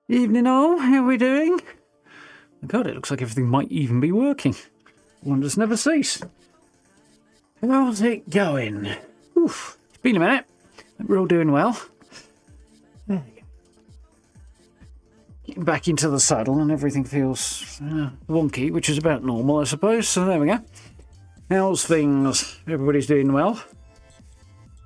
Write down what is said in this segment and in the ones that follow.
Evening all, how are we doing? God, it looks like everything might even be working. Wonders never cease. How's it going? Oof, it's been a minute. We're all doing well. There you go. Getting back into the saddle and everything feels wonky, which is about normal, I suppose. So there we go. How's things? Everybody's doing well?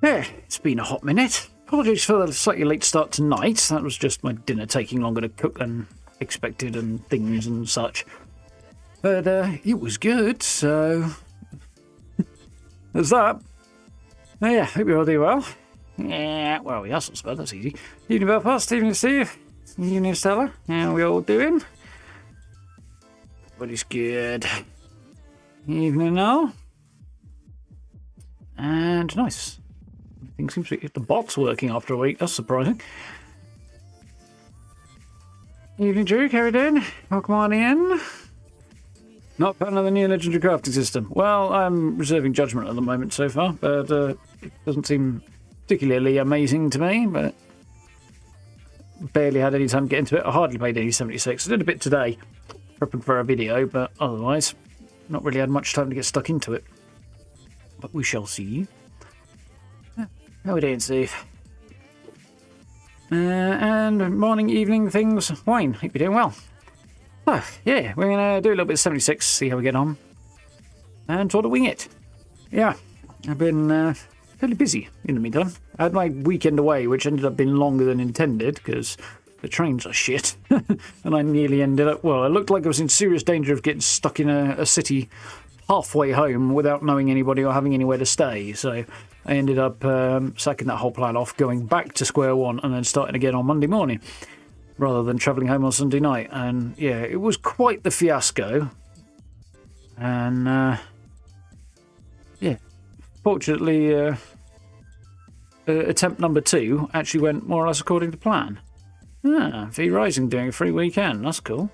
Yeah, it's been a hot minute. Apologies for the slightly late start tonight. That was just my dinner taking longer to cook than expected and things and such. But it was good, so there's that. Oh, yeah, hope you all do well. Yeah, well, yes, I suppose that's easy. Evening Belfast, evening Steve, evening Stella. How are we all doing? Everybody's good. Evening all. And nice. Everything seems to be the bot's working after a week. That's surprising. Evening Drew, how are you doing? Welcome on in. Not fan of the new legendary crafting system. Well, I'm reserving judgment at the moment so far, but it doesn't seem particularly amazing to me, but barely had any time to get into it. I hardly played any 76. I did a bit today, prepping for a video, but otherwise, not really had much time to get stuck into it. But we shall see. How are we doing, Steve? And morning, evening things. Wine, hope you're doing well. Oh, yeah, we're going to do a little bit of 76, see how we get on. And sort of wing it. Yeah, I've been fairly busy in the meantime. I had my weekend away, which ended up being longer than intended, because the trains are shit. And I nearly ended up, well, it looked like I was in serious danger of getting stuck in a city halfway home without knowing anybody or having anywhere to stay. So I ended up sacking that whole plan off, going back to square one, and then starting again on Monday morning, rather than travelling home on Sunday night. And yeah, it was quite the fiasco. And yeah, fortunately, attempt number 2 actually went more or less according to plan. Ah, V Rising doing a free weekend. That's cool.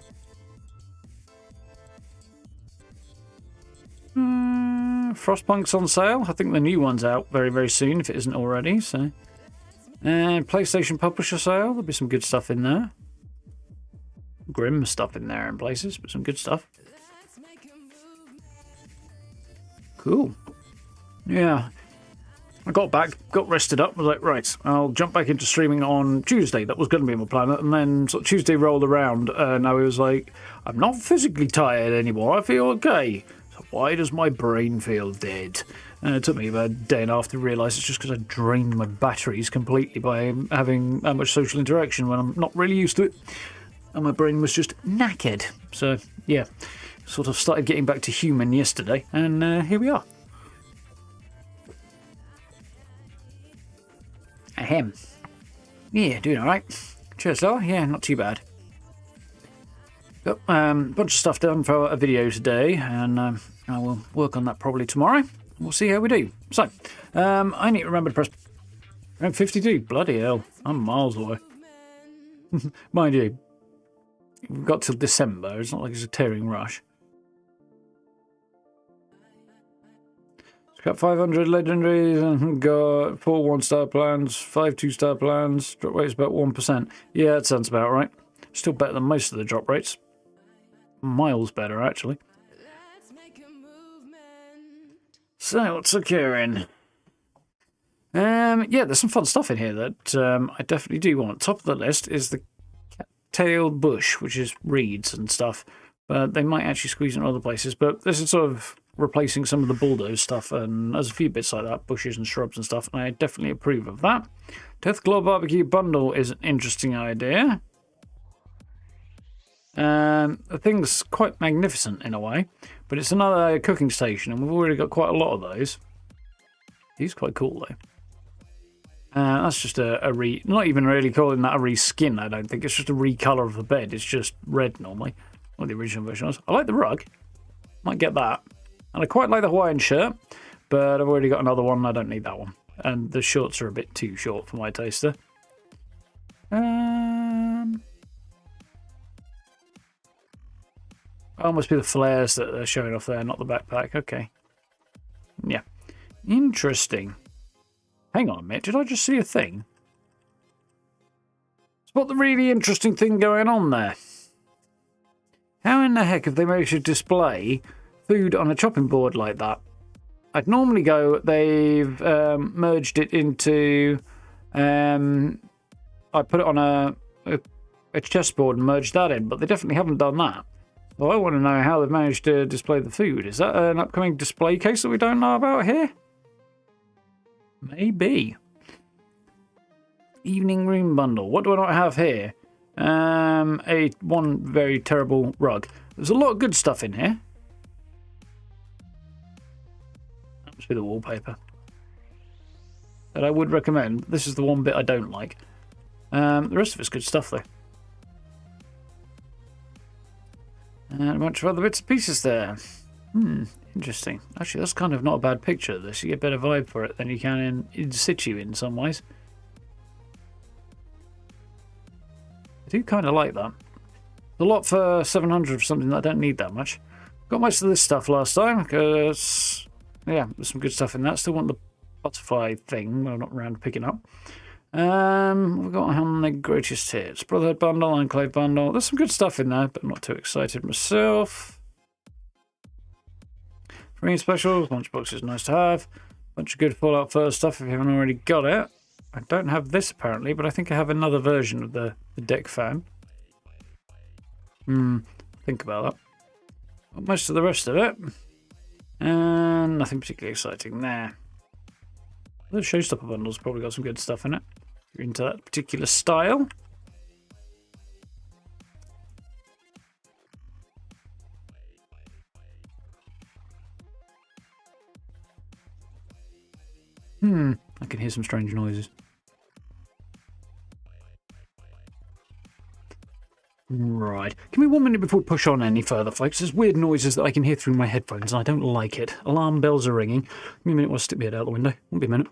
Frostpunk's on sale. I think the new one's out very, very soon if it isn't already. So, and PlayStation Publisher sale. There'll be some good stuff in there. Grim stuff in there in places, but some good stuff. Cool. Yeah. I got back, got rested up, was like, right, I'll jump back into streaming on Tuesday. That was going to be my plan. And then sort of Tuesday rolled around and I was like, I'm not physically tired anymore. I feel okay. So why does my brain feel dead? And it took me about a day and a half to realise it's just because I drained my batteries completely by having that much social interaction when I'm not really used to it. And my brain was just knackered. So, yeah, sort of started getting back to human yesterday. And here we are. Ahem. Yeah, doing alright. Cheers, though. Yeah, not too bad. Got a bunch of stuff done for a video today, and I will work on that probably tomorrow. We'll see how we do. So, I need to remember to press... I'm 52. Bloody hell. I'm miles away. Mind you, we've got till December. It's not like it's a tearing rush. Got 500 legendaries and got 4 1-star plans, 5 2-star plans. Drop rate's about 1%. Yeah, that sounds about right. Still better than most of the drop rates. Miles better, actually. So, what's occurring? Yeah, there's some fun stuff in here that I definitely do want. Top of the list is the cat-tailed bush, which is reeds and stuff. But they might actually squeeze in other places. But this is sort of replacing some of the bulldoze stuff, and there's a few bits like that, bushes and shrubs and stuff, and I definitely approve of that. Deathclaw Barbecue Bundle is an interesting idea. The thing's quite magnificent in a way, but it's another cooking station, and we've already got quite a lot of those. He's quite cool, though. That's just not even really calling that a reskin, I don't think. It's just a recolour of the bed. It's just red normally, what the original version was. I like the rug. Might get that. And I quite like the Hawaiian shirt, but I've already got another one. I don't need that one. And the shorts are a bit too short for my taster. Oh, must be the flares that they're showing off there, not the backpack. Okay. Yeah. Interesting. Hang on a minute. Did I just see a thing? Spot the really interesting thing going on there. How in the heck have they managed to display food on a chopping board like that? I'd normally go, they've merged it into, I put it on a chessboard and merged that in, but they definitely haven't done that. Well, I want to know how they've managed to display the food. Is that an upcoming display case that we don't know about here? Maybe. Evening room bundle. What do I not have here? One very terrible rug. There's a lot of good stuff in here. That must be the wallpaper. That I would recommend. This is the one bit I don't like. The rest of it's good stuff though. And a bunch of other bits and pieces there. Interesting. Actually, that's kind of not a bad picture of this. You get a better vibe for it than you can in situ in some ways. I do kind of like that. A lot for 700 for something that I don't need that much. Got most of this stuff last time because, yeah, there's some good stuff in that. Still want the butterfly thing. Well, not around picking up. We've got on the greatest hits. Brotherhood bundle, Enclave bundle. There's some good stuff in there, but I'm not too excited myself. Free specials, lunchbox is nice to have. Bunch of good Fallout 4 stuff if you haven't already got it. I don't have this apparently, but I think I have another version of the deck fan. Think about that. Got most of the rest of it. And nothing particularly exciting there. The Showstopper bundle's probably got some good stuff in it. If you're into that particular style. I can hear some strange noises. Right. Give me 1 minute before we push on any further, folks. There's weird noises that I can hear through my headphones, and I don't like it. Alarm bells are ringing. Give me a minute while I stick my head out the window. Won't be a minute.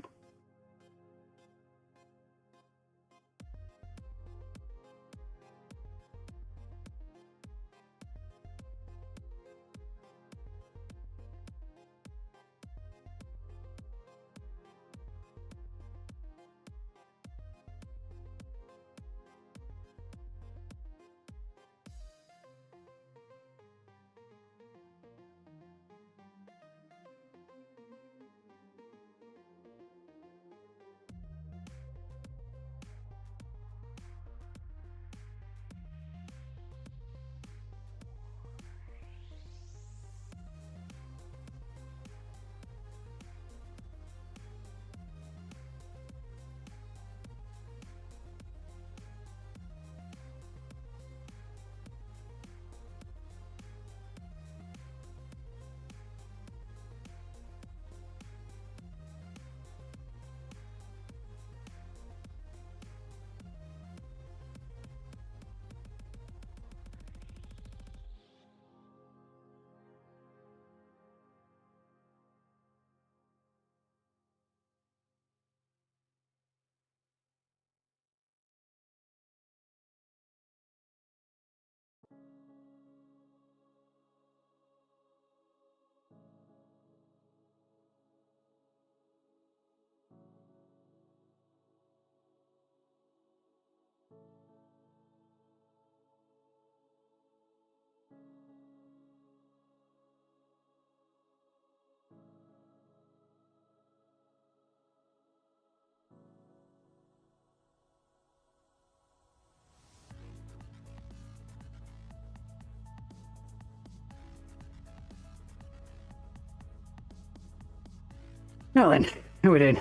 Now then, who we doing?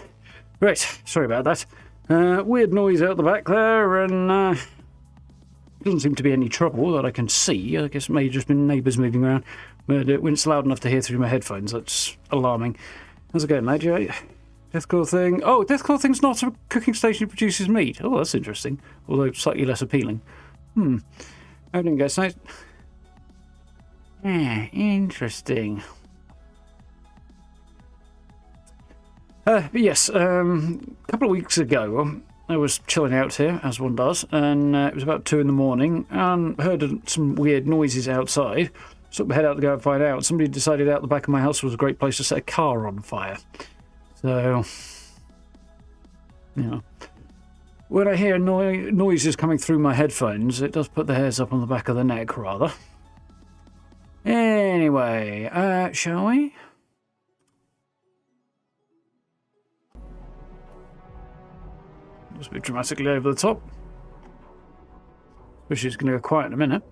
Right, sorry about that. Weird noise out the back there, and doesn't seem to be any trouble that I can see. I guess it may have just been neighbours moving around, but when it's loud enough to hear through my headphones, that's alarming. How's it going, mate? You right? Deathcore thing. Oh, Deathcore thing's not a cooking station that produces meat. Oh, that's interesting. Although slightly less appealing. I didn't guess. Nice. Yeah, interesting. But yes, a couple of weeks ago, I was chilling out here, as one does, and it was about 2 in the morning, and heard some weird noises outside. So I head out to go and find out. Somebody decided out the back of my house was a great place to set a car on fire. So, you know, when I hear noises coming through my headphones, it does put the hairs up on the back of the neck, rather. Anyway, shall we? Must be dramatically over the top. Wish it's going to go quiet in a minute.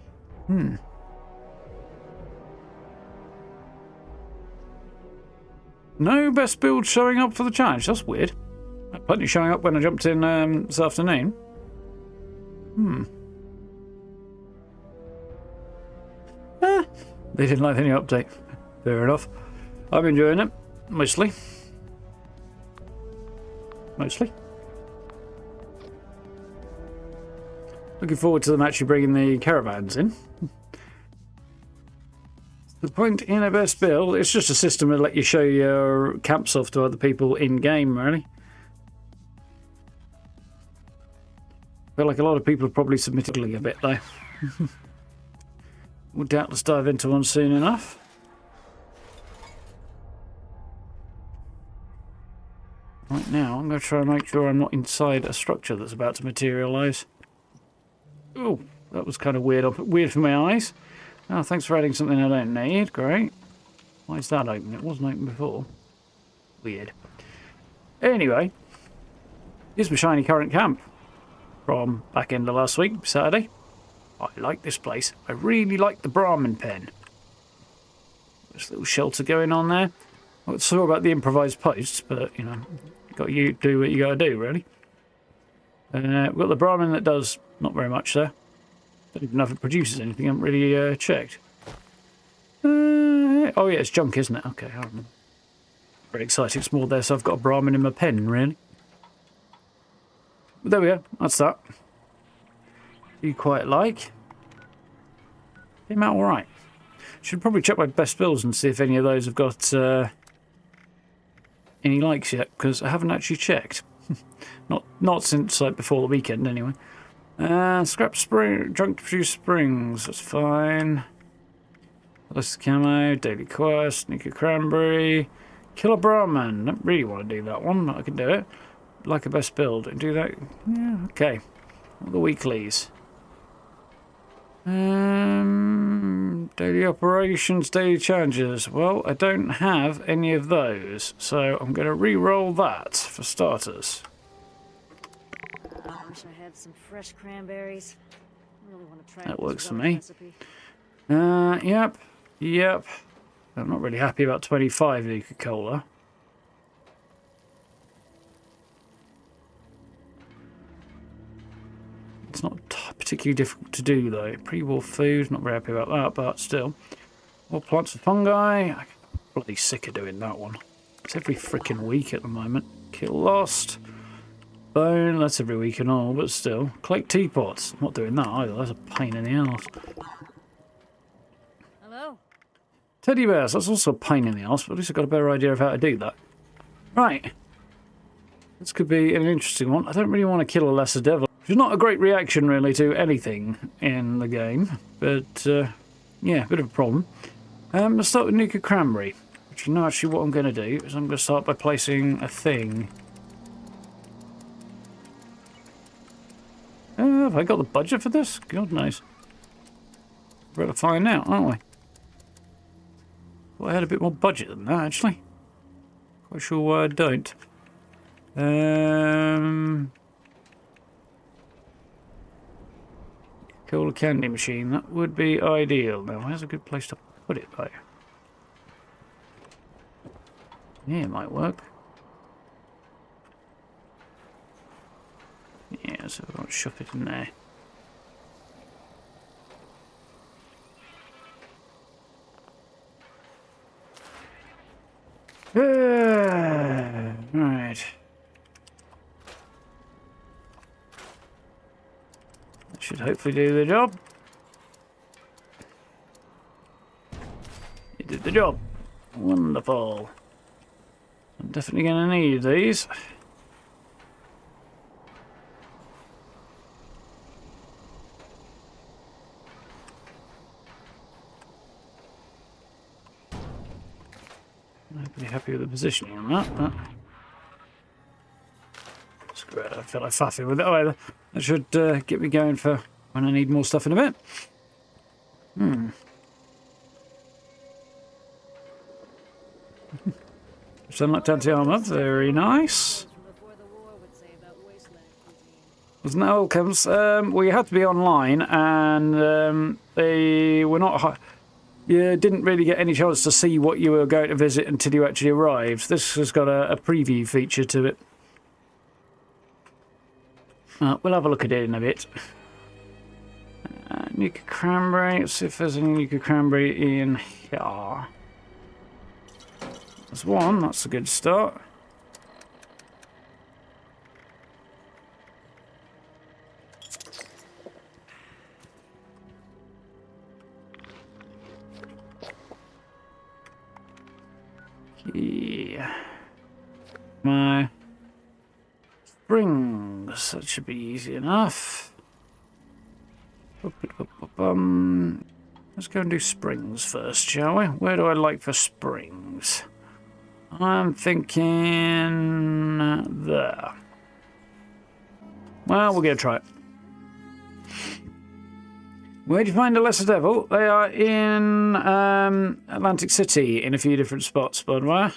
No best build showing up for the challenge. That's weird. Plenty showing up when I jumped in this afternoon. They didn't like the new update. Fair enough. I'm enjoying it. Mostly. Looking forward to them actually bringing the caravans in. The point in a best build, it's just a system to let you show your camps off to other people in-game, really. I feel like a lot of people have probably submitted a bit, though. We'll doubtless dive into one soon enough. Right now, I'm going to try and make sure I'm not inside a structure that's about to materialise. Oh, that was kind of weird for my eyes. Oh, thanks for adding something I don't need. Great. Why is that open? It wasn't open before. Weird. Anyway, here's my shiny current camp from back end of last week, Saturday. I like this place. I really like the Brahmin pen. There's a little shelter going on there. I'm not sure about the improvised posts, but, you know, you do what you got to do, really. We've got the Brahmin that does not very much there. Don't even know if it produces anything. I haven't really checked. Oh yeah, it's junk, isn't it? Okay, I remember. Very exciting. It's more there, so I've got a Brahmin in my pen, really. But there we go. That's that. You quite like. Came out all right. Should probably check my best builds and see if any of those have got any likes yet, because I haven't actually checked. not since like before the weekend, anyway. Scrap spring, junk to produce springs. That's fine. List camo, daily quest, Nika cranberry, kill a Brahmin. Don't really want to do that one, but I can do it. Like a best build and do that. Yeah, okay. All the weeklies. Daily operations, daily challenges. Well, I don't have any of those, so I'm going to re-roll that for starters. I wish I had some fresh cranberries. I really want to try That works for me. recipe. Yep. I'm not really happy about 25 Nuka-Cola. It's not particularly difficult to do, though. Pre-war food, not very happy about that, but still. More plants and fungi. I'm bloody sick of doing that one. It's every freaking week at the moment. Kill lost. Bone, that's every week and all, but still. Collect teapots. I'm not doing that either. That's a pain in the arse. Hello. Teddy bears, that's also a pain in the arse, but at least I've got a better idea of how to do that. Right. This could be an interesting one. I don't really want to kill a lesser devil. Which is not a great reaction, really, to anything in the game. But, yeah, a bit of a problem. Let's start with Nika Cranberry. Which, you know, actually what I'm going to do is I'm going to start by placing a thing. Have I got the budget for this? God knows. We're going to find out, aren't we? Well, I had a bit more budget than that, actually. Quite sure why I don't. Cool candy machine, that would be ideal. Now, where's a good place to put it, though? Yeah, it might work. Yeah, so we won't shove it in there. Right. That should hopefully do the job. It did the job. Wonderful. I'm definitely going to need these. I'm pretty happy with the positioning on that, but screw it, I feel like faffing with it either. That should get me going for when I need more stuff in a bit. Sunlight anti-armor, very nice. There's no outcomes. We had to be online, and they were not. You didn't really get any chance to see what you were going to visit until you actually arrived. This has got a preview feature to it. We'll have a look at it in a bit. Nuka cranberry. Let's see if there's any nuka cranberry in here. There's one. That's a good start. Yeah. My springs. That should be easy enough. Let's go and do springs first, shall we? Where do I like for springs? I'm thinking there. Well, we're going to try it. Where do you find the Lesser Devil? They are in Atlantic City in a few different spots, by the way.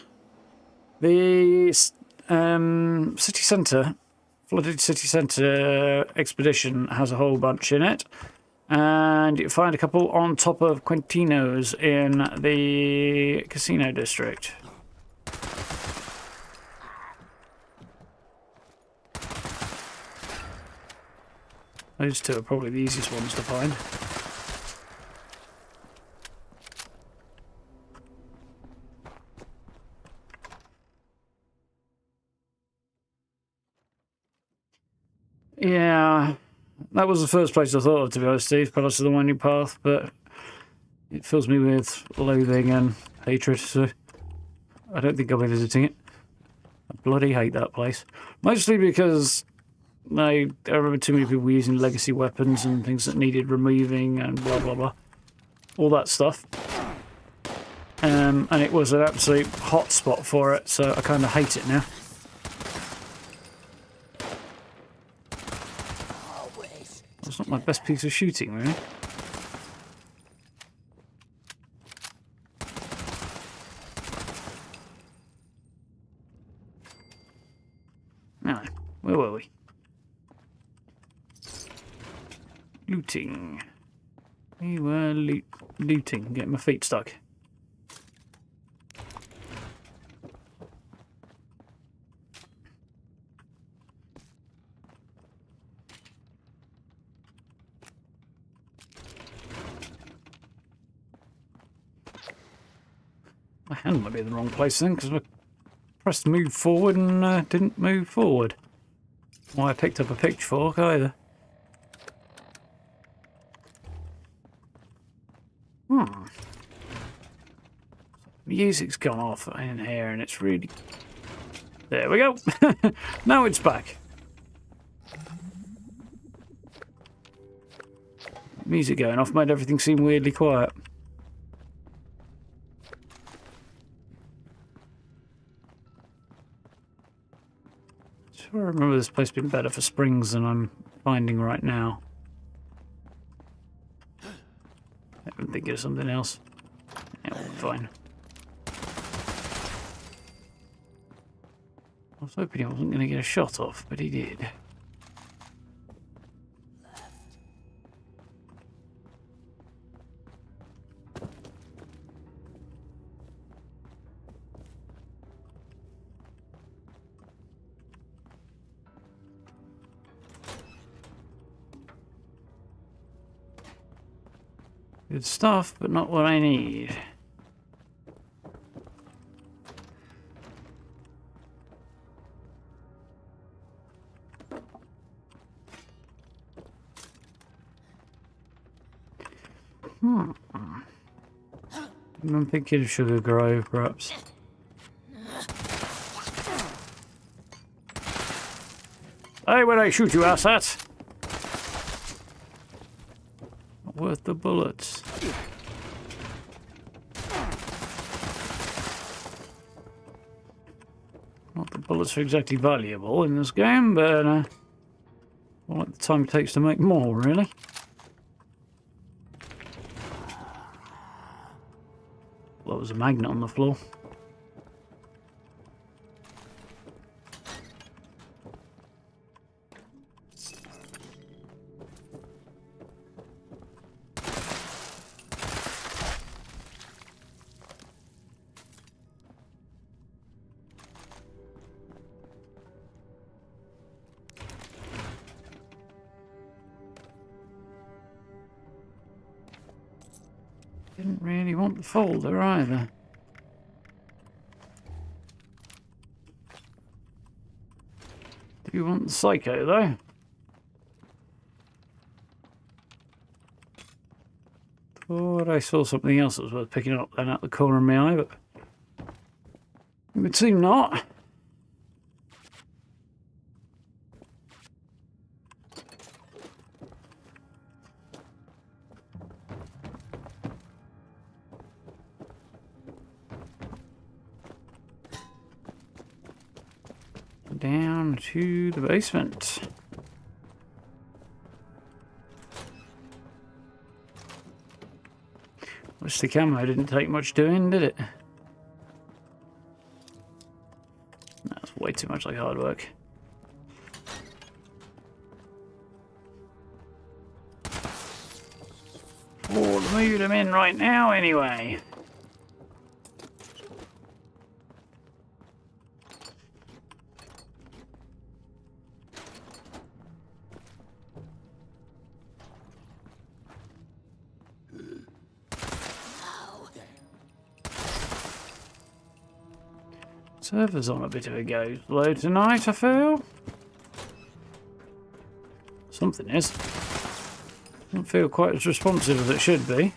The city centre, flooded city centre expedition has a whole bunch in it. And you find a couple on top of Quintino's in the casino district. Those two are probably the easiest ones to find. Yeah, that was the first place I thought of, to be honest, Steve, Palace of the Winding Path, but it fills me with loathing and hatred, so I don't think I'll be visiting it. I bloody hate that place. Mostly because I remember too many people were using legacy weapons and things that needed removing and blah blah blah. All that stuff. And it was an absolute hot spot for it, so I kind of hate it now. That's not my best piece of shooting, really. Now, where were we? Looting. We were looting, getting my feet stuck. My hand might be in the wrong place then, because I pressed move forward and didn't move forward. Why I picked up a pitchfork either. Music's gone off in here and it's really... There we go. Now it's back. Music going off made everything seem weirdly quiet. I remember this place being better for springs than I'm finding right now. I'm thinking of something else. Yeah, we'll be fine. I was hoping he wasn't going to get a shot off, but he did. Good stuff, but not what I need. I'm thinking of Sugar Grove, perhaps. Hey, where I shoot you, asshat? Not worth the bullets. Not the bullets are exactly valuable in this game, but I like the time it takes to make more, really. Well, there was a magnet on the floor. Didn't really want the folder either. Do you want the psycho though? Thought I saw something else that was worth picking up then out the corner of my eye, but it would seem not. Down to the basement. Wish the camo didn't take much doing, did it? That's way too much like hard work. Oh, the mood I'm in right now, anyway. Server's on a bit of a go slow tonight, I feel. Something is. Doesn't feel quite as responsive as it should be.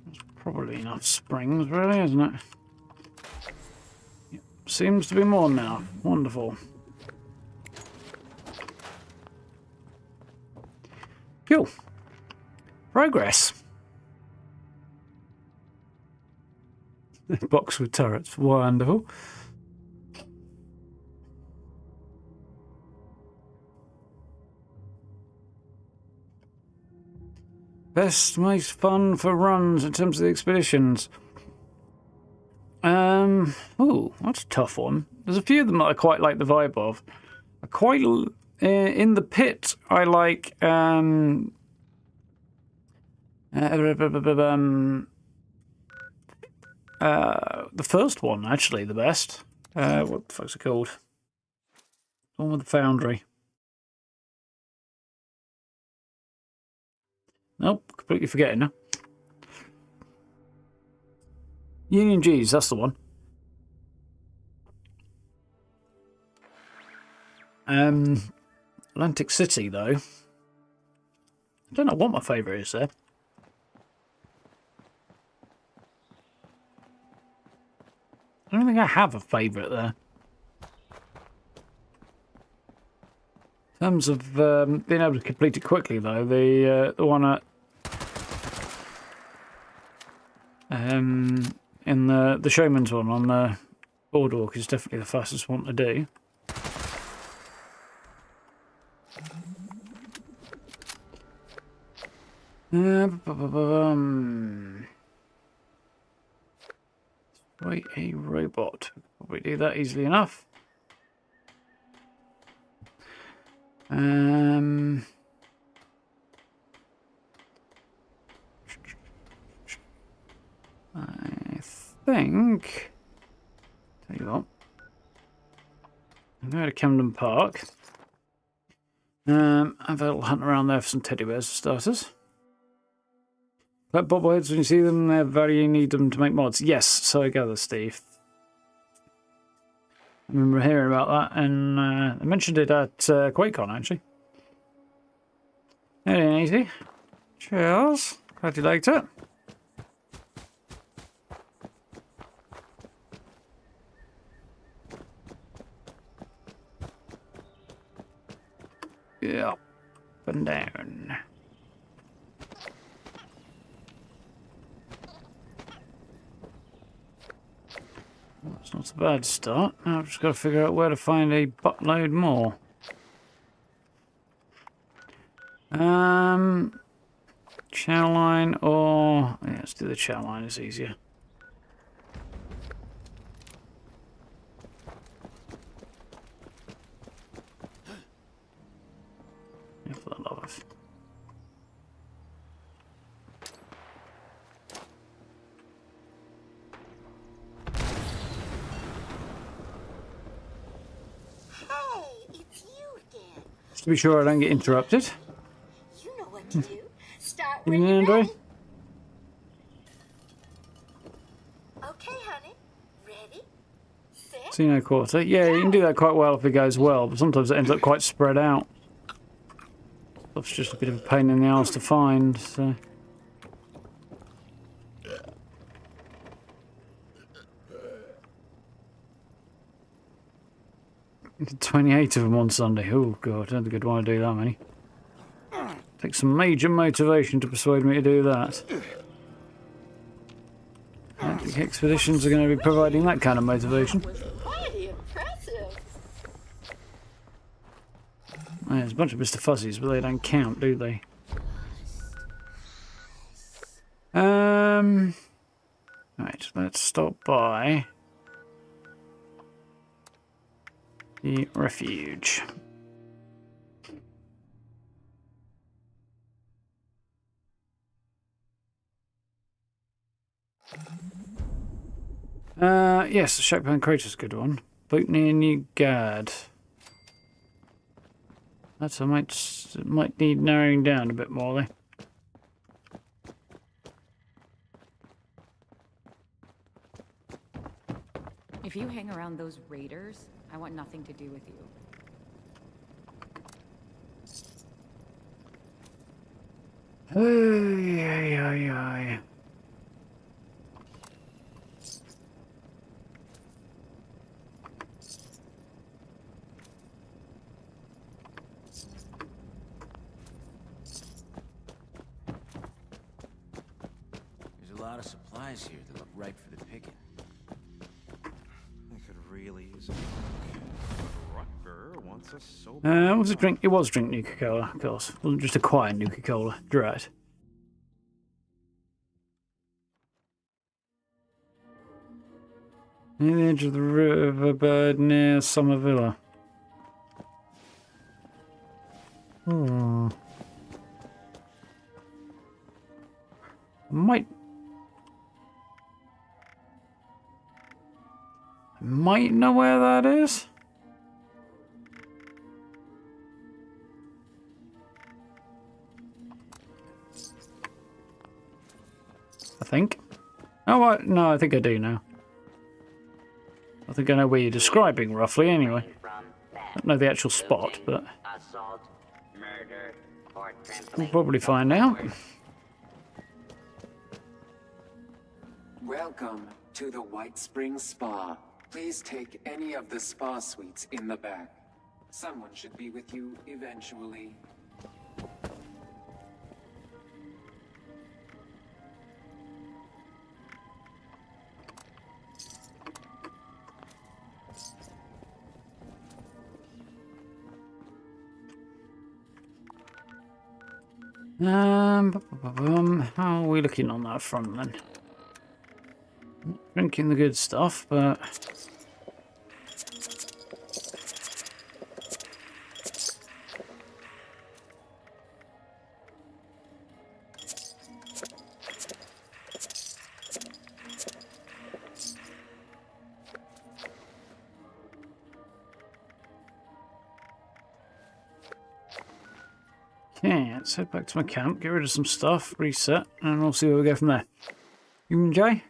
There's probably enough springs, really, isn't it? Yep. Seems to be more now. Wonderful. Cool. Progress. Box with turrets. Wonderful. Best, most fun for runs in terms of the expeditions. Oh, that's a tough one. There's a few of them that I quite like the vibe of. I quite in the pit. I like the first one actually the best. What the fuck's it called? The one with the foundry. Nope, completely forgetting now. Union G's, that's the one. Atlantic City, though. I don't know what my favourite is there. I don't think I have a favourite there. In terms of being able to complete it quickly, though, the one at in the Showman's one on the boardwalk is definitely the fastest one to do. Wait, a robot. Probably do that easily enough. I think. Tell you what. I'm going to Camden Park. Have a little hunt around there for some teddy bears for starters. Collect bobbleheads when you see them. They're value. You need them to make mods. Yes, so I gather, Steve. I remember hearing about that, and I mentioned it at QuakeCon, actually. Very easy. Cheers. Glad you liked it. Yeah, up and down. That's not a bad start. Now I've just got to figure out where to find a buttload more. Channel line or... Yeah, let's do the channel line, it's easier. Yeah, for the love of... Just to be sure I don't get interrupted. You know what to do. Start You when know, you're Andre? ready. Okay, honey. Ready? Set. See no quarter. Yeah, you can do that quite well if it goes well, but sometimes it ends up quite spread out. It's just a bit of a pain in the arse to find, so... 28 of them on Sunday. Oh god, I don't think I'd want to do that many. Takes some major motivation to persuade me to do that. I don't think expeditions are going to be providing that kind of motivation. Was mighty impressive. There's a bunch of Mr. Fuzzies, but they don't count, do they? Right, let's stop by the refuge. Yes, the Shakedown Crater's a good one. Boot near New Guard. That's might need narrowing down a bit more there. If you hang around those raiders, I want nothing to do with you. Ay, ay, ay. There's a lot of supplies here that look ripe for the picking. I could really use a Rucker wants us so What was it drink? It was drink Nuka-Cola, of course. It wasn't just acquire Nuka-Cola. Right. Near the edge of the riverbed near Summer Villa. Hmm. Might know where that is. I think. Oh, no, I think I do now. I think I know where you're describing roughly anyway. I don't know the actual spot, but we'll probably find out. Welcome to the White Springs Spa. Please take any of the spa suites in the back. Someone should be with you eventually. How are we looking on that front then? Drinking the good stuff, but okay, let's head back to my camp, get rid of some stuff, reset, and we'll see where we go from there. You enjoy?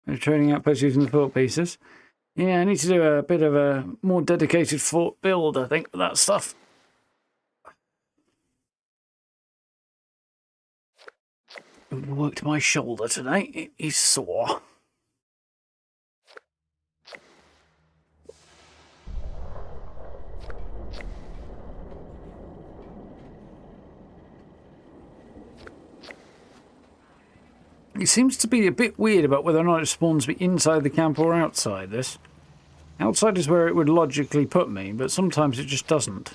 We're trading outposts using the fort pieces. Yeah, I need to do a bit of a more dedicated fort build, I think, with that stuff. Worked my shoulder today. It is sore. It seems to be a bit weird about whether or not it spawns me inside the camp or outside this. Outside is where it would logically put me, but sometimes it just doesn't.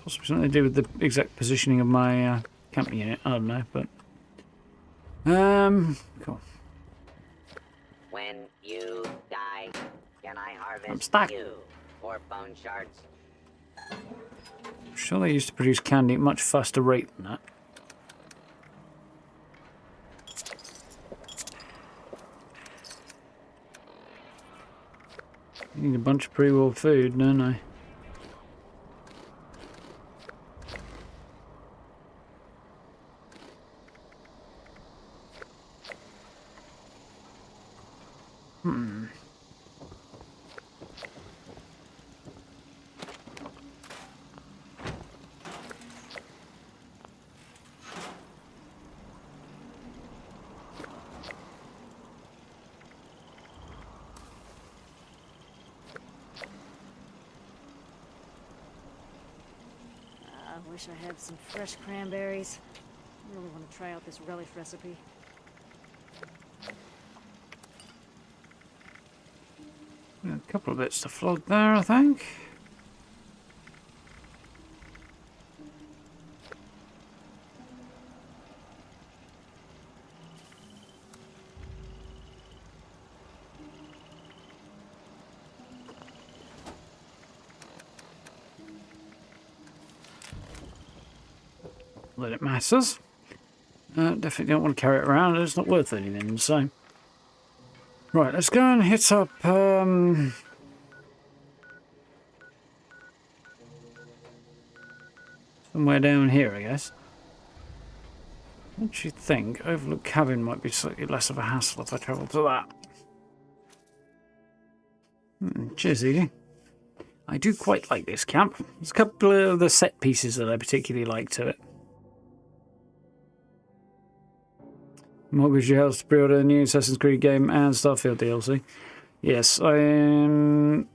Possibly something to do with the exact positioning of my camp unit. I don't know, but cool. When you die, can I harvest I'm stuck. you for bone shards? I'm sure they used to produce candy at a much faster rate than that. I need a bunch of pre-war food, don't I? I wish I had some fresh cranberries. I really want to try out this relish recipe. A couple of bits to flog there, I think. That it matters. Definitely don't want to carry it around. It's not worth anything. So, right, let's go and hit up. Somewhere down here, I guess. Don't you think Overlook Cabin might be slightly less of a hassle if I travel to that? Cheers, Edie. I do quite like this camp. There's a couple of the set pieces that I particularly like to it. Mortgage your house to pre-order a new Assassin's Creed game and Starfield DLC. Yes, I am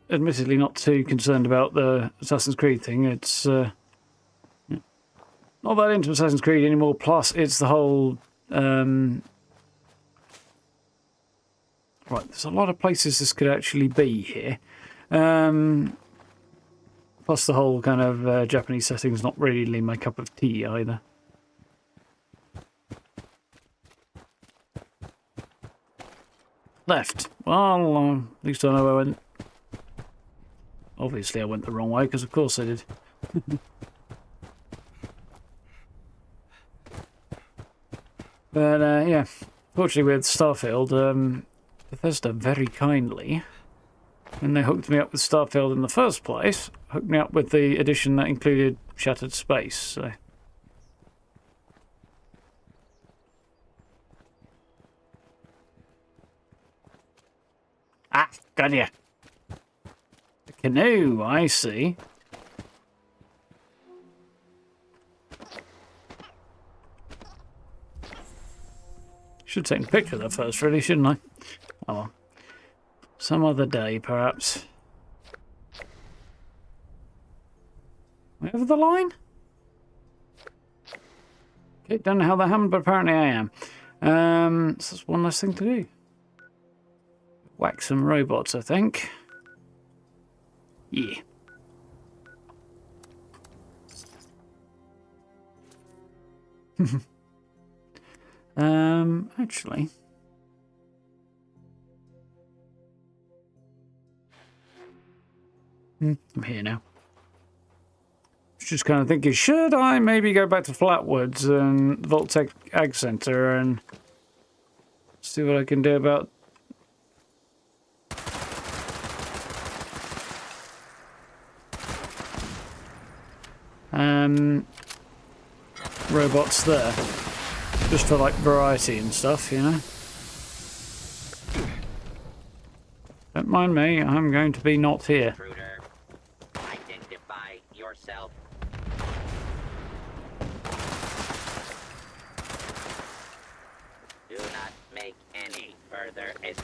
admittedly not too concerned about the Assassin's Creed thing. It's not that into Assassin's Creed anymore, plus it's the whole... Right, there's a lot of places this could actually be here. Plus the whole kind of Japanese setting is not really my cup of tea either. Left. Well, at least I know I went. Obviously I went the wrong way, because of course I did. But yeah, fortunately with Starfield, Bethesda very kindly, when they hooked me up with Starfield in the first place, hooked me up with the edition that included Shattered Space, so... Ah, got ya. The canoe, I see. Should have taken a picture of that first, really, shouldn't I? Oh well. Some other day, perhaps. Over the line? Okay, don't know how that happened, but apparently I am. So that's one less thing to do. Whack some robots, I think. Yeah. Actually. I'm here now. Just kind of thinking, should I maybe go back to Flatwoods and Voltec Ag Center and see what I can do about robots there, just for like variety and stuff, you know. Don't mind me, I'm going to be not here. Intruder, identify yourself. Do not make any further escapes.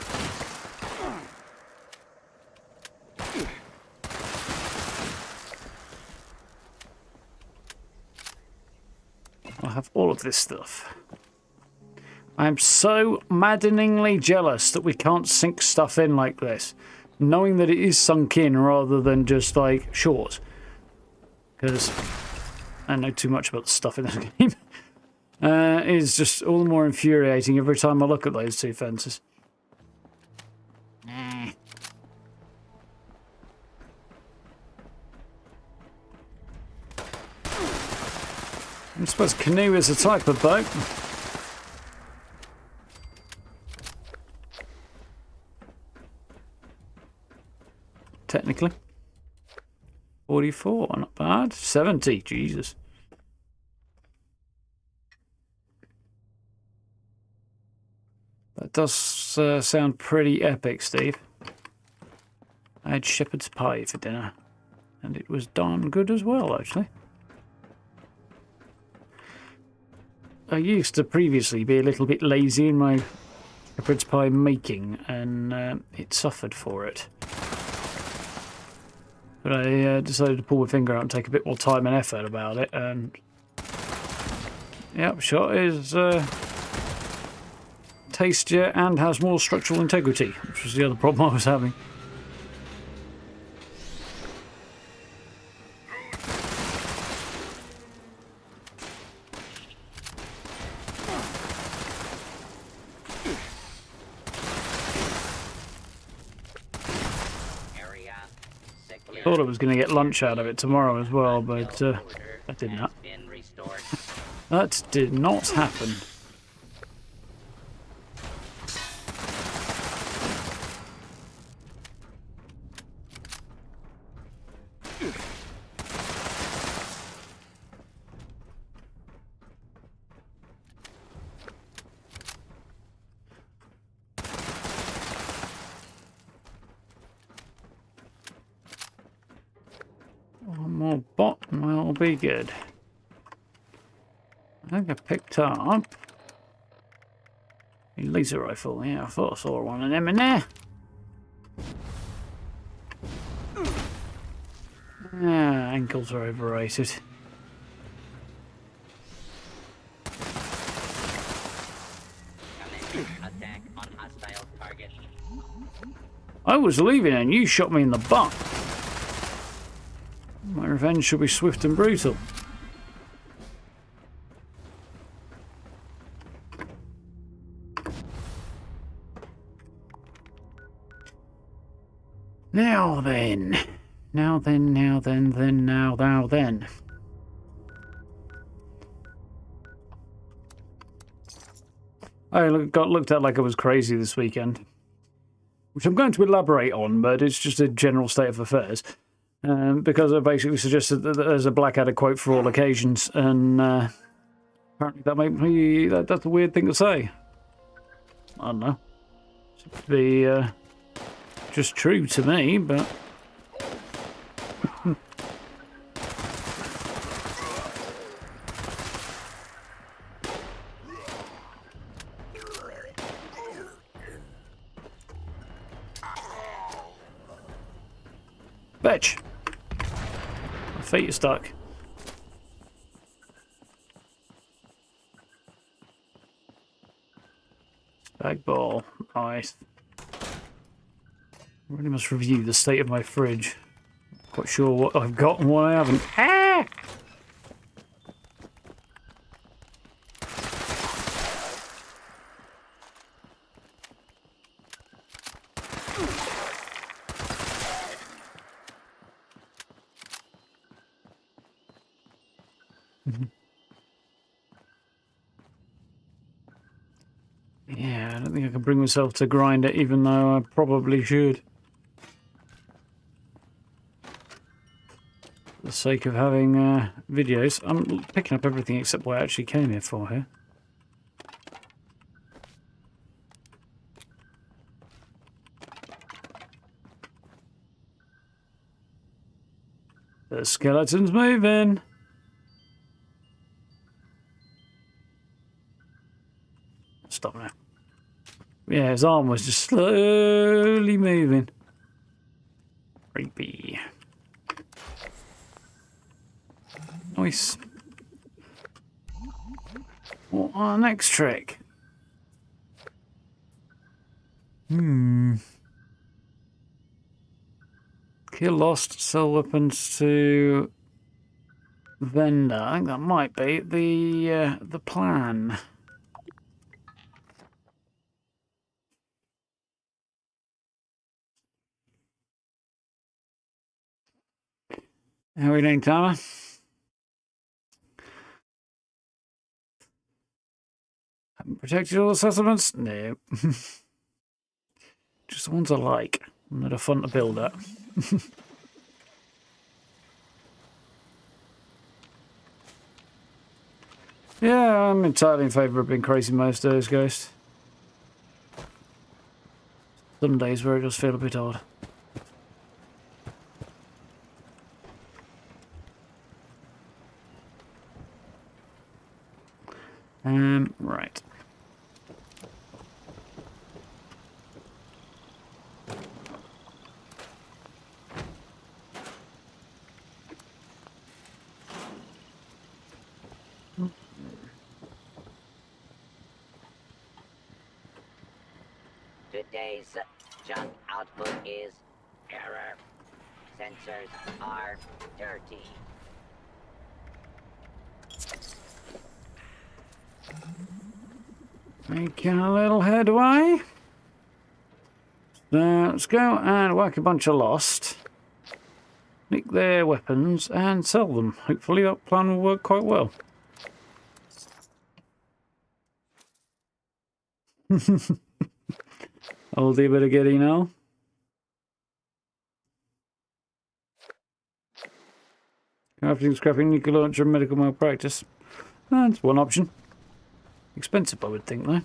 I'll have all of this stuff. I'm so maddeningly jealous that we can't sink stuff in like this, knowing that it is sunk in rather than just like short. Because I know too much about the stuff in this game. It's just all the more infuriating every time I look at those two fences. I suppose canoe is a type of boat. Technically. 44, not bad. 70, Jesus. That does sound pretty epic, Steve. I had shepherd's pie for dinner. And it was darn good as well, actually. I used to previously be a little bit lazy in my shepherd's pie making, and it suffered for it. But I decided to pull my finger out and take a bit more time and effort about it, and the upshot is tastier and has more structural integrity, which was the other problem I was having. Thought I was going to get lunch out of it tomorrow as well, but that didn't happen. That did not happen. One more bot and we'll be good. I think I picked up a laser rifle. Yeah, I thought I saw one of them in there. Ah, ankles are overrated. Attack on hostile target. I was leaving and you shot me in the butt. My revenge shall be swift and brutal. Now then. Now then, now then, then, now, thou then. I got looked at like I was crazy this weekend. Which I'm going to elaborate on, but it's just a general state of affairs. Because I basically suggested that there's a Blackadder quote for all occasions, and apparently that made me... that's a weird thing to say. I don't know. Seems to be just true to me, but... Bitch! My feet are stuck. Spag ball. Nice. I really must review the state of my fridge. Not quite sure what I've got and what I haven't. Ah! Yeah, I don't think I can bring myself to grind it, even though I probably should. For the sake of having videos. I'm picking up everything except what I actually came here for here. The skeleton's moving. Stop now. Yeah, his arm was just slowly moving. Creepy. Nice. What our next trick? Kill lost, sell weapons to vendor. I think that might be the plan. How are we doing, Tama? Haven't protected all the settlements? No. Just the ones I like. And that are fun to build at. Yeah, I'm entirely in favour of being crazy most days, Ghost. Some days where it does feel a bit odd. Right. Today's junk output is error. Sensors are dirty. Making a little headway. So let's go and whack a bunch of lost. Nick their weapons and sell them. Hopefully that plan will work quite well. I'll do a bit of getting now. Crafting, scrapping, nuclear launcher, medical malpractice. That's one option. Expensive, I would think, though.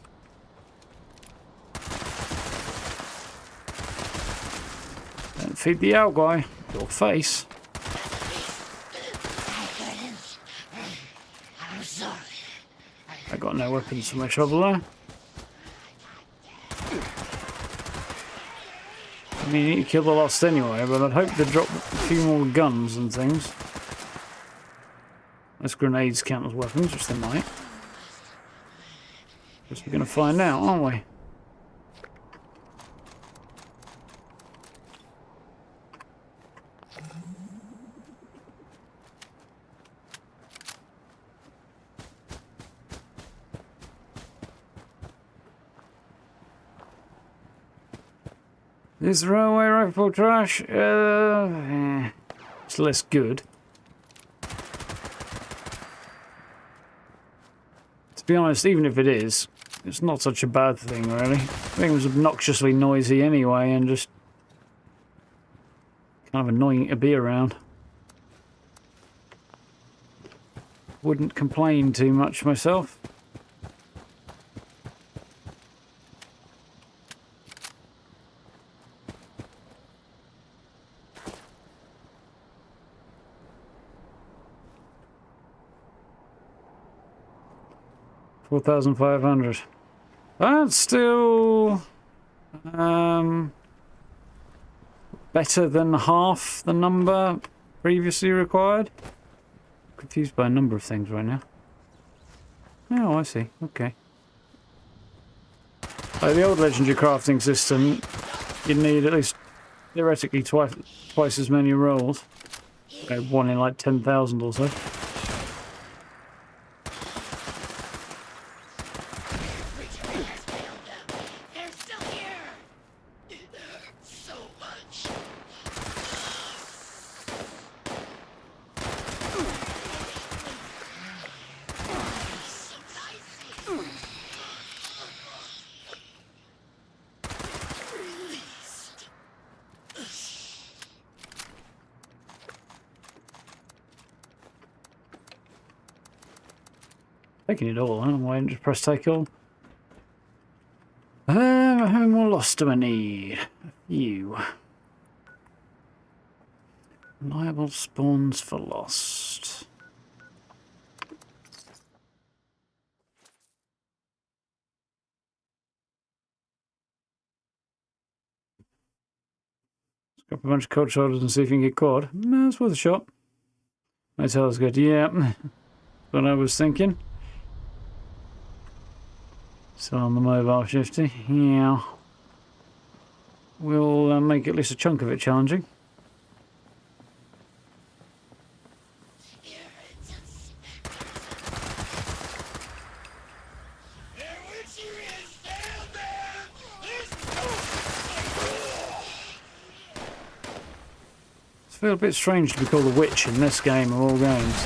Don't feed the owl guy. Your face. I got no weapons for my trouble there. I mean, you need to kill the lost anyway, but I'd hope they'd drop a few more guns and things. Unless grenades count as weapons, which they might. Guess we're going to find out, aren't we? This railway rifle trash, it's less good. To be honest, even if it is, it's not such a bad thing, really. I think it was obnoxiously noisy anyway, and just kind of annoying to be around. Wouldn't complain too much myself. $4,500. That's still better than half the number previously required. Confused by a number of things right now. Oh, I see. Okay. Like the old legendary crafting system, you'd need at least theoretically twice as many rolls. Okay, one in like 10,000 or so. Taking it all, huh? Why didn't you press take all? How many more lost do I need? A few. Reliable spawns for lost. Let's grab a bunch of cold shoulders and see if you can get quad. It's worth a shot. Motel's good. Yeah, what I was thinking. Still on the mobile shifty. Yeah. We'll make at least a chunk of it challenging. I feel a bit strange to be called a witch in this game of all games.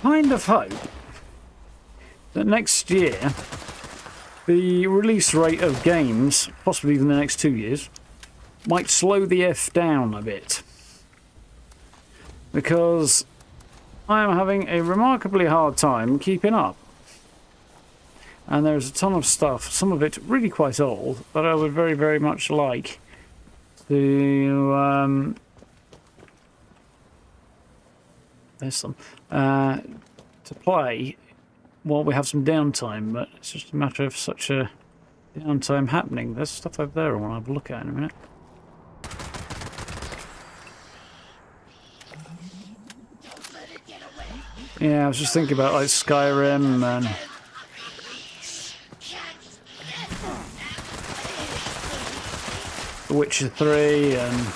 Kind of hope that next year the release rate of games, possibly even the next 2 years, might slow the F down a bit. Because I am having a remarkably hard time keeping up. And there's a ton of stuff, some of it really quite old, that I would very, very much like to there's some to play while we have some downtime, but it's just a matter of such a downtime happening. There's stuff over there I want to have a look at in a minute. Yeah, I was just thinking about like Skyrim and The Witcher 3 and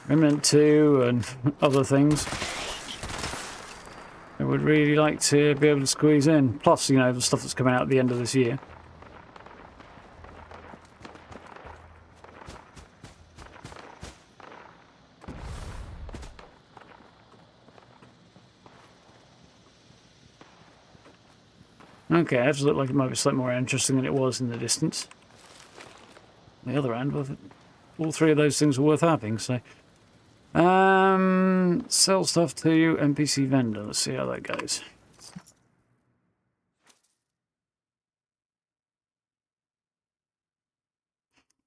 Remnant 2 and other things. I would really like to be able to squeeze in. Plus, you know, the stuff that's coming out at the end of this year. Okay, that does look like it might be slightly more interesting than it was in the distance. On the other hand, well, all three of those things are worth having, so... sell stuff to NPC vendor. Let's see how that goes.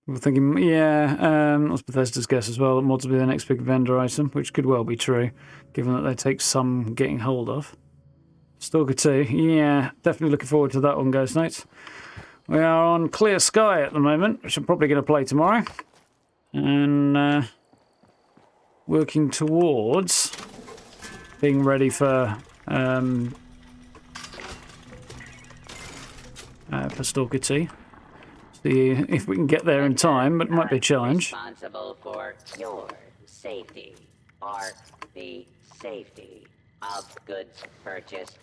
We're thinking, yeah, that's Bethesda's guess as well, that mods will be the next big vendor item, which could well be true, given that they take some getting hold of. Stalker 2, yeah, definitely looking forward to that one, Ghost Knights. We are on Clear Sky at the moment, which I'm probably going to play tomorrow. And working towards being ready for Stalker 2. See if we can get there in time, but it might be a challenge. Responsible for your safety or the safety of goods purchased.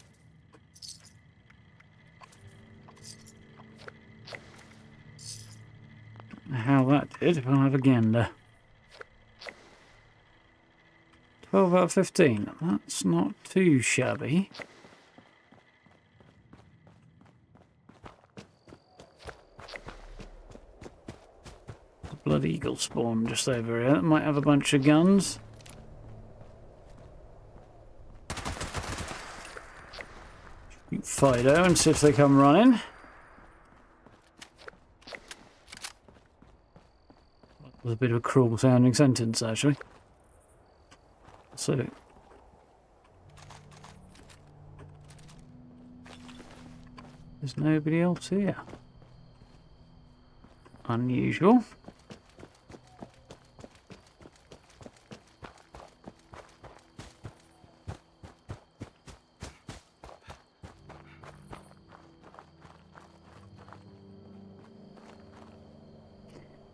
How that did, we'll have a gander. 12 out of 15. That's not too shabby. The Blood Eagle spawn just over here. That might have a bunch of guns. Shoot Fido and see if they come running. That was a bit of a cruel sounding sentence, actually. So, there's nobody else here. Unusual.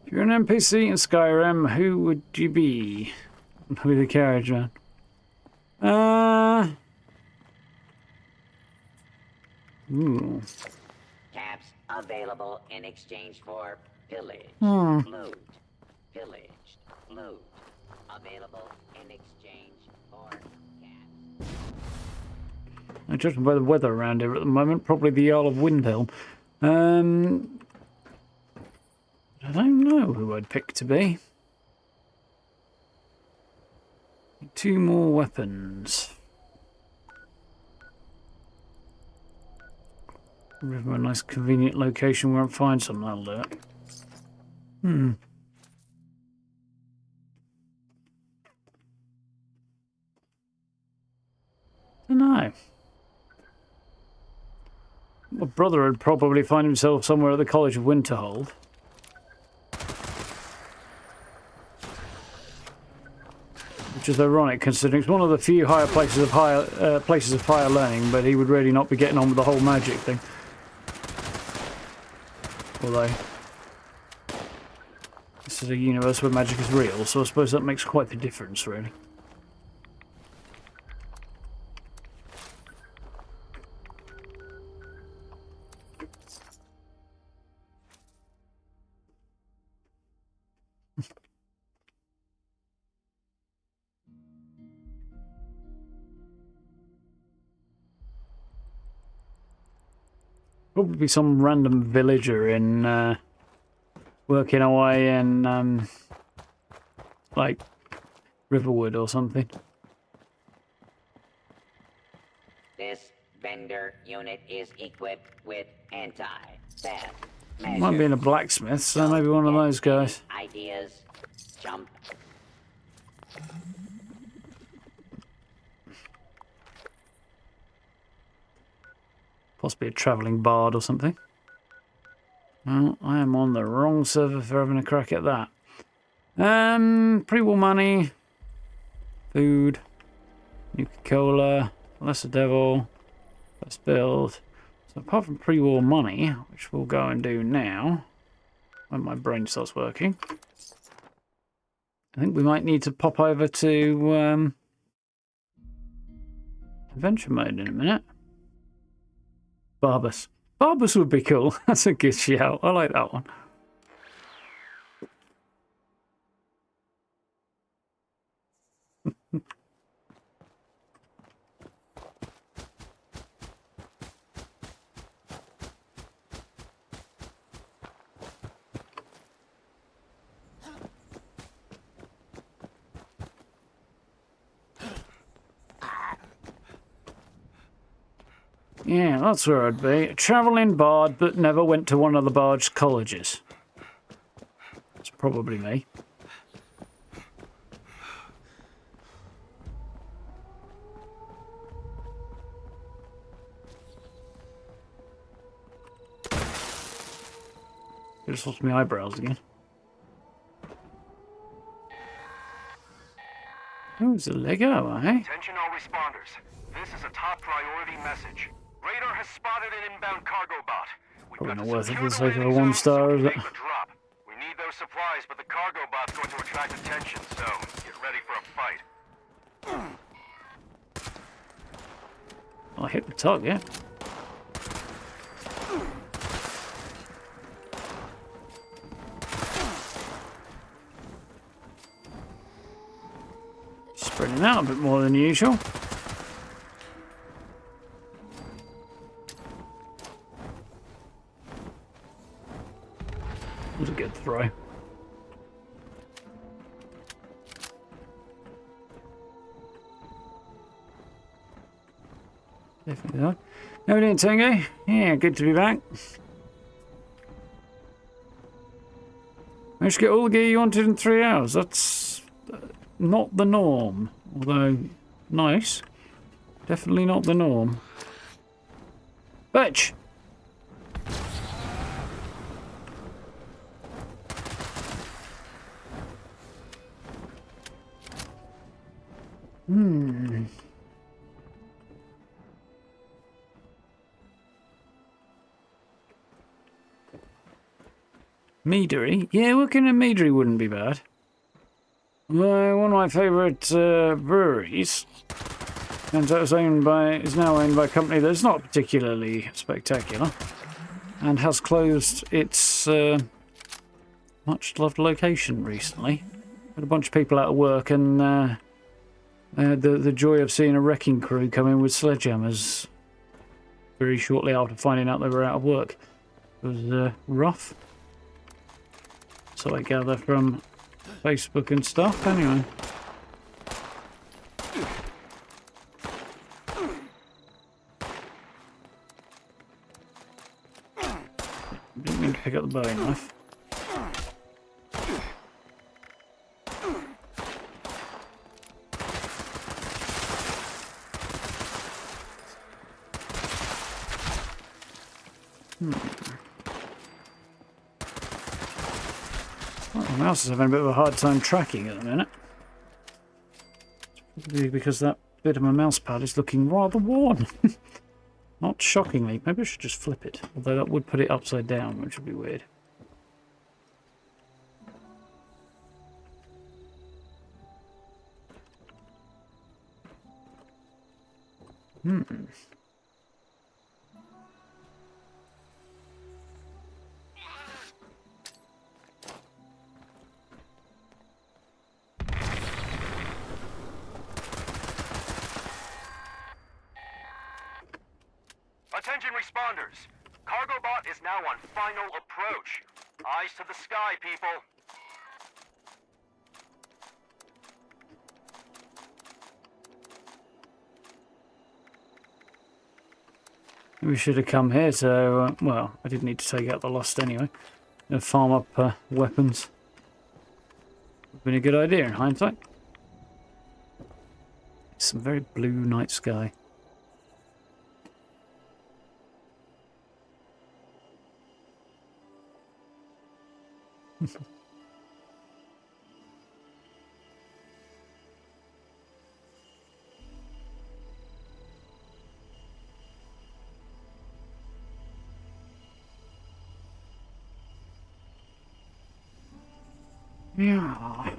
If you're an NPC in Skyrim, who would you be? With a carriage, man. Ooh. Caps available in exchange for pillage, loot, pillaged, loot. Available in exchange for caps. Judging by the weather around here at the moment, probably the Jarl of Windhelm. I don't know who I'd pick to be. 2 more weapons. River, a nice convenient location where I find something that'll do it. Don't know. My brother would probably find himself somewhere at the College of Winterhold. Which is ironic, considering it's one of the few higher places of higher learning, but he would really not be getting on with the whole magic thing. Although this is a universe where magic is real, so I suppose that makes quite the difference, really. Probably some random villager in working away in like Riverwood or something. This vendor unit is equipped with anti-theft Might be in a blacksmith, so maybe one of those guys. Ideas. Jump. Possibly a travelling bard or something. Well, I am on the wrong server for having a crack at that. Pre-war money, food, Nuka-Cola, Lesser Devil, let's build. So apart from pre-war money, which we'll go and do now, when my brain starts working, I think we might need to pop over to adventure mode in a minute. Barbus. Barbus would be cool. That's a good shout. I like that one. Yeah, that's where I'd be. A travelling bard, but never went to one of the bard's colleges. It's probably me. Just lost my eyebrows again. Oh, it's a Lego, eh? Attention all responders. This is a top priority message. Radar has spotted an inbound cargo bot. Probably not worth it for the sake of a 1-star, is it? We need those supplies, but the cargo bot's going to attract attention, so get ready for a fight. I hit the target. Spreading out a bit more than usual. That was a good throw. Definitely not. No, we didn't, Tango. Yeah, good to be back. Managed to get all the gear you wanted in 3 hours. That's not the norm. Although, nice. Definitely not the norm. Bitch! Meadery? Yeah, working in Meadery wouldn't be bad. One of my favourite breweries, and is now owned by a company that's not particularly spectacular, and has closed its much-loved location recently. Had a bunch of people out of work, and the joy of seeing a wrecking crew come in with sledgehammers very shortly after finding out they were out of work was rough. So I gather from Facebook and stuff, anyway. Didn't mean to pick up the Bowie knife. Well, the mouse is having a bit of a hard time tracking at the minute. Probably because that bit of my mouse pad is looking rather worn. Not shockingly. Maybe I should just flip it. Although that would put it upside down, which would be weird. Attention responders. Cargo bot is now on final approach. Eyes to the sky, people. We should have come here to, well, I did need to take out the Lost anyway. Farm up weapons. Would have been a good idea in hindsight. Some very blue night sky. Yeah.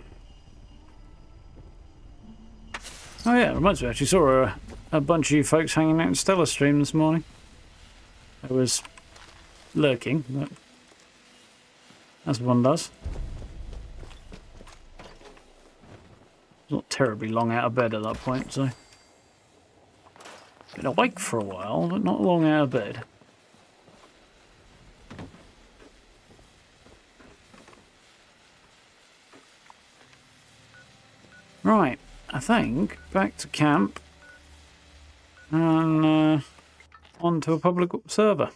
Oh yeah, reminds me, I actually saw a bunch of you folks hanging out in Stellar Stream this morning. I was lurking, but as one does. Not terribly long out of bed at that point, so been awake for a while, but not long out of bed. Right, I think back to camp and onto a public server.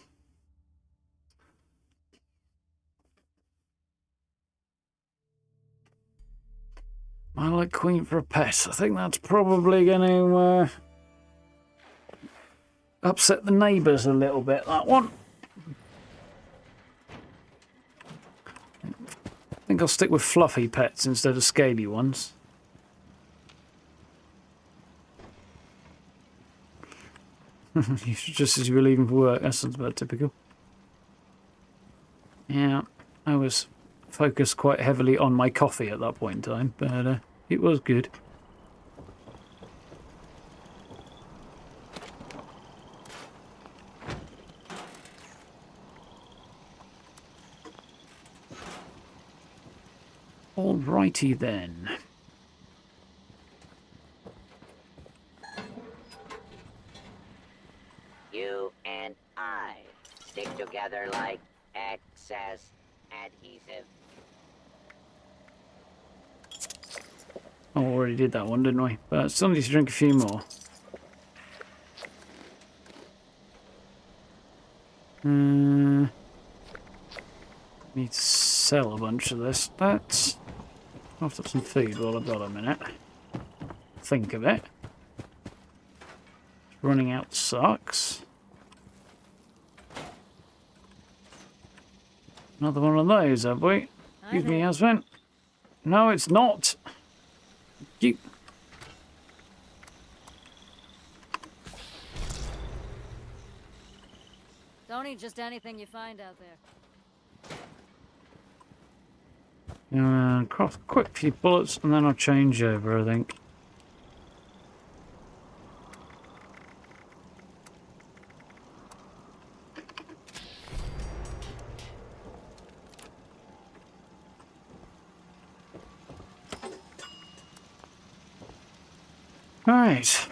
I like Queen for a pet. I think that's probably going to upset the neighbours a little bit, that one. I think I'll stick with fluffy pets instead of scaly ones. Just as you were leaving for work, that sounds about typical. Yeah, I was focused quite heavily on my coffee at that point in time, but it was good. Alrighty then. You and I stick together like excess adhesive. Oh, already did that one, didn't we? But still need to drink a few more. Need to sell a bunch of this. Let's off up some food while I've got a minute. Think of it. Running out sucks. Another one of those, have we? Excuse me, husband. No, it's not. You. Don't eat just anything you find out there. Cross quick few bullets and then I'll change over, I think. Right.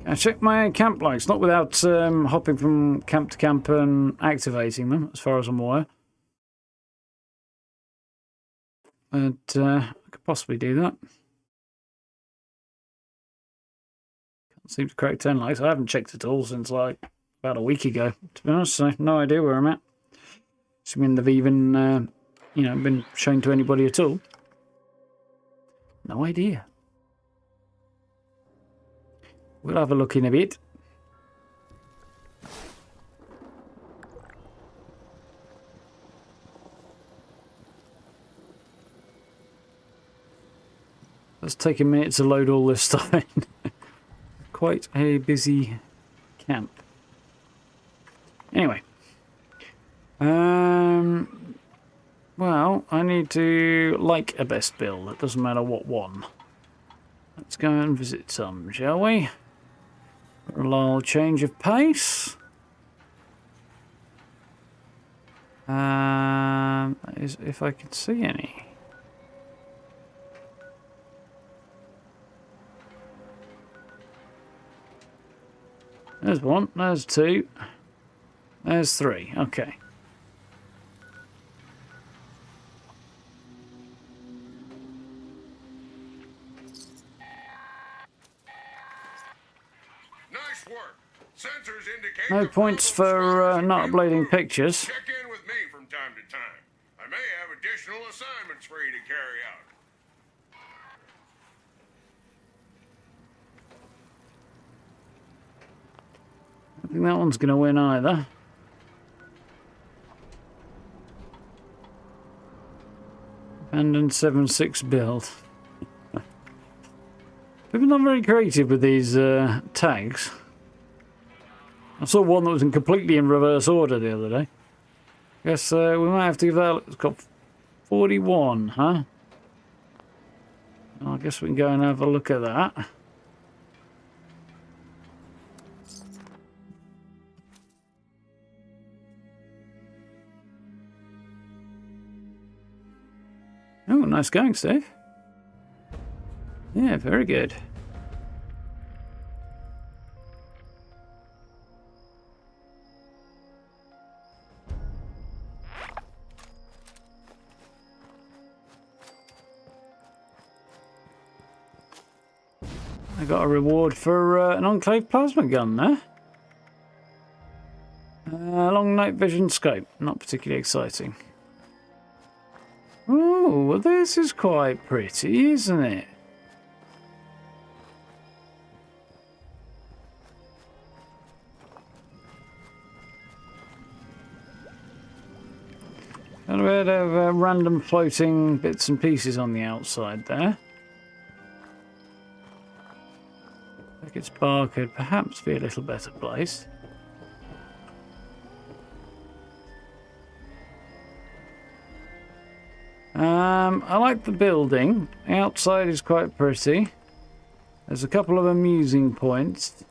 I check my camp lights, not without hopping from camp to camp and activating them, as far as I'm aware. But I could possibly do that. Seems correct 10 likes. I haven't checked it all since like about a week ago, to be honest, so no idea where I'm at. Assuming they've even, you know, been shown to anybody at all. No idea. We'll have a look in a bit. Let's take a minute to load all this stuff in. Quite a busy camp. Anyway. Well, I need to like a best build. It doesn't matter what one. Let's go and visit some, shall we? For a little change of pace. If I could see any. There's one, there's two, there's three, okay. Nice work. Sensors indicate No points for not uploading pictures. Check in with me from time to time. I may have additional assignments for you to carry out. I think that one's going to win either. Abandoned 7.6 build. People are not very creative with these tags. I saw one that was completely in reverse order the other day. Guess we might have to give that. It's got 41, huh? Well, I guess we can go and have a look at that. Oh, nice going, Steve. Yeah, very good. I got a reward for an Enclave plasma gun there. Long night vision scope, not particularly exciting. Oh, well, this is quite pretty, isn't it? Got a bit of random floating bits and pieces on the outside there. Its bar could perhaps be a little better placed. I like the building. The outside is quite pretty. There's a couple of amusing points.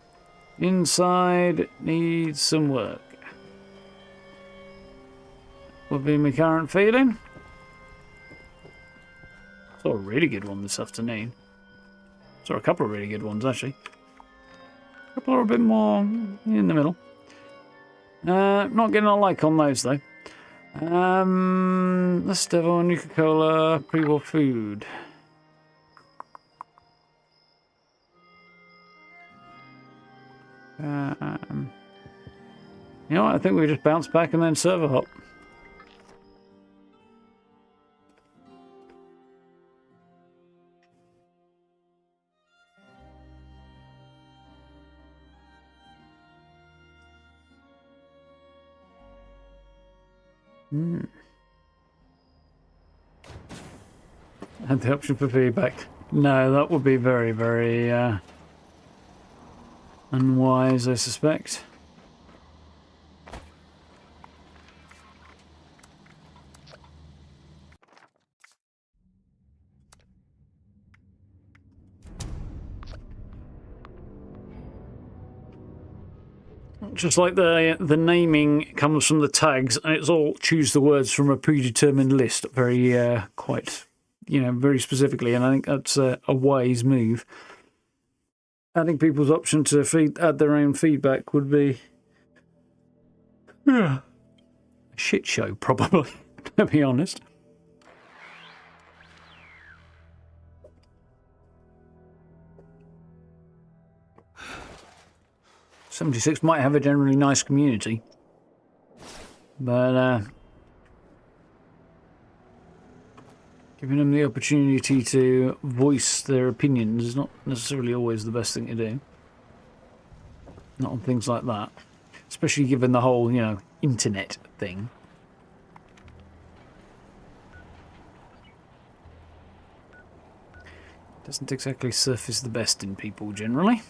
Inside needs some work. Would be my current feeling. Saw a really good one this afternoon. Saw a couple of really good ones actually. A couple are a bit more in the middle. Not getting a like on those though. Let's devil Nuka-Cola pre-war food. You know what? I think we just bounce back and then server hop. Had the option for feedback. No, that would be very, very unwise, I suspect. Just like the naming comes from the tags, and it's all choose the words from a predetermined list, very quite, you know, very specifically, and I think that's a wise move. Adding people's option to add their own feedback would be a shit show, probably, to be honest. 76 might have a generally nice community, but giving them the opportunity to voice their opinions is not necessarily always the best thing to do. Not on things like that. Especially given the whole, you know, internet thing. Doesn't exactly surface the best in people generally.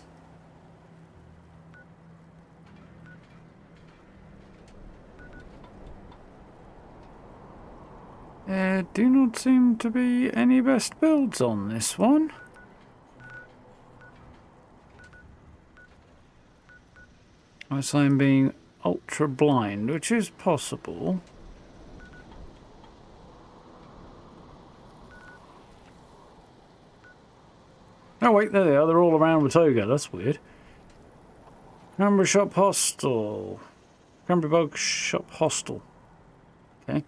There do not seem to be any best builds on this one. Unless I'm being ultra blind, which is possible. Oh wait, there they are. They're all around Watoga. That's weird. Cranberry Shop Hostel. Cranberry Bog Shop Hostel. Okay.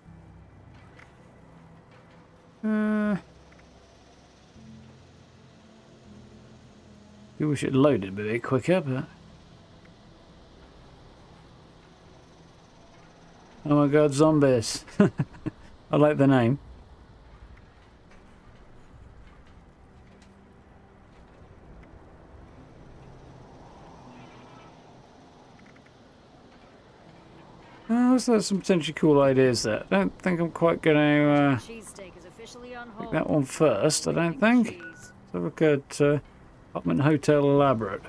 I wish it loaded a bit quicker, but... Oh my god, zombies. I like the name. Oh, there's some potentially cool ideas there. I don't think I'm quite going to Cheesesteak is officially on hold. take that one first, I don't think. Let's have a look at Apartment Hotel Elaborate.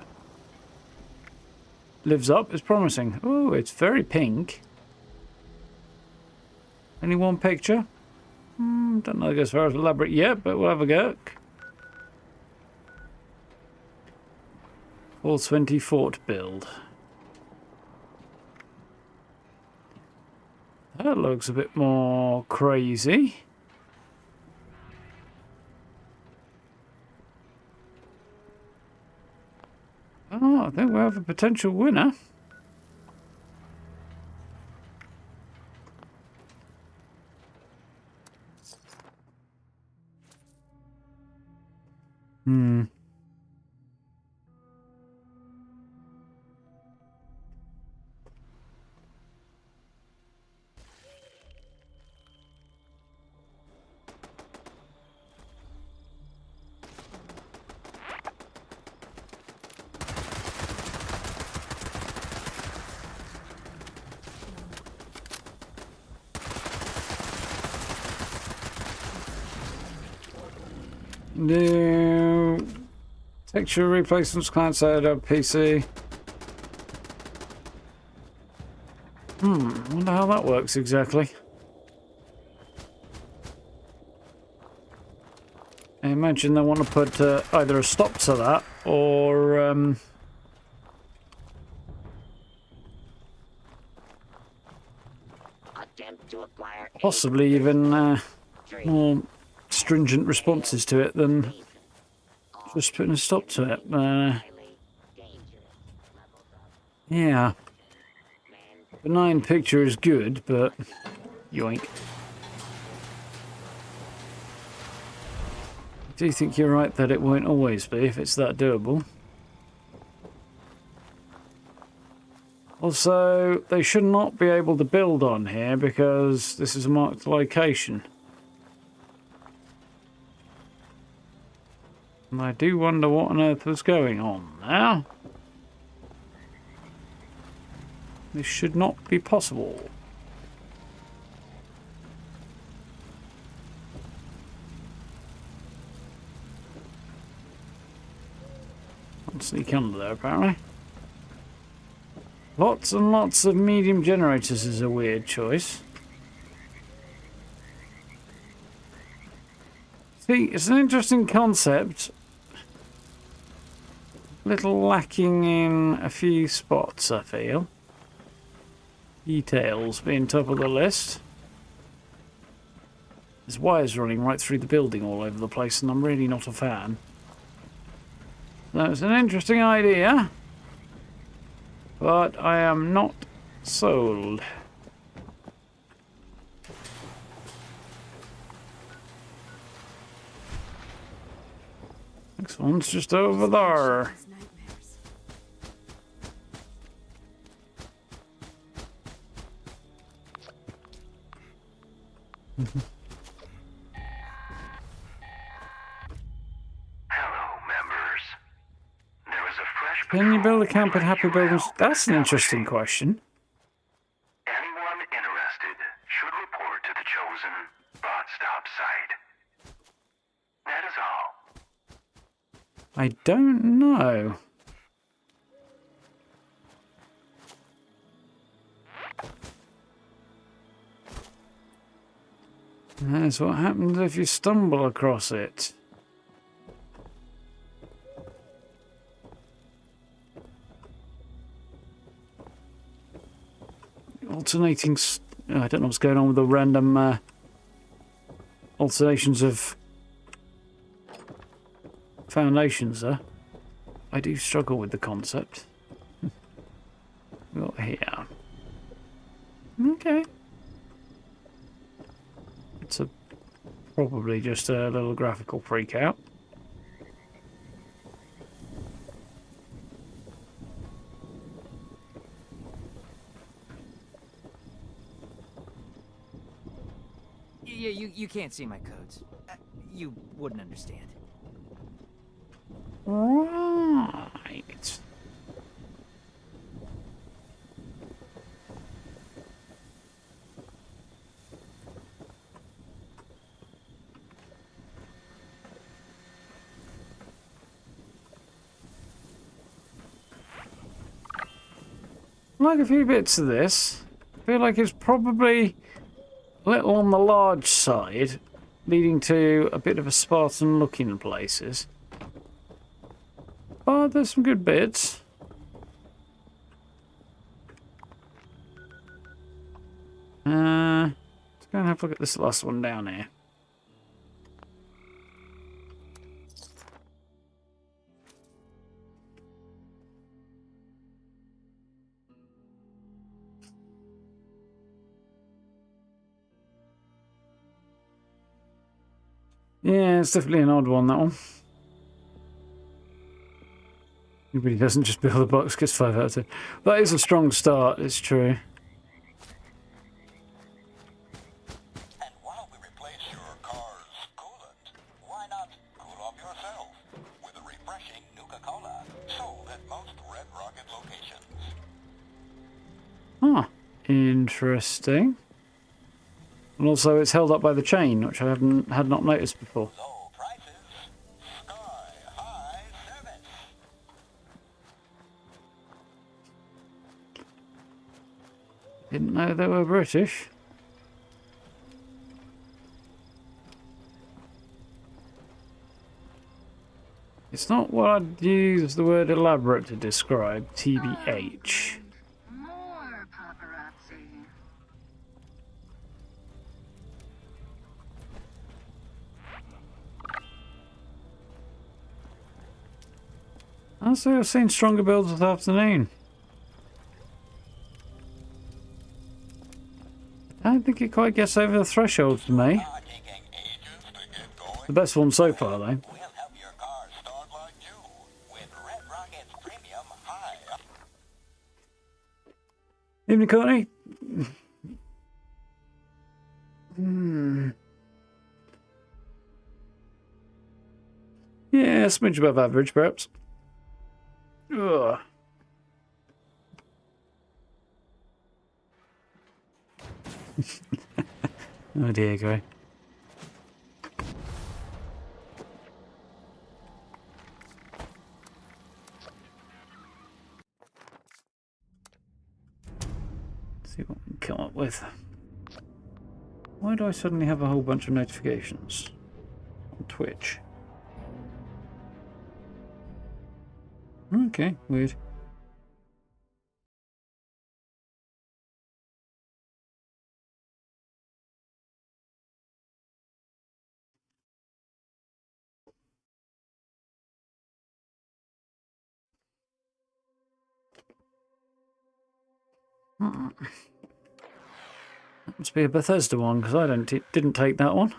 Lives up, it's promising. Oh, it's very pink. Only one picture? Don't know as far as elaborate yet, but we'll have a go. 420 Fort build. That looks a bit more crazy. Oh, I think we have a potential winner. New texture replacements, client side up PC. Wonder how that works exactly. I imagine they want to put either a stop to that or possibly even more stringent responses to it than just putting a stop to it. Yeah. Benign picture is good, but yoink. I do think you're right that it won't always be if it's that doable. Also, they should not be able to build on here because this is a marked location. And I do wonder what on earth was going on now. This should not be possible. Can't sneak under there apparently. Lots and lots of medium generators is a weird choice. See, it's an interesting concept. Little lacking in a few spots, I feel. Details being top of the list. There's wires running right through the building all over the place, and I'm really not a fan. That's an interesting idea, but I am not sold. Next one's just over there. Hello, members. There is a fresh Can you build a patrol camp at Happy UL Buildings? That's an interesting question. Anyone interested should report to the chosen bot stop site. That is all. I don't know. That's what happens if you stumble across it. Alternating... I don't know what's going on with the random alternations of foundations there. I do struggle with the concept. Got here. Okay. It's probably just a little graphical freak out. You can't see my codes. You wouldn't understand. Right. Like a few bits of this. I feel like it's probably a little on the large side, leading to a bit of a Spartan look in places. But there's some good bits. Let's go and have a look at this last one down here. Yeah, it's definitely an odd one, that one. He really doesn't just build a box, gets 5 out of 10. That is a strong start, it's true. And while we replace your car's coolant, why not cool off yourself with a refreshing Nuka-Cola sold at most Red Rocket locations? Ah, interesting. And also it's held up by the chain, which I had not noticed before. Low prices, sky-high service. Didn't know they were British. It's not what I'd use the word elaborate to describe, TBH. More paparazzi. I've seen stronger builds this afternoon. I don't think it quite gets over the threshold for me. The best one so far, though. We'll have your car start like new with Red Rocket's premium high. Evening, Courtney. Yeah, a smidge above average, perhaps. Ugh. Oh dear, Gray. Let's see what we can come up with. Why do I suddenly have a whole bunch of notifications on Twitch? Okay, weird. That must be a Bethesda one, because I didn't take that one.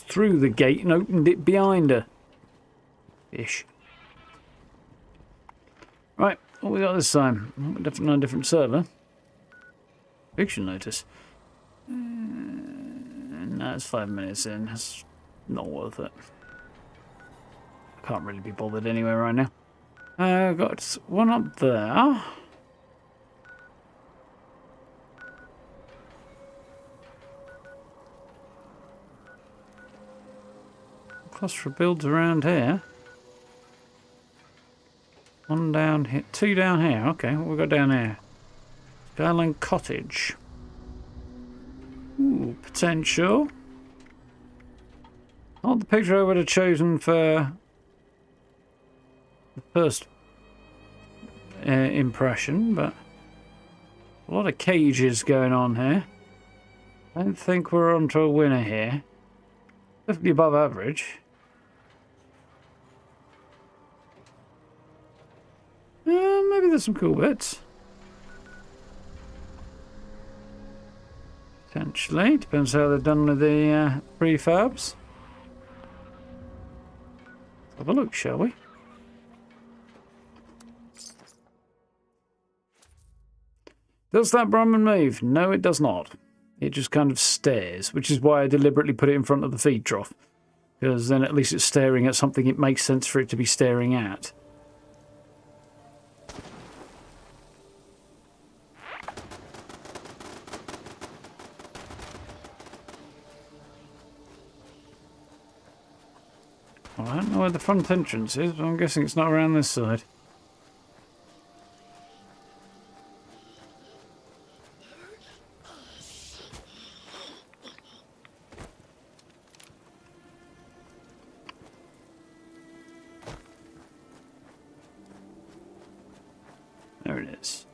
through the gate and opened it behind her. Ish. Right, what we got this time? Definitely on a different server. Eviction notice. No, it's 5 minutes in. That's not worth it. I can't really be bothered anyway right now. I've got one up there. Cluster of builds around here. One down here, 2 down here. Okay, what we got down here? Skyline Cottage. Ooh, potential. Not the picture I would have chosen for the first impression, but a lot of cages going on here. I don't think we're on to a winner here. Definitely above average. Maybe there's some cool bits. Potentially. Depends how they're done with the prefabs. Let's have a look, shall we? Does that Brahmin move? No, it does not. It just kind of stares, which is why I deliberately put it in front of the feed trough. Because then at least it's staring at something it makes sense for it to be staring at. Well, I don't know where the front entrance is, but I'm guessing it's not around this side. There it is.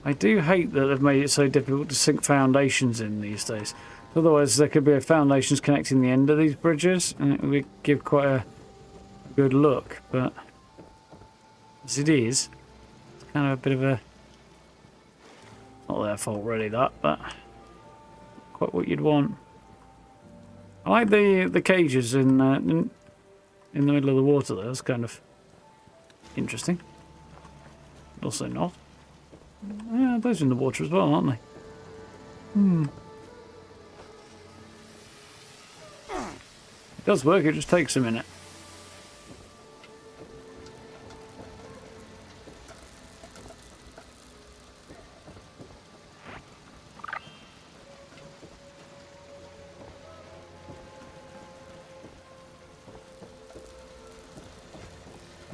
I do hate that they've made it so difficult to sink foundations in these days. Otherwise, there could be foundations connecting the end of these bridges, and it would give quite a good look. But as it is, it's kind of a bit of a not their fault really, that, but quite what you'd want. I like the cages in the middle of the water. There, that's kind of interesting. Also not. Yeah, those are in the water as well, aren't they? It does work, it just takes a minute.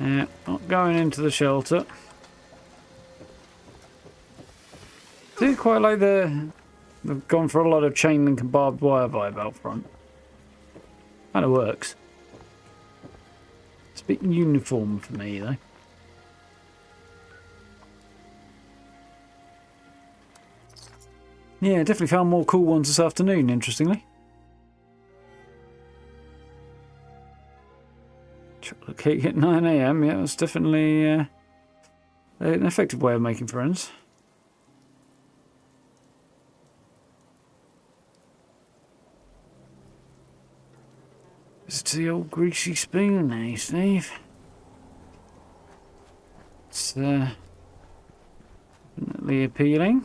Yeah, not going into the shelter. I do quite like they've gone for a lot of chain link and barbed wire vibe out front. Kind of works. It's a bit uniform for me though. Yeah, definitely found more cool ones this afternoon, interestingly. Chocolate cake at 9 AM, yeah, that's definitely an effective way of making friends. It's the old greasy spoon now, Steve. It's definitely appealing.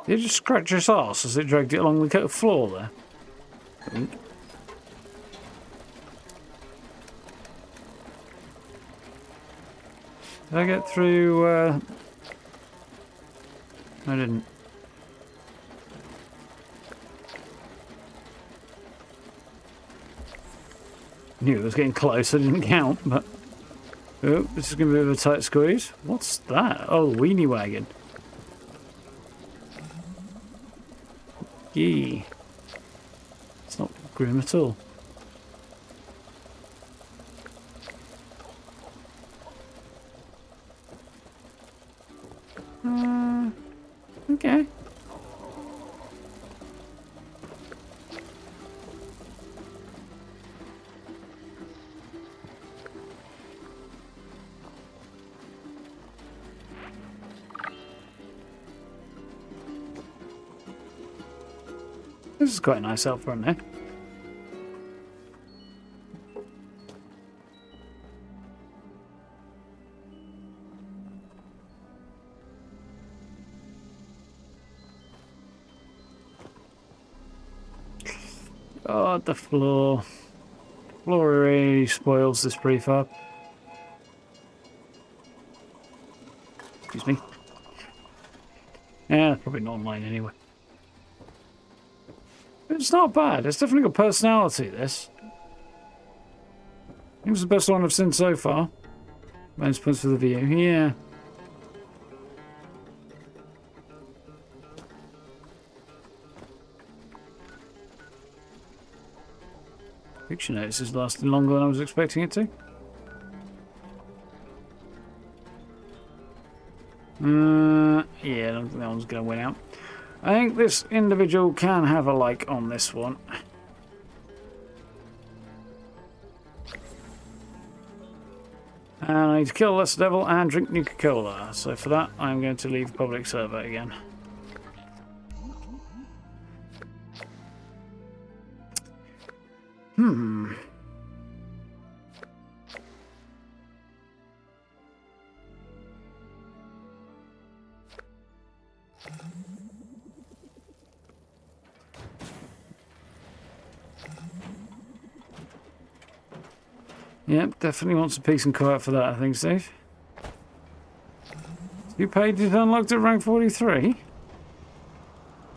Did it just scratch its arse as it dragged it along the floor there? Did I get through? I didn't. Knew it was getting close, I didn't count, but... Oh, this is going to be a bit of a tight squeeze. What's that? Oh, weenie wagon. Yee. It's not grim at all. Okay. This is quite a nice out front there. God, the floor. Floor really spoils this prefab. Excuse me. Yeah, probably not online anyway. It's not bad. It's definitely got personality, this. I think it's the best one I've seen so far. Bonus points for the view. Yeah. Picture notice is lasting longer than I was expecting it to. Yeah, I don't think that one's going to win out. I think this individual can have a like on this one. And I need to kill less devil and drink Nuka-Cola. So for that, I'm going to leave public server again. Yep, definitely wants some peace and quiet for that, I think, Steve. You paid it unlocked at rank 43?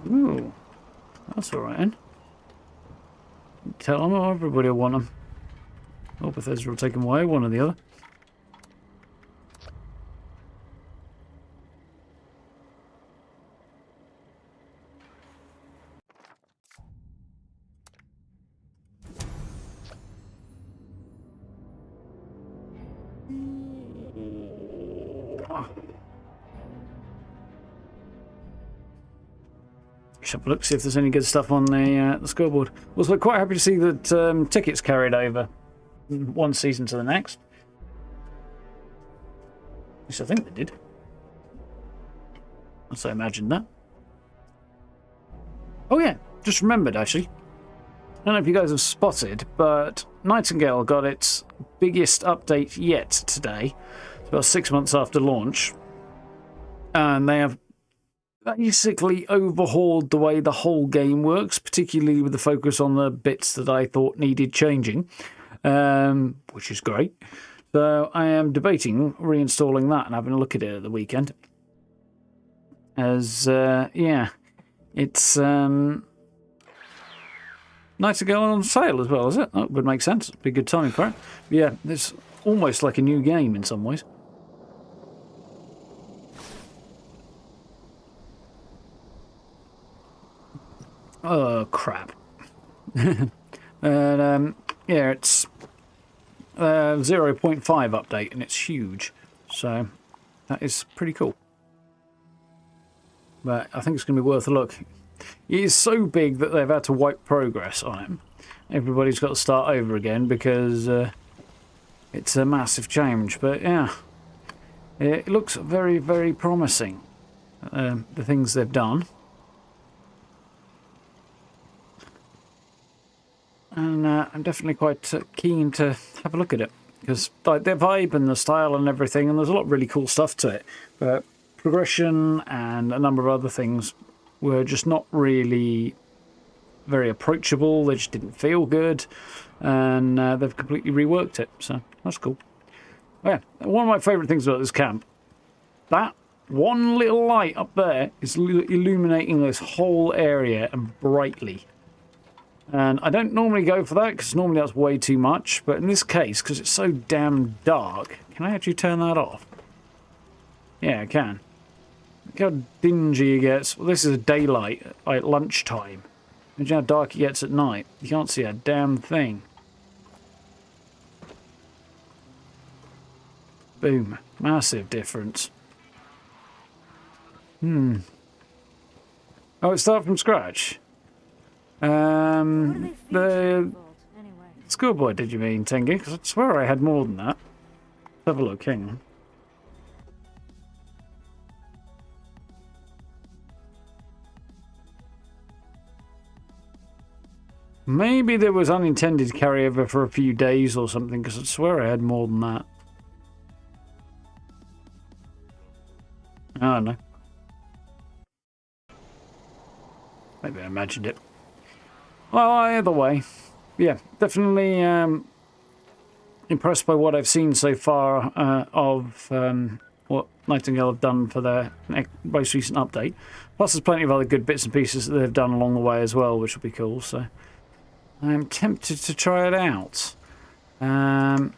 Ooh, that's alright then. Tell them or everybody will want them. Or Bethesda will take them away, one or the other. Have a look, see if there's any good stuff on the scoreboard. Also, quite happy to see that tickets carried over one season to the next. At least I think they did. Unless I imagined that. Oh yeah, just remembered actually. I don't know if you guys have spotted, but Nightingale got its biggest update yet today. It's about 6 months after launch. And they have basically overhauled the way the whole game works, particularly with the focus on the bits that I thought needed changing, which is great. So I am debating reinstalling that and having a look at it at the weekend. As, yeah, it's nice to go on sale as well, is it? That would make sense. Be good timing for it. But yeah, it's almost like a new game in some ways. Oh, crap. And, yeah, it's 0.5 update, and it's huge. So, that is pretty cool. But I think it's going to be worth a look. It is so big that they've had to wipe progress on it. Everybody's got to start over again because it's a massive change. But, yeah, it looks very, very promising, the things they've done. And I'm definitely quite keen to have a look at it because like their vibe and the style and everything, and there's a lot of really cool stuff to it. But progression and a number of other things were just not really very approachable. They just didn't feel good, and they've completely reworked it. So that's cool. Oh, yeah, one of my favourite things about this camp, that one little light up there is illuminating this whole area and brightly. And I don't normally go for that because normally that's way too much. But in this case, because it's so damn dark, can I actually turn that off? Yeah, I can. Look how dingy it gets. Well, this is daylight at lunchtime. Imagine how dark it gets at night. You can't see a damn thing. Boom. Massive difference. Oh, it started from scratch. What do they feed you The in Vault, anyway? schoolboy, did you mean, Tengi? Because I swear I had more than that. Let's have a look, hang on. Maybe there was unintended carryover for a few days or something, because I swear I had more than that. I don't know. Maybe I imagined it. Well, either way. Yeah, definitely impressed by what I've seen so far of what Nightingale have done for their most recent update. Plus, there's plenty of other good bits and pieces that they've done along the way as well, which will be cool. So I'm tempted to try it out. Let's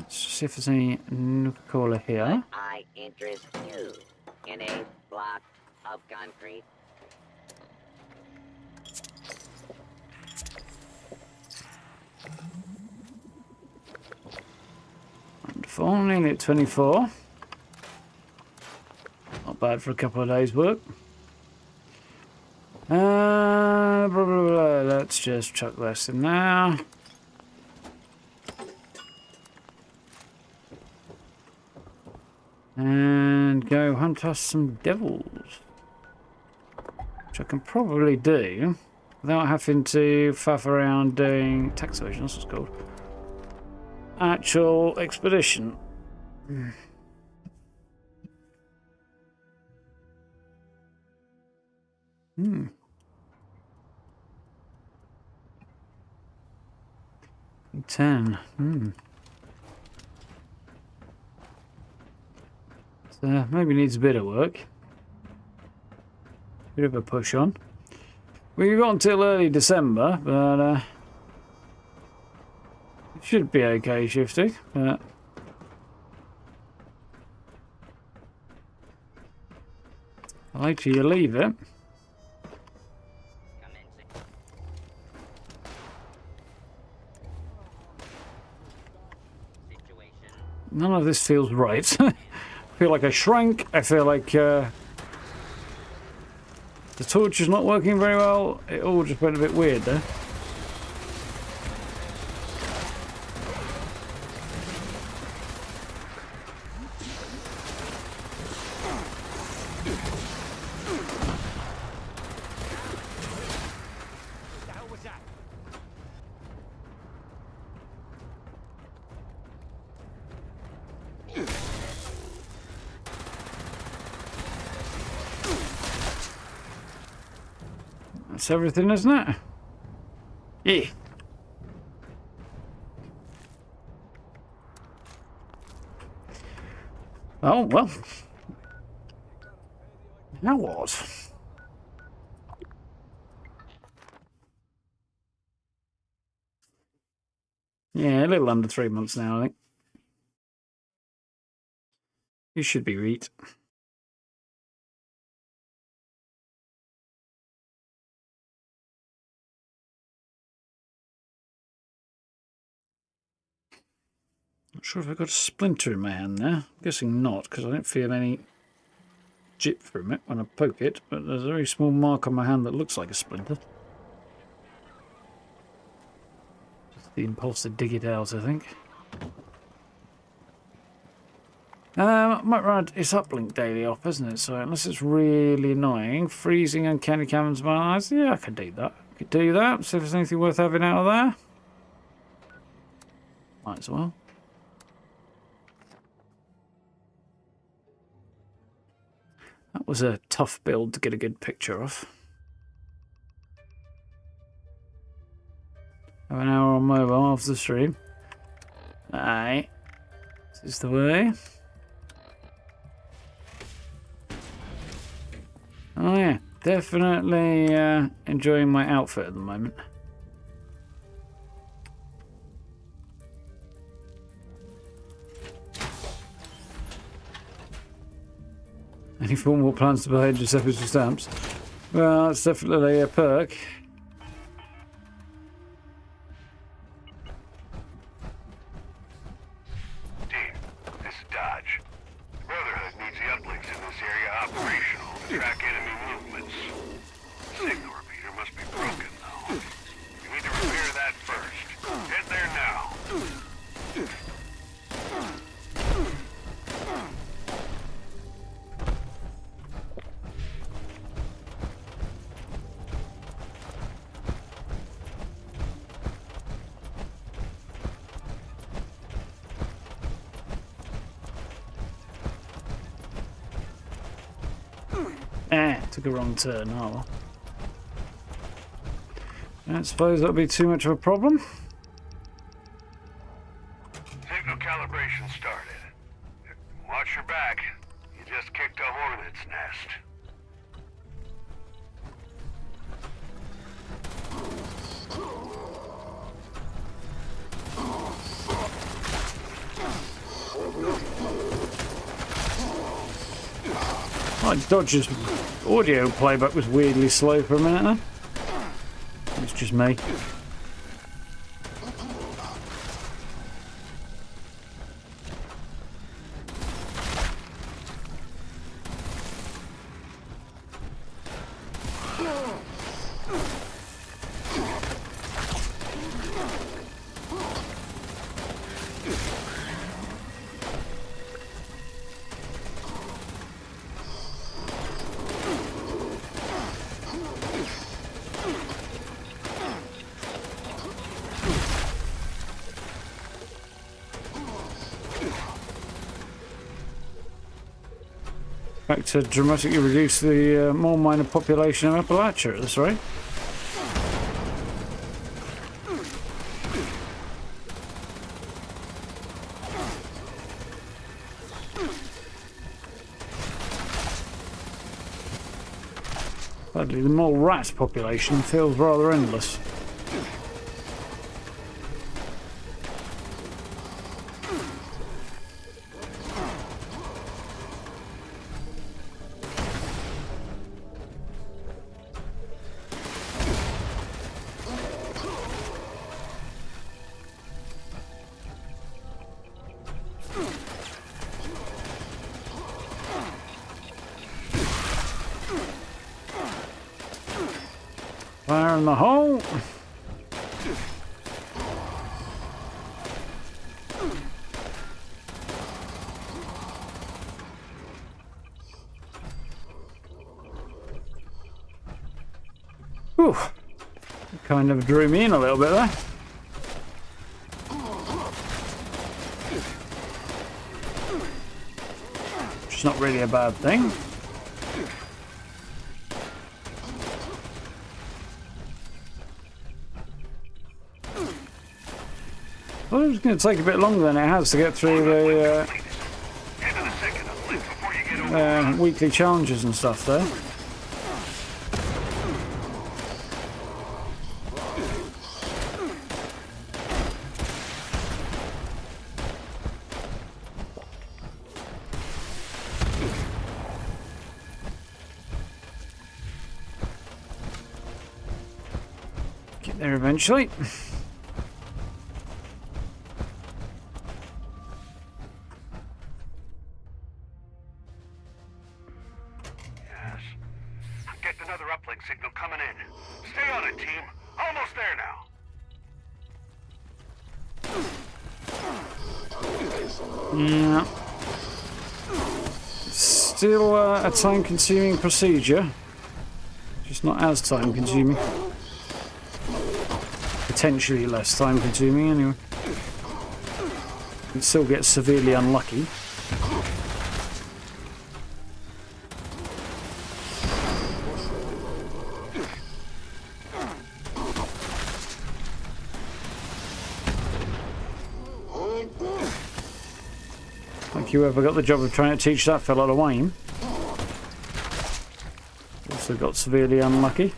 see if there's any Nuka-Cola here. I interest you in a block of concrete. Wonderful, nearly at 24. Not bad for a couple of days' work. Blah, blah, blah. Let's just chuck this in there. And go hunt us some devils. Which I can probably do without having to faff around doing tax evasion, that's what it's called. Actual expedition. Hmm. 10. So maybe needs a bit of work. Bit of a push on. We've got until early December, but it should be okay, Shifty. But the later you leave it, none of this feels right. I feel like I shrank. I feel like the torch is not working very well. It all just went a bit weird there. That's everything, isn't it? Yeah. Oh, well. Now what? Yeah, a little under 3 months now, I think. You should be right. Not sure if I've got a splinter in my hand there. I'm guessing not, because I don't feel any jip from it when I poke it, but there's a very small mark on my hand that looks like a splinter. Just the impulse to dig it out, I think. Might run its uplink daily off, isn't it? So unless it's really annoying, freezing and candy caverns my eyes, yeah, I could do that. I could do that, see if there's anything worth having out of there. Might as well. That was a tough build to get a good picture of. Have an hour on mobile after the stream. Aye. This is the way. Oh yeah, definitely enjoying my outfit at the moment. Any formal plans to buy Giuseppe's for stamps? Well, it's definitely a perk. Team, this is Dodge. Brotherhood needs the uplinks in this area operational. Track enemy movements. Signal repeater must be broken, though. You need to repair that first. Head there now. Took a wrong turn. Oh well. I don't suppose that'll be too much of a problem. Signal calibration started. Watch your back. You just kicked a hornet's nest. Like Dodge's audio playback was weirdly slow for a minute then. It's just me. Back to dramatically reduce the more minor population of Appalachia at this rate. Sadly, the mole rat population feels rather endless. Fire in the hole. Whew. Kind of drew me in a little bit there. Which is not really a bad thing. Well, it's going to take a bit longer than it has to get through the weekly challenges and stuff there. Get there eventually. Signal coming in. Stay on it, team. Almost there now. Yeah. Still a time-consuming procedure. Just not as time-consuming. Potentially less time-consuming, anyway. You can still get severely unlucky. Whoever got the job of trying to teach that fella to whine. Also got severely unlucky.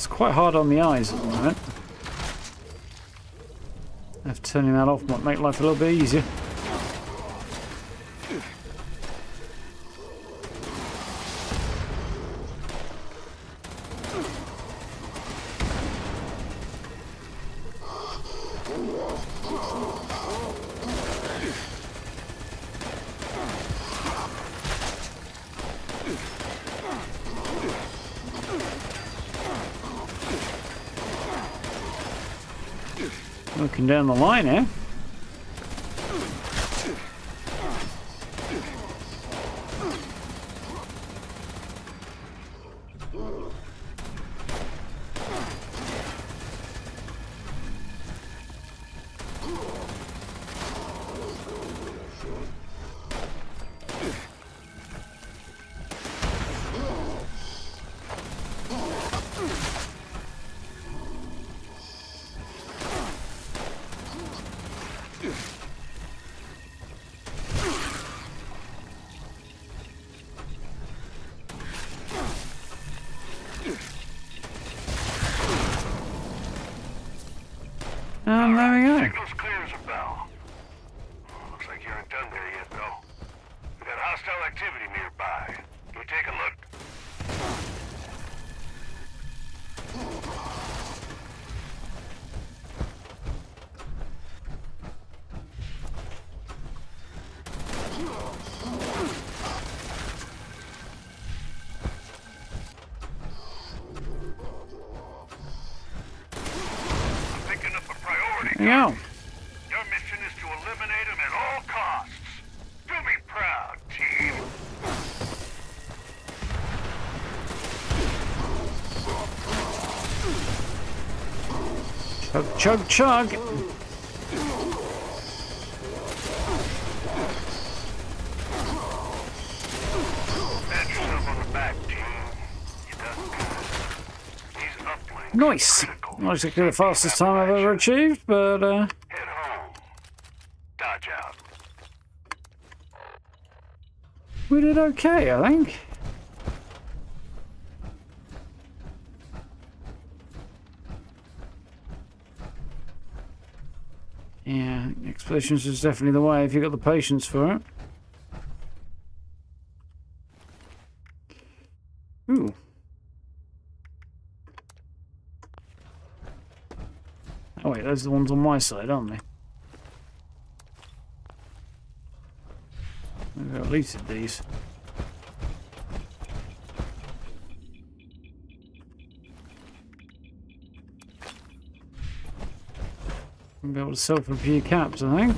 Quite hard on the eyes at the moment. Have turning that off might make life a little bit easier. Looking down the line here. And there we go. Signal's clear as a bell. Looks like you aren't done there yet, though. We got hostile activity nearby. Can we take a look? There you go. Your mission is to eliminate them at all costs. Do me proud, team. Chug, chug, chug. Pat yourself on the back, team. You done good. These uplinks. Nice. Not exactly the fastest time I've ever achieved, but Head home. Dodge out. we did okay, I think. Yeah, expeditions is definitely the way if you've got the patience for it. Ooh. Oh wait, those are the ones on my side, aren't they? Maybe I've deleted these. I'll be able to self-repair caps, I think.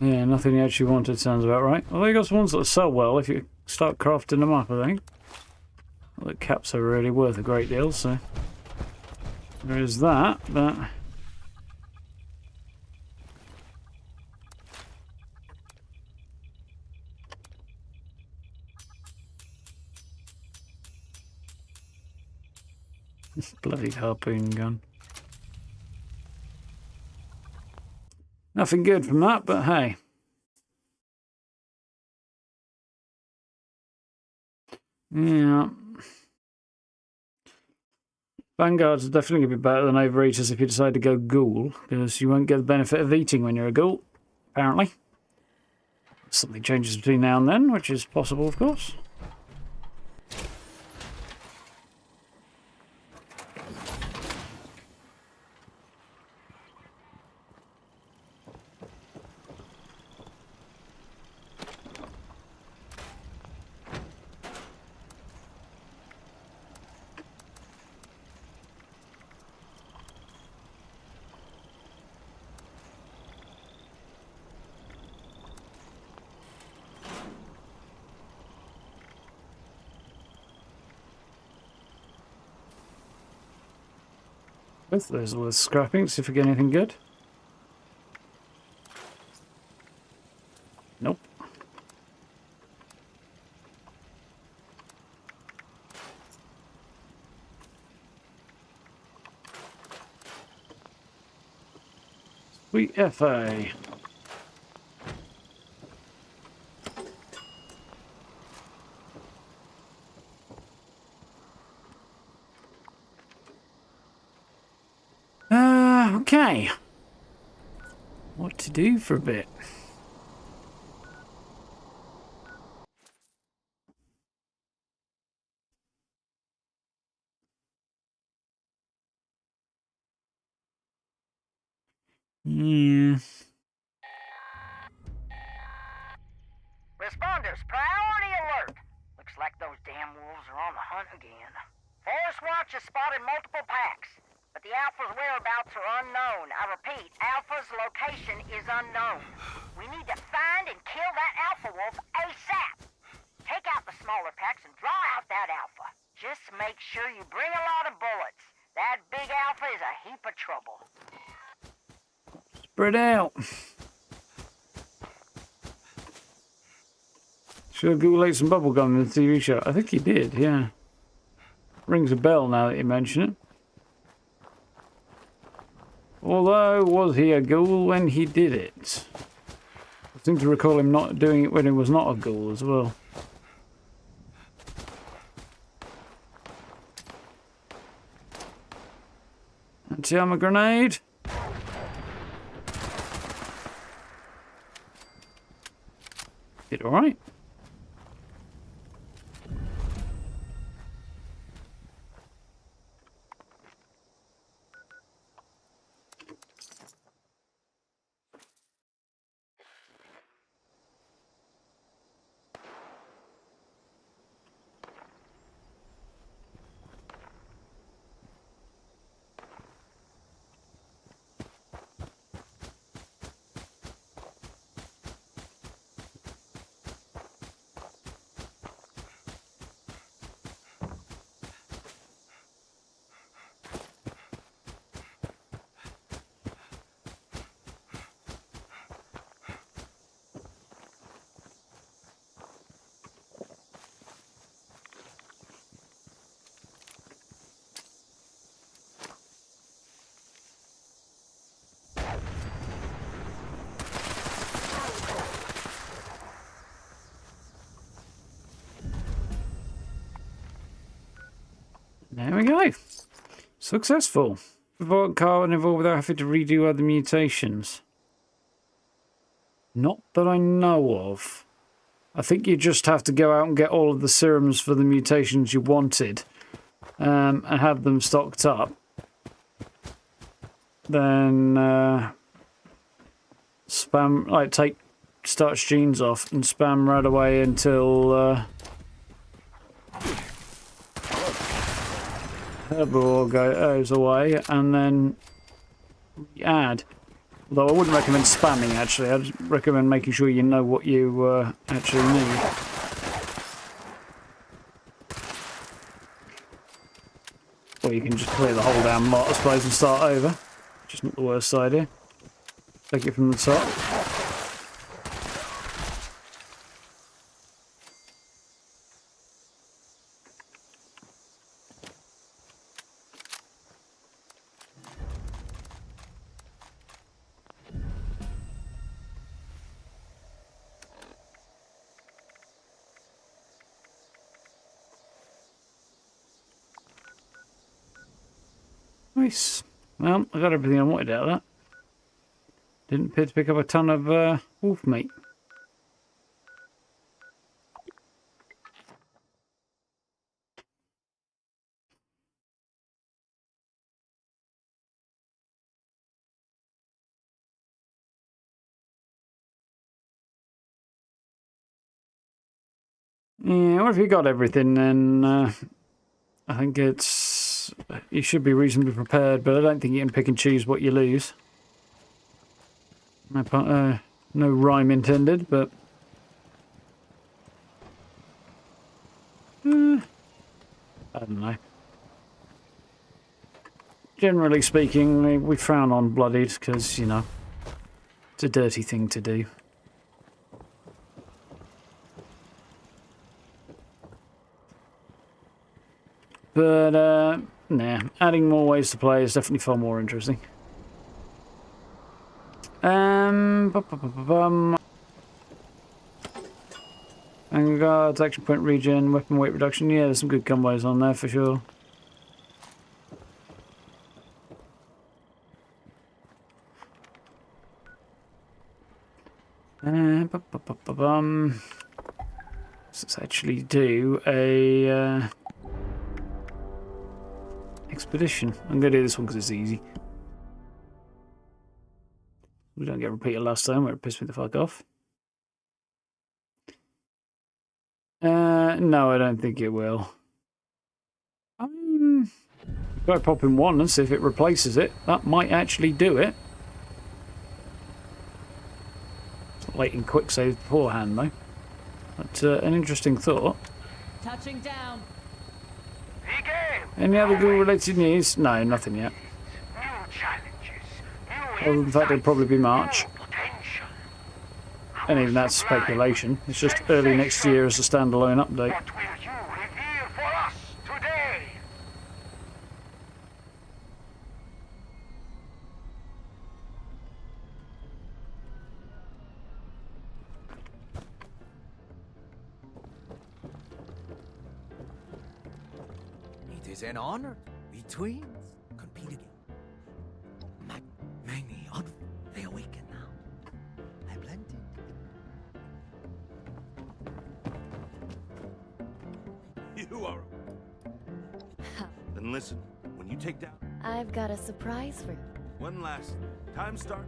Yeah, nothing you actually wanted sounds about right. Although you got some ones that sell well if you start crafting them up, I think. Well, the caps are really worth a great deal, so there is that, but this bloody harpoon gun. Nothing good from that, but hey. Yeah. Vanguards are definitely going to be better than Overeaters if you decide to go ghoul, because you won't get the benefit of eating when you're a ghoul, apparently. Something changes between now and then, which is possible, of course. Both of those are worth scrapping, see if we get anything good. Nope. Sweet FA. Okay. What to do for a bit? Yeah. Responders, priority alert! Looks like those damn wolves are on the hunt again. Forest Watch has spotted multiple packs, but the Alpha's whereabouts are unknown. I repeat, Alpha's location is unknown. We need to find and kill that Alpha wolf ASAP. Take out the smaller packs and draw out that Alpha. Just make sure you bring a lot of bullets. That big Alpha is a heap of trouble. Spread out. Should Google ate some bubblegum in the TV show? I think he did, yeah. Rings a bell now that you mention it. Although, was he a ghoul when he did it? I seem to recall him not doing it when he was not a ghoul as well. Anti-armor grenade. Did alright. There we go. Successful. Avoid car and evolve without having to redo other mutations. Not that I know of. I think you just have to go out and get all of the serums for the mutations you wanted. And have them stocked up. Then spam, like take starch genes off and spam right away until herbivore goes away, and then add. Although I wouldn't recommend spamming, actually. I'd recommend making sure you know what you actually need. Or you can just clear the whole damn lot, I suppose, and start over. Which is not the worst idea. Take it from the top. Nice. Well, I got everything I wanted out of that. Didn't appear to pick up a ton of wolf meat. Yeah, well, if you got everything, then I think you should be reasonably prepared, but I don't think you can pick and choose what you lose. No rhyme intended, but I don't know. Generally speaking, we frown on bloodied because, you know, it's a dirty thing to do. But, nah, adding more ways to play is definitely far more interesting. Angle guards, action point regen, weapon weight reduction. Yeah, there's some good combos on there for sure. Let's actually do a expedition. I'm going to do this one because it's easy. We don't get repeated last time where it pissed me the fuck off. No, I don't think it will. Go pop in one and see if it replaces it. That might actually do it. It's not like in quick save beforehand though. But an interesting thought. Touching down. Any other good related news? No, nothing yet. Other than the fact it'll probably be March. And even that's speculation. It's just early next year as a standalone update. What will you reveal for us today? It is an honor. We twins compete again. Magni, they awaken now. I blended. You are. Then listen, when you take down. I've got a surprise for you. One last time start.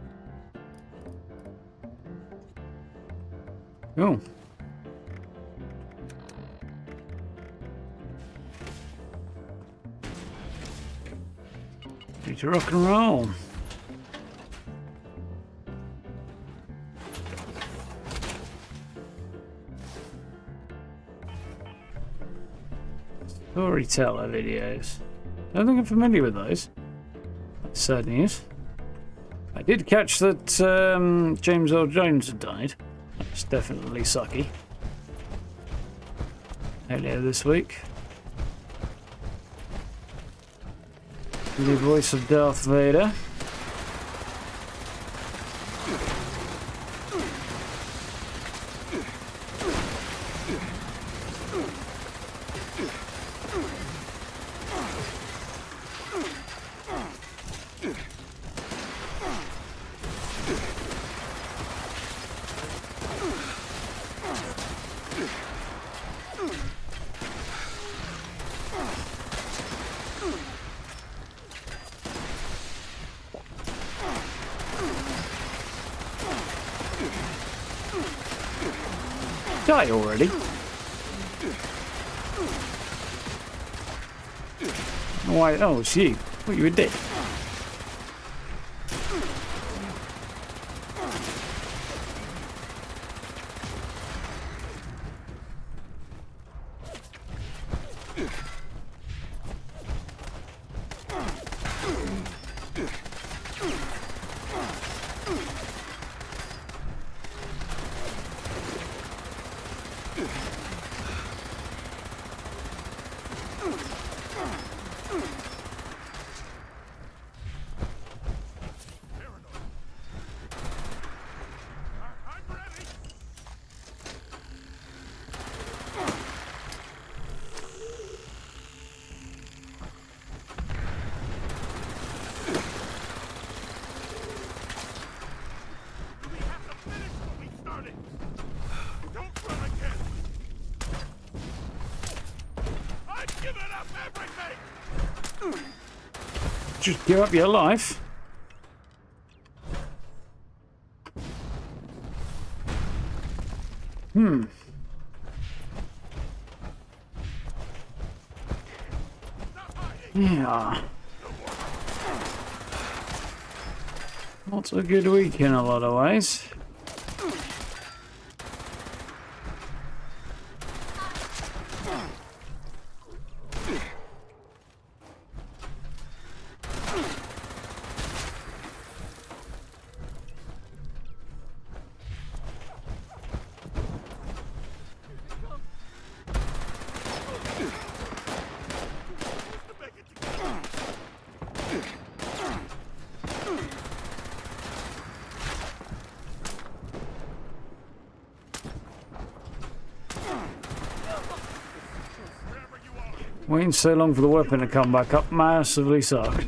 Oh. Need to rock and roll. Storyteller videos. I don't think I'm familiar with those. That's sad news. I did catch that James Earl Jones had died. That's definitely sucky. Earlier this week. The voice of Darth Vader. Die already? Why? Oh, it's you. What, you a dick? Just give up your life. Yeah. Not a good week in a lot of ways. Waiting so long for the weapon to come back up massively sucked.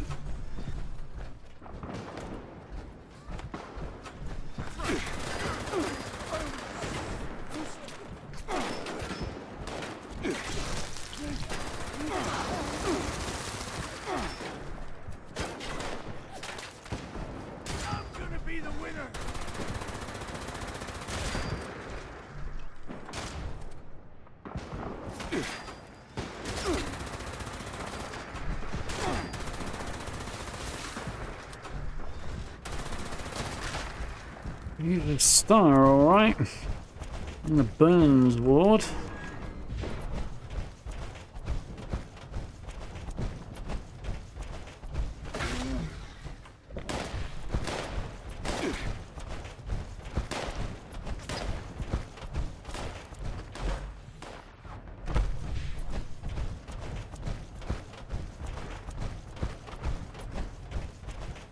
He's a star, alright. In the Burns ward.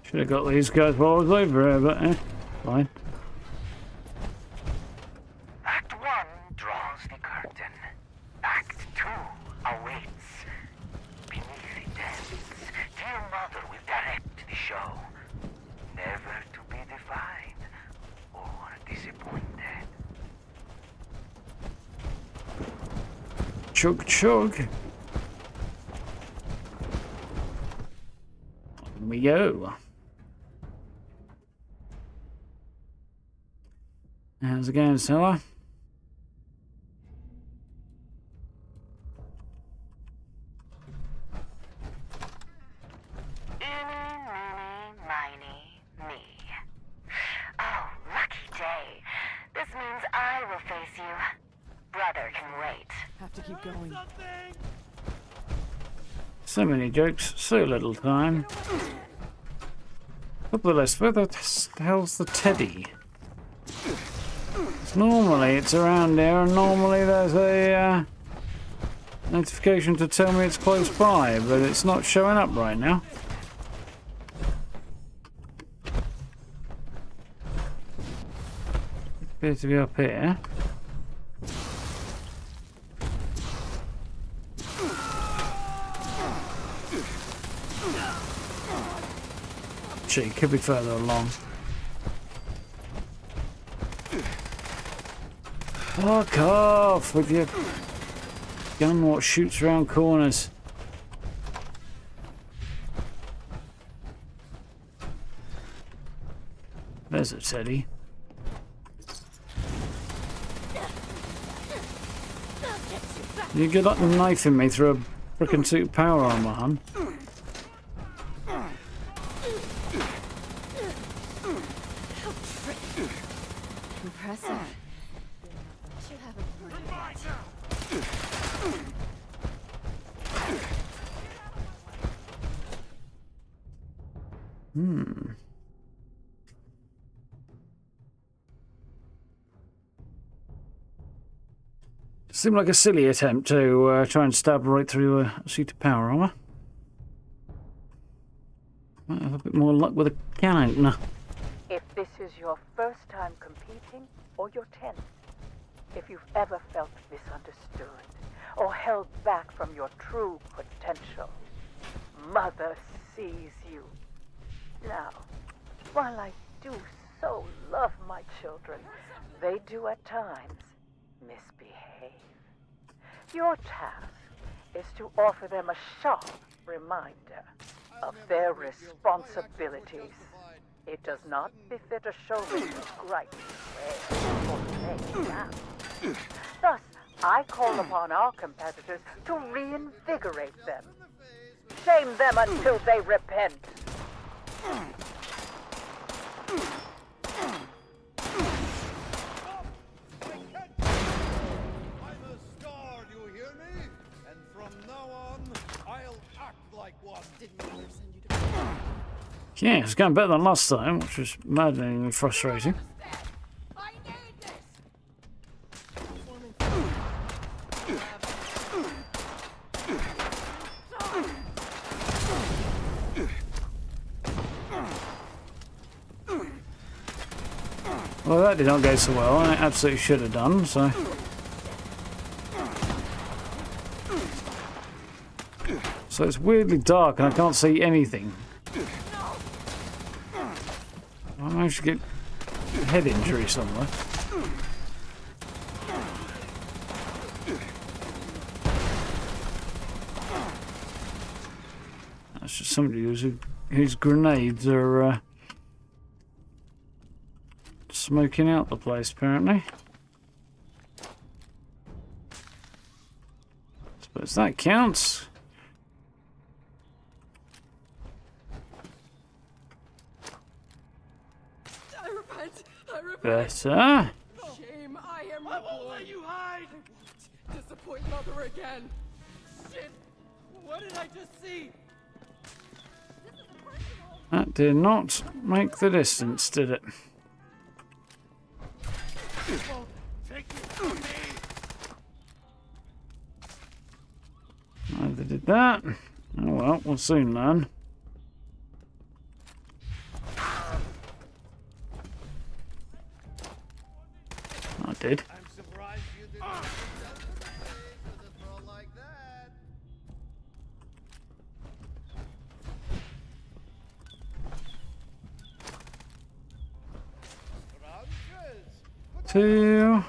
Should have got these guys while I was over here, but fine. Act 1 draws the curtain. Act 2 awaits. Beneath the tents, dear mother will direct the show. Never to be defined or disappointed. Chug chug. On we go. How's it going, Stella? Me. Oh, lucky day. This means I will face you. Brother can wait. Have to keep going. So many jokes, so little time. Up the list, where the hell's the teddy? Normally it's around here, and normally there's a notification to tell me it's close by, but it's not showing up right now. It appears to be up here. Gee, could be further along. Fuck off with your gun what shoots around corners. There's a teddy. You good at knifing me through a frickin' suit of power armor, hun? Impressive. Seemed like a silly attempt to try and stab right through a suit of power armor. Might have a bit more luck with a can opener. If this is your first time competing or your 10th, if you've ever felt misunderstood or held back from your true potential, Mother sees you. Now, while I do so love my children, they do at times misbehave. Your task is to offer them a sharp reminder of their responsibilities. It does not befit a chauvinist gripe to swear or lay down. Thus, I call upon our competitors to reinvigorate them. Shame them until they repent. Yeah, it's going better than last time, which was maddeningly frustrating. Well, that did not go so well, and it absolutely should have done, so... So it's weirdly dark and I can't see anything. I managed to get a head injury somewhere. That's just somebody whose grenades are smoking out the place, apparently. Suppose that counts. I repent. Better. Shame, I am I won't let you hide. I won't disappoint Mother again. Shit. What did I just see? That did not make the distance, did it? Neither did that. Oh well, we'll soon learn. I did. Two.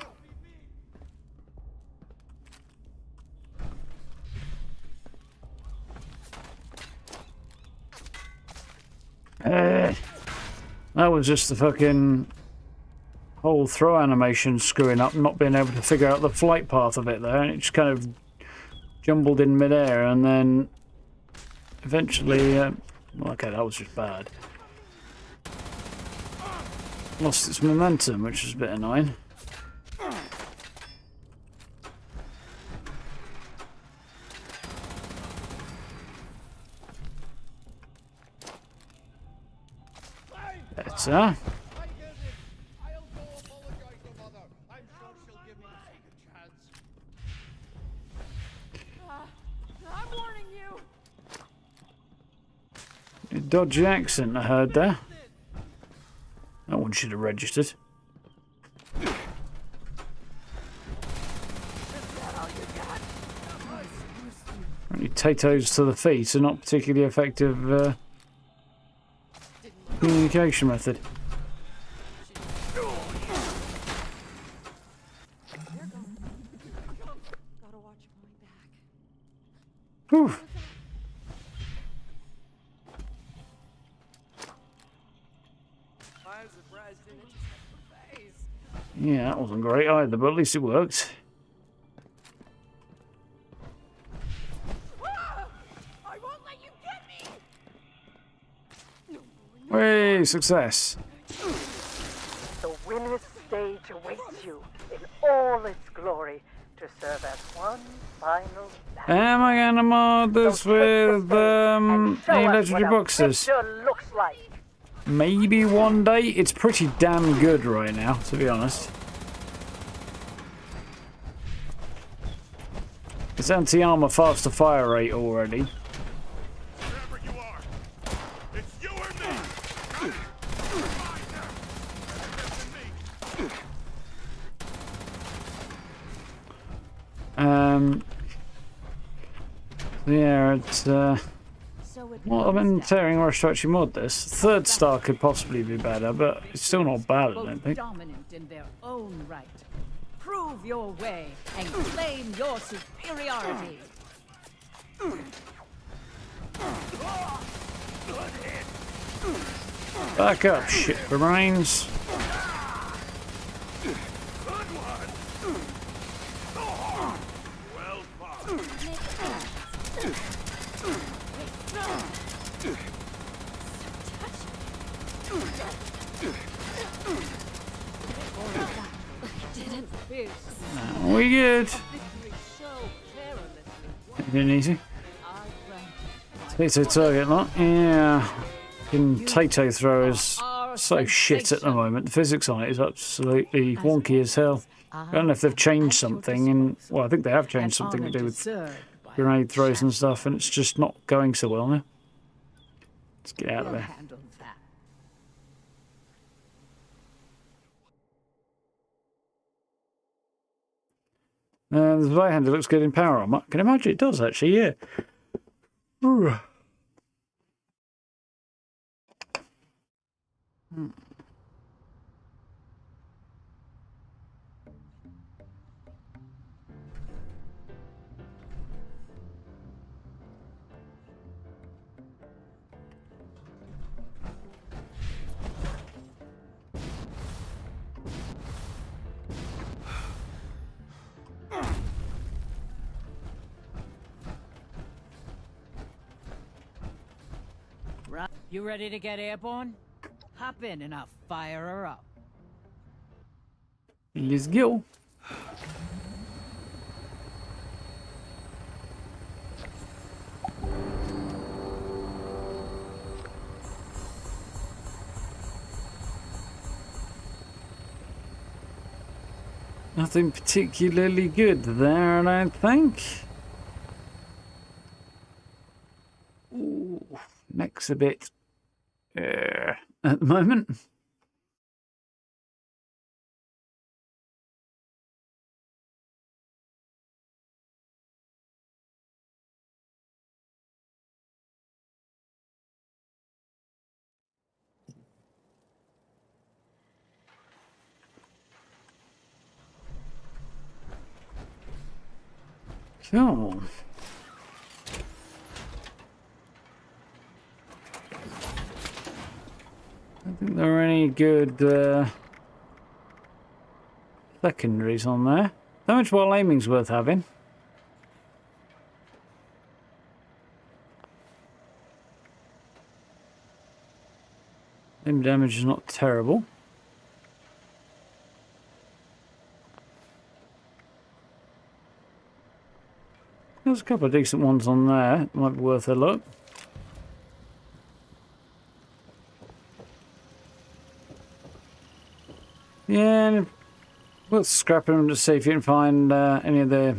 That was just the fucking whole throw animation screwing up, not being able to figure out the flight path of it there, and it just kind of jumbled in midair, and then eventually, well, okay, that was just bad. Lost its momentum, which is a bit annoying. Better. I'm warning you. A dodgy accent I heard there. That one should have registered. Apparently potatoes to the feet are not particularly effective communication method. Whew. Yeah, that wasn't great either, but at least it worked. I won't let you get me. Hey, success. The winner's stage awaits you in all its glory to serve as one final battle. Am I gonna mod this with legendary boxes? Looks like. Maybe one day. It's pretty damn good right now, to be honest. It's anti-armor faster fire rate already. Wherever you are, it's you or me. Yeah, it's well, I've been tearing rush to actually mod this. Third star could possibly be better, but it's still not bad, I don't think. Dominant in their own right. Prove your way and claim your superiority. Back up, shit brains. We good. Been easy. Potato target lock. Yeah. Potato throw is so shit at the moment. The physics on it is absolutely wonky as hell. I don't know if they've changed something, and well, I think they have changed something to do with grenade throws and stuff, and it's just not going so well now. Let's get out of there. The right-hander looks good in power armor. I can imagine it does, actually, yeah. Hmm. Right. You ready to get airborne? Hop in and I'll fire her up. Let's go. Nothing particularly good there, I don't think. Ooh, neck's a bit at the moment. Cool. I don't think there are any good secondaries on there. Damage while aiming's worth having. Aim damage is not terrible. There's a couple of decent ones on there. Might be worth a look. Yeah, worth scrapping them to see if you can find any of the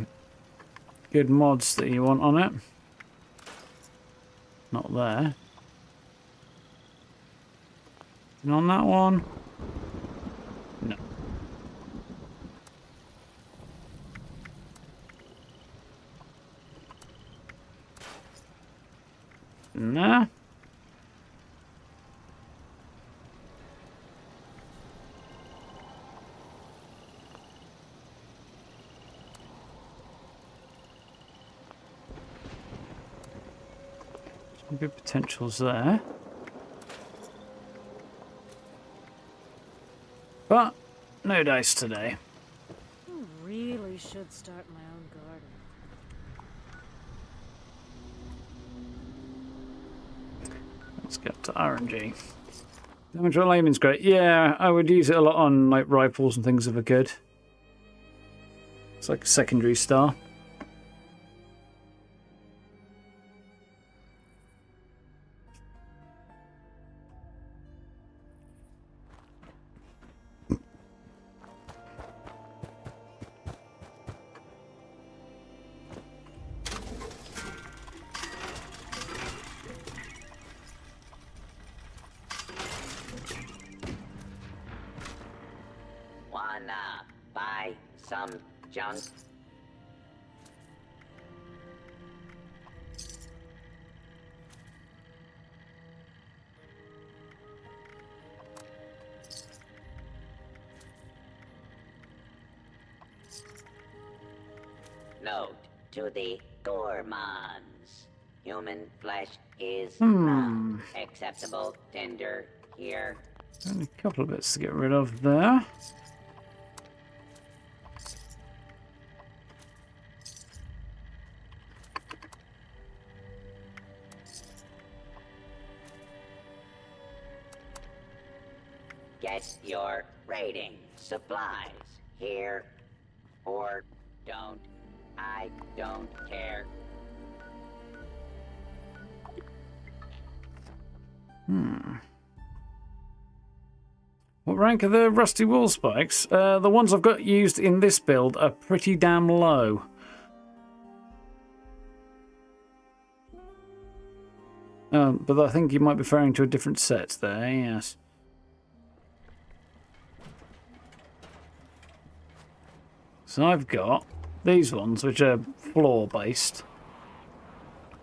good mods that you want on it. Not there. And on that one? No. Nah. Some good potentials there. But no dice today. I really should start my own garden. Let's get to RNG. Damage while aiming's great. Yeah, I would use it a lot on like rifles and things if I could. It's like a secondary star. Wanna buy some junk? Note to the gourmands. Human flesh is not acceptable tender here. Only a couple of bits to get rid of there. Get your raiding supplies here or don't. I don't care. What rank are the rusty wall spikes? The ones I've got used in this build are pretty damn low. But I think you might be referring to a different set there, yes. So I've got these ones, which are floor based.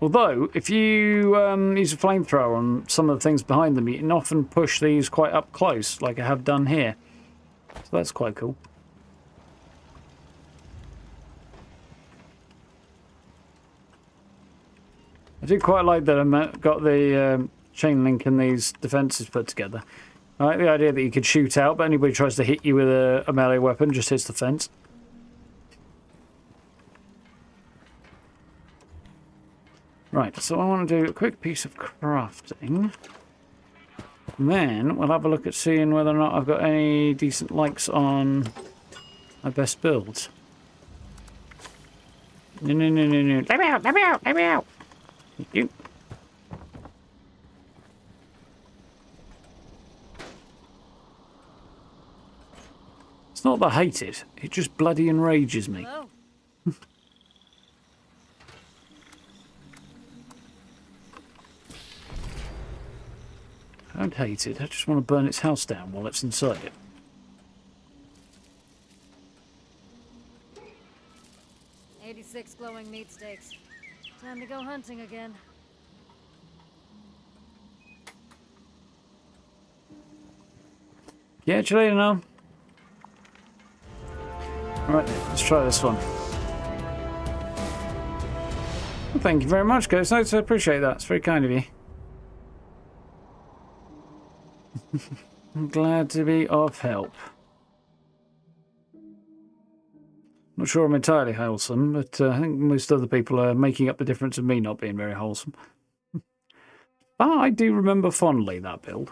Although, if you use a flamethrower on some of the things behind them, you can often push these quite up close, like I have done here. So that's quite cool. I do quite like that I've got the chain link and these defences put together. I like the idea that you could shoot out, but anybody tries to hit you with a melee weapon just hits the fence. Right, so I want to do a quick piece of crafting. And then we'll have a look at seeing whether or not I've got any decent likes on my best builds. No. Let me out! Thank you. It's not that I hate it, it just bloody enrages me. Hello? I don't hate it, I just want to burn its house down while it's inside it. "86 glowing meat steaks. Time to go hunting again." Yeah, actually, no. Alright, let's try this one. Well, thank you very much, Ghost Notes. I appreciate that. It's very kind of you. I'm glad to be of help. Not sure I'm entirely wholesome, but I think most other people are making up the difference of me not being very wholesome. But I do remember fondly that build.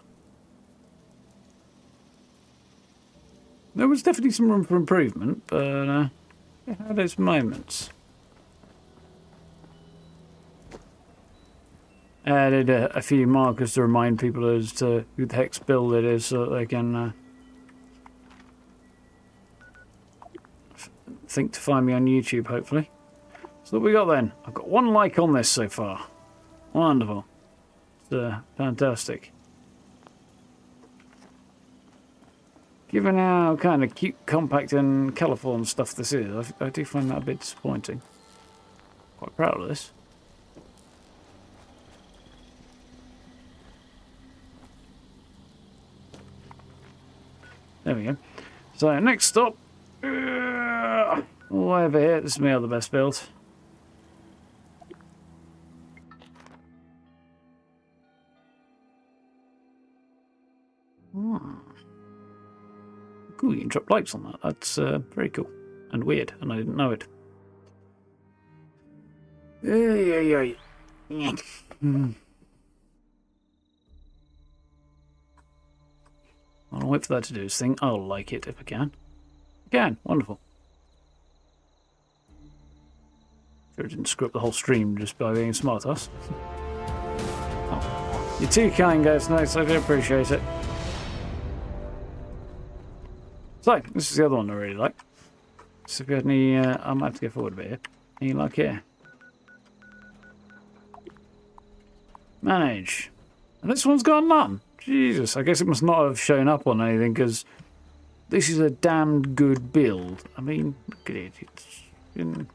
There was definitely some room for improvement, but it had its moments. Added a few markers to remind people as to who the heck's build it is, so that they can think to find me on YouTube, hopefully. So what we got then? I've got 1 like on this so far. Wonderful. It's fantastic. Given how kind of cute, compact and colourful and stuff this is, I do find that a bit disappointing. Quite proud of this. There we go. So next stop, all the way over here. This is my other best build. Cool, you can drop lights on that. That's very cool and weird, and I didn't know it. I'll wait for that to do its thing. I'll like it if I can. Wonderful. Sure, it didn't screw up the whole stream just by being a smart ass. Oh, you're too kind, guys. Nice, I do appreciate it. So, this is the other one I really like. So if you had any, I might have to go forward a bit here. Any luck here? Manage. And this one's got none. Jesus, I guess it must not have shown up on anything, because this is a damned good build. I mean, look at it. It's in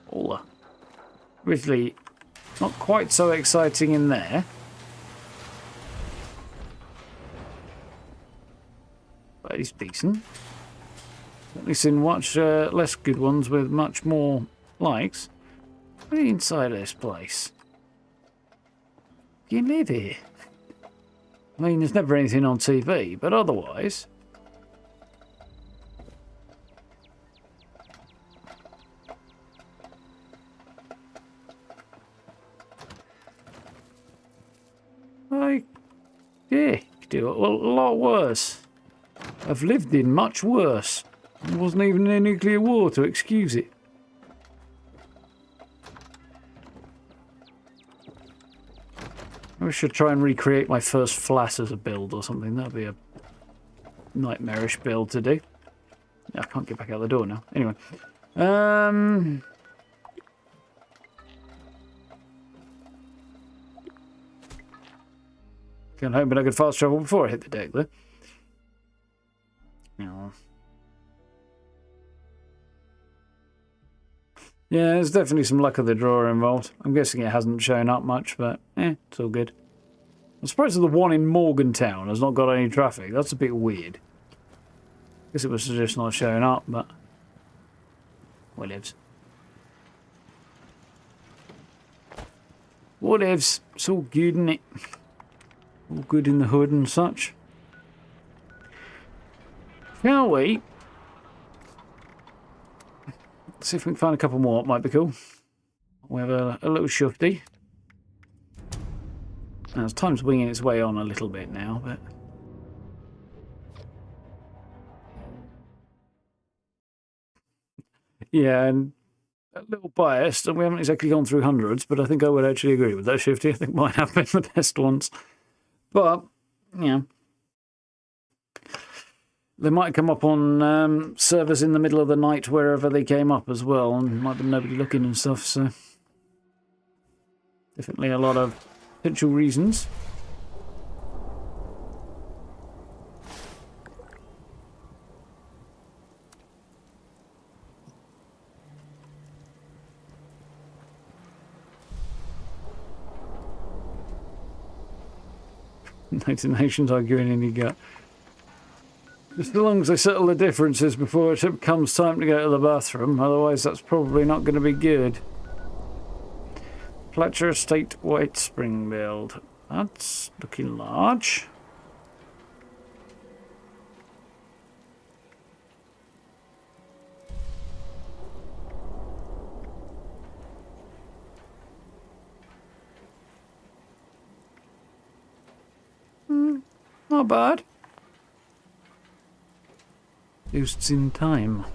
all the... Really not quite so exciting in there. But it's decent. At least in much less good ones with much more likes. What are inside this place? You live here. I mean, there's never anything on TV, but otherwise... Like, yeah, you could do a lot worse. I've lived in much worse. There wasn't even a nuclear war to excuse it. I should try and recreate my first flat as a build or something. That'd be a nightmarish build to do. I can't get back out the door now. Anyway. I'm hoping I could fast travel before I hit the deck, though. No. Yeah, there's definitely some luck of the draw involved. I'm guessing it hasn't shown up much, but it's all good. I'm surprised that the one in Morgantown has not got any traffic. That's a bit weird. I guess it was just not showing up, but whatevs. Whatevs. It's all good, isn't it? All good in the hood and such. Shall we? See if we can find a couple more. It might be cool. We have a little shufty. Now, time's winging its way on a little bit now, but yeah, and a little biased, and we haven't exactly gone through hundreds, but I think I would actually agree with that shifty. I think mine have been the best ones. But, yeah. They might come up on servers in the middle of the night wherever they came up as well, and might be nobody looking and stuff, so definitely a lot of potential reasons. United Nations arguing in your gut. Just as long as they settle the differences before it comes time to go to the bathroom, otherwise that's probably not going to be good. Appalachia Estate White Spring build. That's looking large. Not bad. Just in time.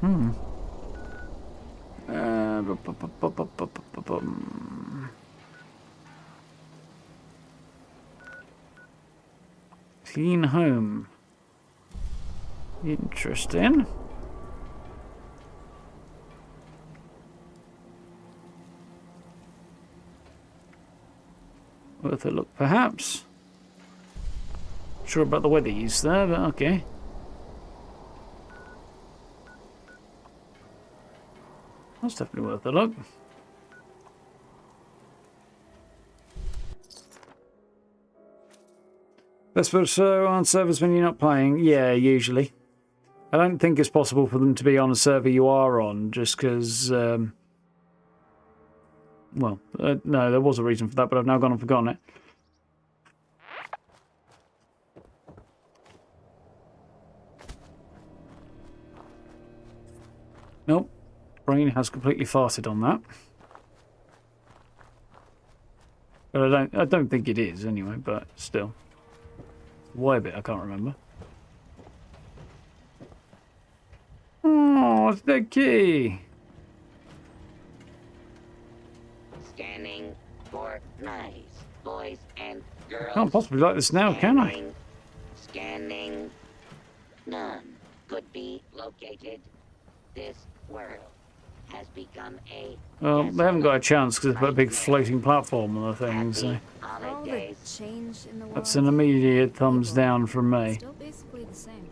Clean home. Interesting. Worth a look, perhaps. Sure about the weather use there, but okay. That's definitely worth a look. Best put so on servers when you're not playing? Yeah, usually. I don't think it's possible for them to be on a server you are on, just because, well, no, there was a reason for that, but I've now gone and forgotten it. Nope. Brain has completely farted on that. But I don't think it is anyway, but still. Why a bit, I can't remember. Oh, it's the key. Scanning for nice boys and girls. Can't possibly like this now, can I? Scanning. None could be located. This world has become a... Well, they haven't got a chance because they've got a big floating platform on the thing, so... All the change in the world. That's an immediate thumbs down from me. Still basically the same.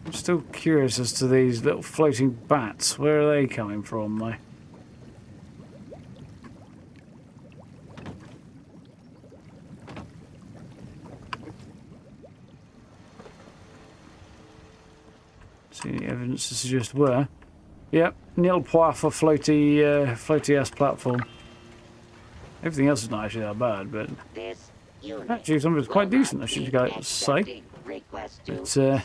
I'm still curious as to these little floating bats. Where are they coming from, though? See any evidence to suggest where? Yep, nil point for floaty ass platform. Everything else is not actually that bad, but actually some of it's quite decent, I should say. It's a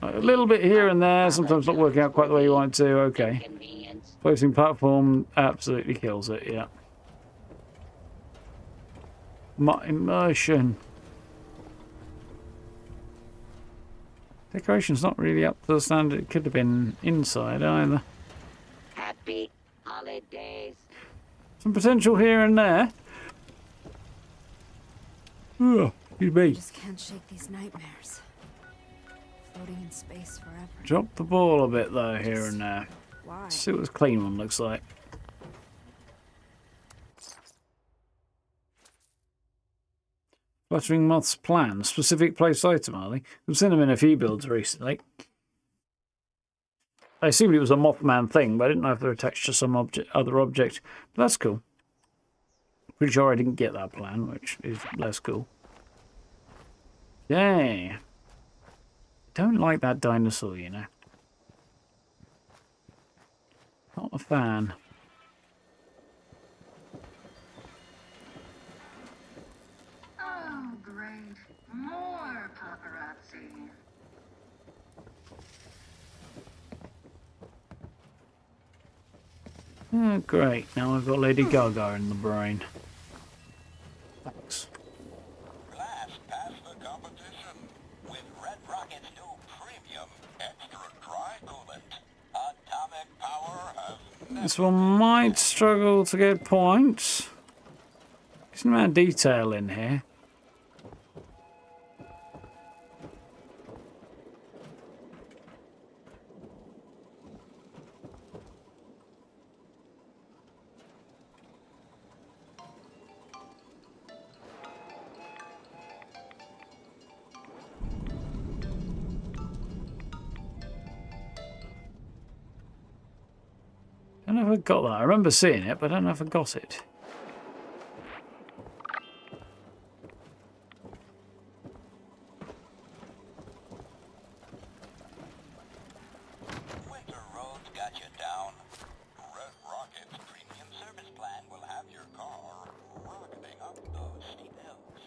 little bit here and there, sometimes not working out quite the way you want it to. Okay, floating platform absolutely kills it. Yeah, my immersion. Decoration's not really up to the standard it could have been inside either. Happy holidays. Some potential here and there. Oh, excuse me. I just can't shake these nightmares. Floating in space forever. Drop the ball a bit though here and there. Why? Let's see what this clean one looks like. Fluttering Moth's plan. Specific place item, are they? We've seen them in a few builds recently. I assumed it was a Mothman thing, but I didn't know if they're attached to some other object. But that's cool. Pretty sure I didn't get that plan, which is less cool. Yay. Don't like that dinosaur, you know. Not a fan. Oh, great. More paparazzi. Oh, great. Now I've got Lady Gaga in the brain. Thanks. Class passed the competition with Red Rocket's new premium extra dry coolant. Atomic power has This one might struggle to get points. There's an amount of detail in here. I don't know if I got that. I remember seeing it, but I don't know if I got it. winter roads got you down. Red Rocket's premium service plan will have your car rocketing up those steep hills.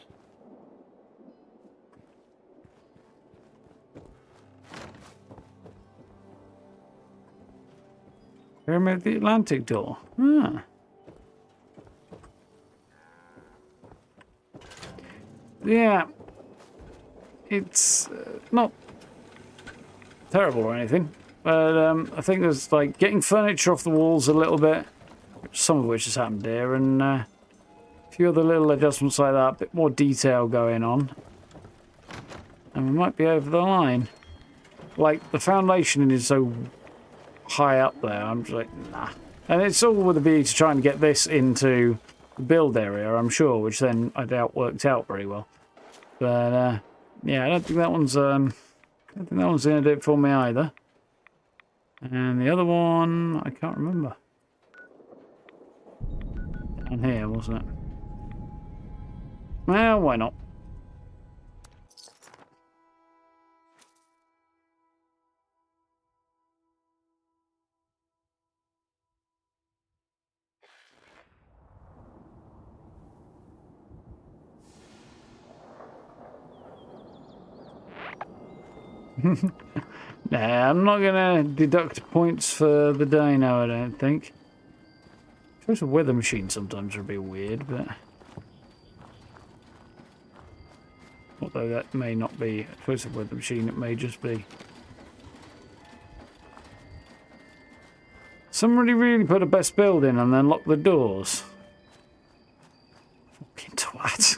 Pyramid of the Atlantic door. Ah. Yeah. It's not terrible or anything, but I think there's like getting furniture off the walls a little bit, some of which has happened here, and a few other little adjustments like that, a bit more detail going on, and we might be over the line. Like the foundation is so high up there, I'm just like, nah. And it's all with a view to trying to get this into the build area, I'm sure, which then I doubt worked out very well. But yeah, I don't think that one's going to do it for me either. And the other one, I can't remember. Down here, wasn't it? Well, why not? Nah, I'm not going to deduct points for the dino, I don't think. Choice of weather machine sometimes are a bit weird, but... although that may not be a choice of weather machine, it may just be. Somebody really put a best build in and then lock the doors. Fucking twat.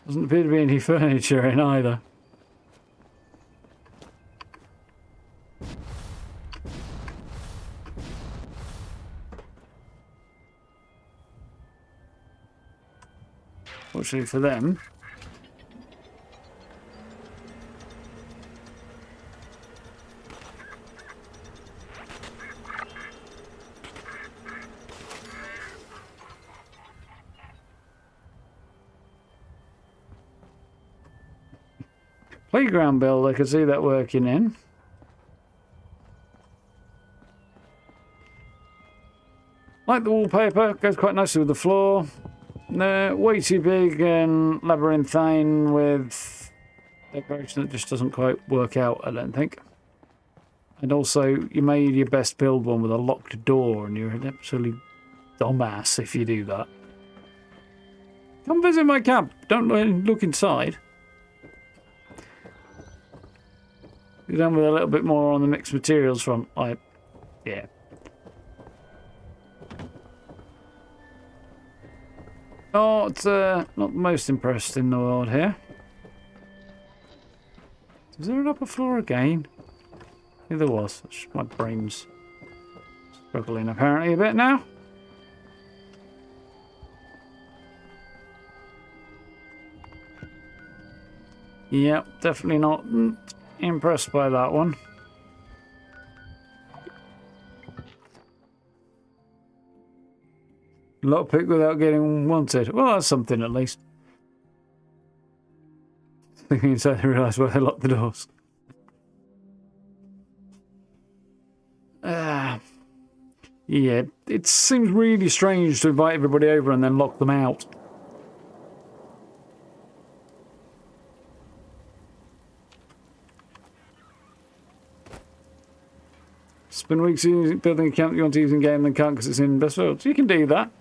Doesn't appear to be any furniture in either. Fortunately for them. Playground build, I could see that working in. Like the wallpaper, goes quite nicely with the floor. No, way too big and labyrinthine with decoration that just doesn't quite work out, I don't think. And also, you made your best build one with a locked door, and you're an absolutely dumbass if you do that. Come visit my camp. Don't look inside. You're done with a little bit more on the mixed materials front. Yeah. Not the most impressed in the world here. Is there an upper floor again? Yeah, there was. My brain's struggling apparently a bit now. Yep, definitely not impressed by that one. Lockpick without getting wanted. Well, that's something at least. Thinking inside, they realise why they locked the doors. Yeah, it seems really strange to invite everybody over and then lock them out. Spend weeks building a camp you want to use in game, then can't because it's in best fields. You can do that.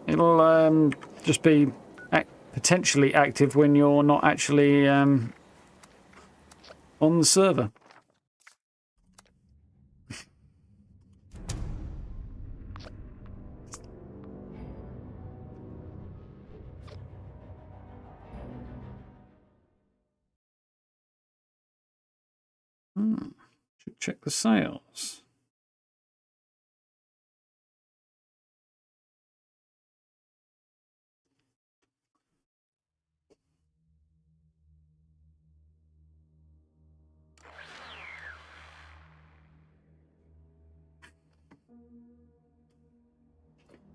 It'll just be potentially active when you're not actually on the server. Should check the sales.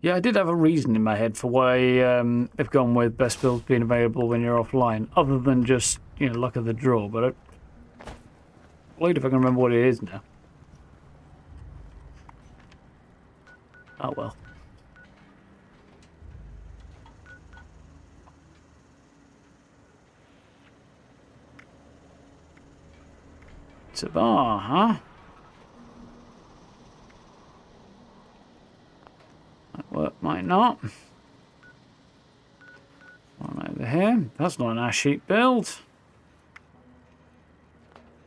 Yeah, I did have a reason in my head for why they've gone with best builds being available when you're offline, other than just, you know, luck of the draw, but wait if I can remember what it is now. Oh well. It's a bar, huh? Might work, might not. One over here. That's not an ash heap build.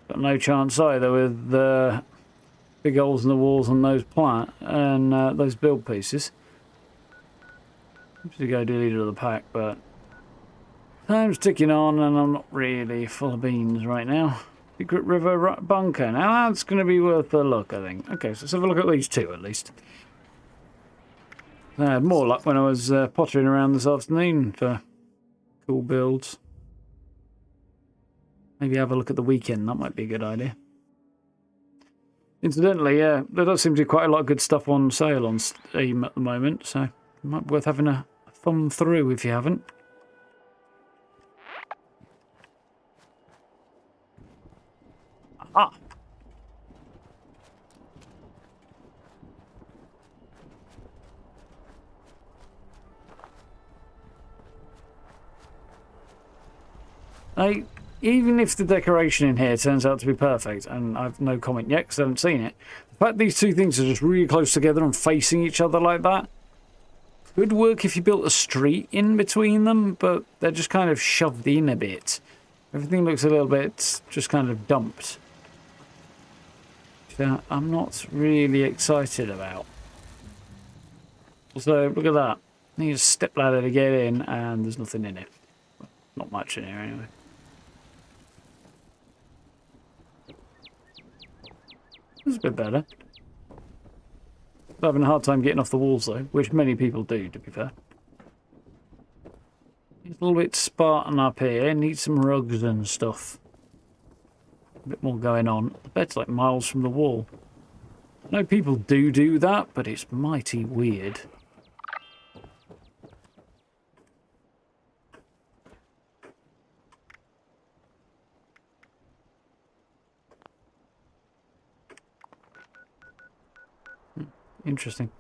Got no chance either with the big holes in the walls on those those build pieces. I'm just going to go do leader of the pack, but time's ticking on and I'm not really full of beans right now. Secret River Bunker. Now that's going to be worth a look, I think. Okay, so let's have a look at these two at least. I had more luck when I was pottering around this afternoon for cool builds. Maybe have a look at the weekend. That might be a good idea. Incidentally, yeah, there does seem to be quite a lot of good stuff on sale on Steam at the moment, so it might be worth having a thumb through if you haven't. Ah. Even if the decoration in here turns out to be perfect, and I've no comment yet because I haven't seen it, the fact these two things are just really close together and facing each other like that could work if you built a street in between them, but they're just kind of shoved in a bit. Everything looks a little bit just kind of dumped. So I'm not really excited about. So look at that. Need a step ladder to get in, and there's nothing in it. Well, not much in here anyway. It's a bit better. Having a hard time getting off the walls though, which many people do, to be fair. It's a little bit Spartan up here. Needs some rugs and stuff. A bit more going on. The bed's like miles from the wall. I know people do that, but it's mighty weird. Interesting.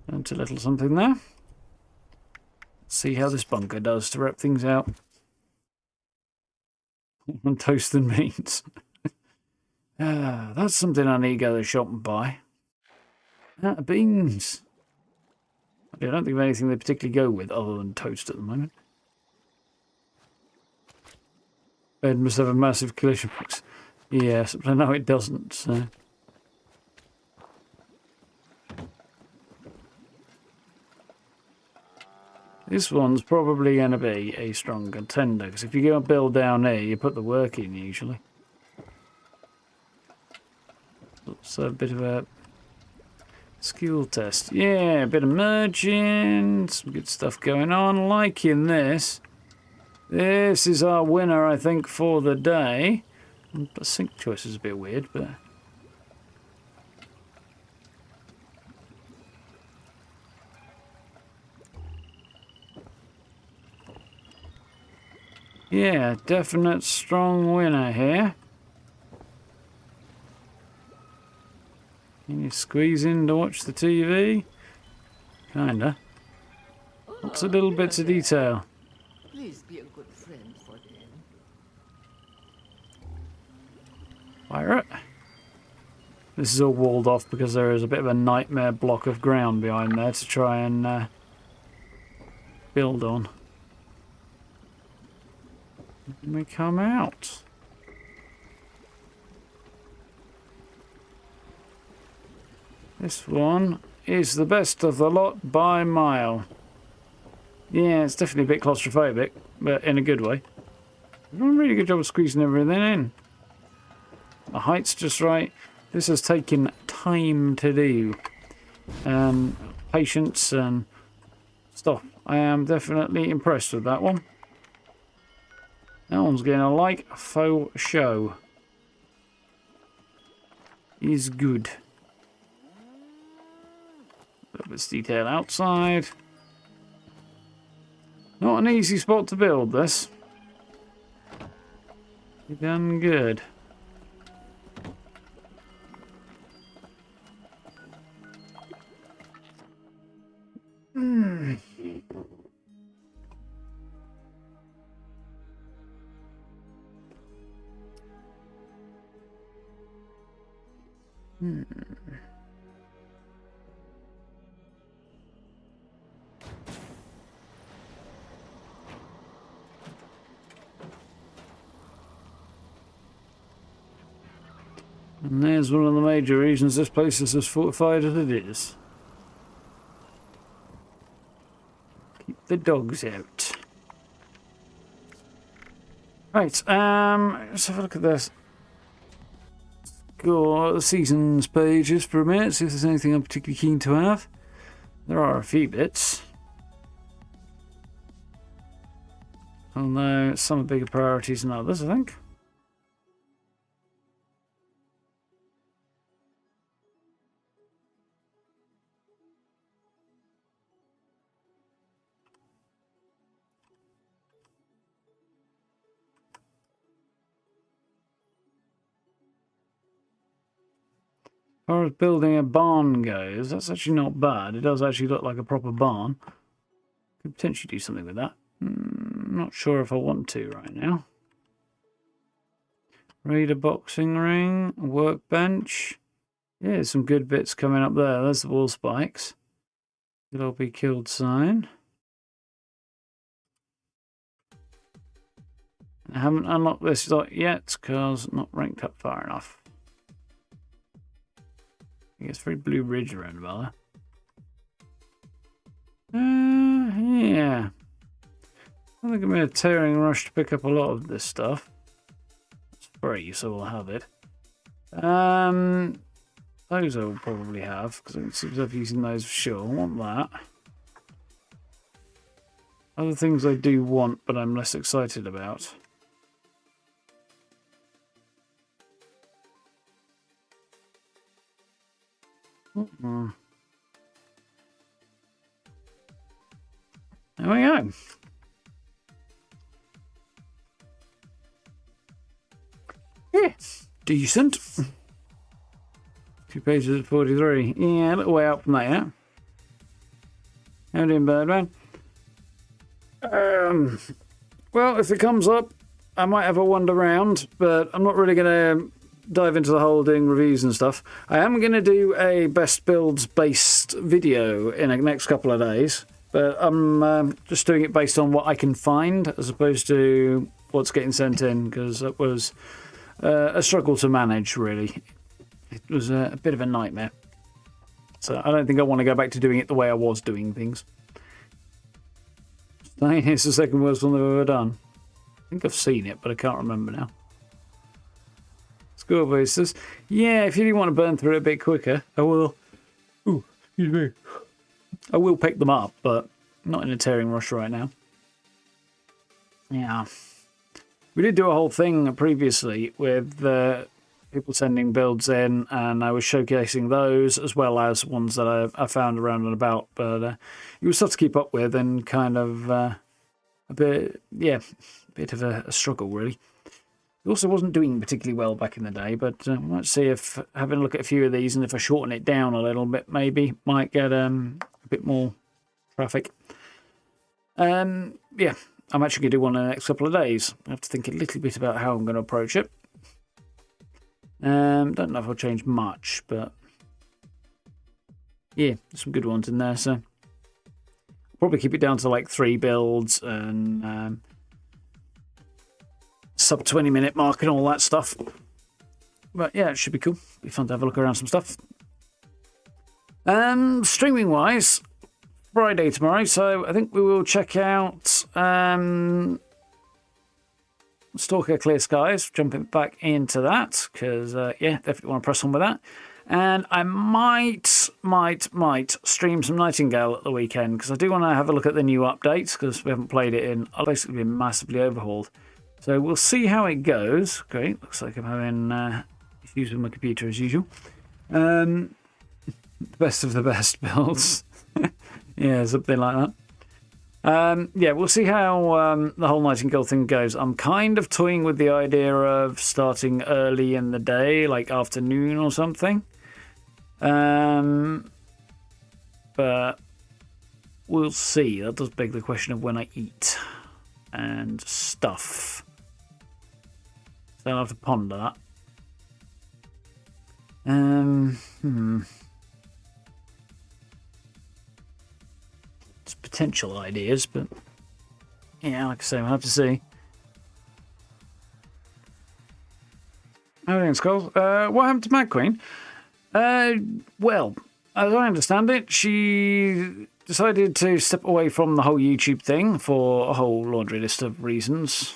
And a little something there. Let's see how this bunker does to wrap things out. And toast and beans. That's something I need to go to the shop and buy. Beans. I don't think of anything they particularly go with other than toast at the moment. Bed must have a massive collision box. Yes, but I know it doesn't, so... This one's probably going to be a strong contender, because if you go and build down there, you put the work in usually. It's a bit of a Skill test. Yeah, a bit of merging. Some good stuff going on. Liking this. This is our winner, I think, for the day. The sync choice is a bit weird, but... yeah, definite strong winner here. Can you squeeze in to watch the TV? Kinda. Lots of little bits of detail. Please be a good friend for them. Pirate. This is all walled off because there is a bit of a nightmare block of ground behind there to try and build on. And we come out. This one is the best of the lot by mile. Yeah, it's definitely a bit claustrophobic, but in a good way. We've done a really good job of squeezing everything in. The height's just right. This has taken time to do. Patience and stuff. I am definitely impressed with that one. That one's getting a like faux show. Is good. A little bit of detail outside. Not an easy spot to build this. You've done good. And there's one of the major reasons this place is as fortified as it is. Keep the dogs out. Right, let's have a look at this. Go the seasons pages for a minute, see if there's anything I'm particularly keen to have. There are a few bits. Although some are bigger priorities than others, I think. As far as building a barn goes, that's actually not bad. It does actually look like a proper barn. Could potentially do something with that. Not sure if I want to right now. Raider boxing ring, workbench. Yeah, some good bits coming up there. There's the wall spikes. Good old be killed sign. I haven't unlocked this yet because not ranked up far enough. I think it's very Blue Ridge around about there. Yeah. I think I'm in a tearing rush to pick up a lot of this stuff. It's free, so we'll have it. Those I will probably have, because I can see myself using those for sure. I want that. Other things I do want, but I'm less excited about. There we go. Yeah, decent. 2 pages at 43. Yeah, a little way up from that, yeah. How doing, Birdman? Well, if it comes up, I might have a wander round, but I'm not really going to dive into the whole doing reviews and stuff. I am going to do a best builds based video in the next couple of days, but I'm just doing it based on what I can find as opposed to what's getting sent in, because it was a struggle to manage, really. It was a bit of a nightmare. So I don't think I want to go back to doing it the way I was doing things. It's the second worst one I've ever done. I think I've seen it, but I can't remember now. Score boosters. Yeah, if you do want to burn through it a bit quicker, I will Excuse me. I will pick them up, but not in a tearing rush right now. Yeah. We did do a whole thing previously with people sending builds in, and I was showcasing those as well as ones that I found around and about. But it was tough to keep up with and kind of a bit of a struggle, really. It also wasn't doing particularly well back in the day, but let's see if having a look at a few of these and if I shorten it down a little bit, maybe might get a bit more traffic. Yeah. I'm actually going to do one in the next couple of days. I have to think a little bit about how I'm going to approach it. Don't know if I'll change much, but yeah, there's some good ones in there. So I'll probably keep it down to like 3 builds and sub 20-minute mark and all that stuff. But yeah, it should be cool. Be fun to have a look around some stuff. Streaming wise, Friday tomorrow, so I think we will check out Stalker Clear Skies, jumping back into that, because, yeah, definitely want to press on with that. And I might stream some Nightingale at the weekend, because I do want to have a look at the new updates, because we haven't played it in, I've basically been massively overhauled. So we'll see how it goes. Great, looks like I'm having issues with my computer as usual. The best of the best builds. Yeah, something like that. Yeah, we'll see how the whole Nightingale thing goes. I'm kind of toying with the idea of starting early in the day, like afternoon or something. But we'll see. That does beg the question of when I eat and stuff. So I'll have to ponder that. It's potential ideas, but yeah, like I say, we'll have to see. Everything's cool. What happened to Mad Queen? Well, as I understand it, she decided to step away from the whole YouTube thing for a whole laundry list of reasons.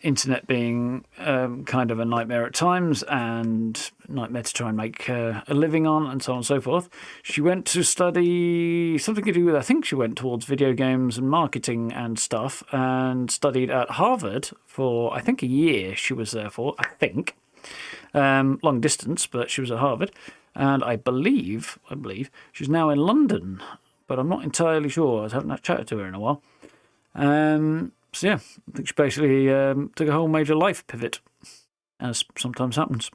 Internet being kind of a nightmare at times, and nightmare to try and make a living on, and so on and so forth. She went to study something to do with, I think she went towards video games and marketing and stuff, and studied at Harvard for, I think, a year she was there for, I think. Long distance, but she was at Harvard. And I believe she's now in London, but I'm not entirely sure. I haven't chatted to her in a while. So yeah, I think she basically took a whole major life pivot, as sometimes happens.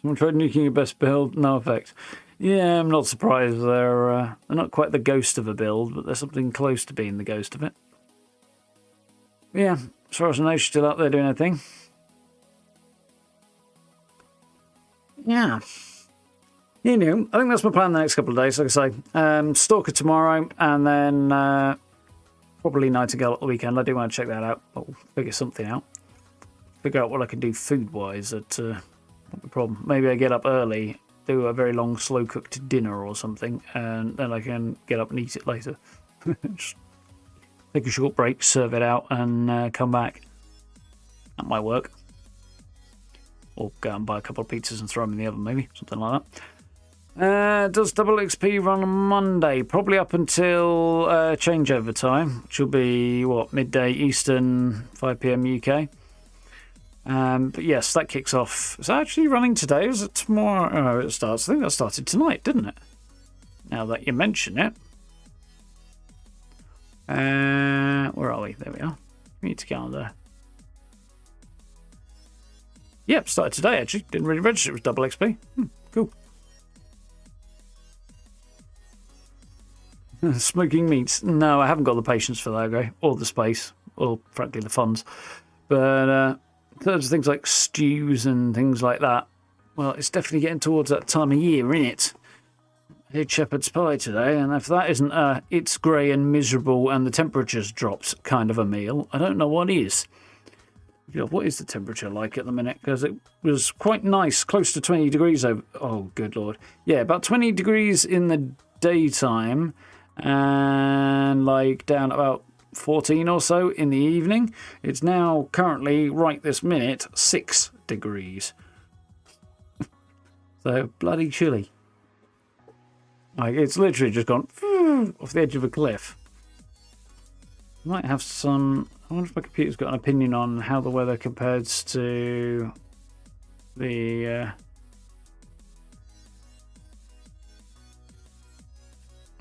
Someone tried nuking your best build, no effect. Yeah, I'm not surprised. They're not quite the ghost of a build, but they're something close to being the ghost of it. But yeah, as far as I know, she's still out there doing her thing. Yeah. You know, I think that's my plan the next couple of days, like I say. Stalker tomorrow, and then probably Nightingale at the weekend. I do want to check that out. I'll figure something out. Figure out what I can do food-wise. That's not the problem. Maybe I get up early, do a very long, slow-cooked dinner or something, and then I can get up and eat it later. Just take a short break, serve it out, and come back. That might work. Or go and buy a couple of pizzas and throw them in the oven, maybe. Something like that. Does double XP run on Monday? Probably up until changeover time, which will be, what, midday Eastern, 5 PM UK. But yes, that kicks off. Is that actually running today? Is it tomorrow? Oh, it starts. I think that started tonight, didn't it? Now that you mention it. Where are we? There we are. We need to get on there. Yep, started today actually. Didn't really register it was double XP. Cool. Smoking meats. No, I haven't got the patience for that, Gray. Or the space. Or, frankly, the funds. But in terms of things like stews and things like that, well, it's definitely getting towards that time of year, isn't it? I did shepherd's pie today, and if that isn't it's grey and miserable and the temperature's dropped kind of a meal, I don't know what is. You know, what is the temperature like at the minute? Because it was quite nice, close to 20 degrees over... Oh, good Lord. Yeah, about 20 degrees in the daytime, and like down about 14 or so in the evening. It's now currently, right this minute, 6 degrees. So bloody chilly. Like, it's literally just gone off the edge of a cliff. Might have some... I wonder if my computer's got an opinion on how the weather compares to the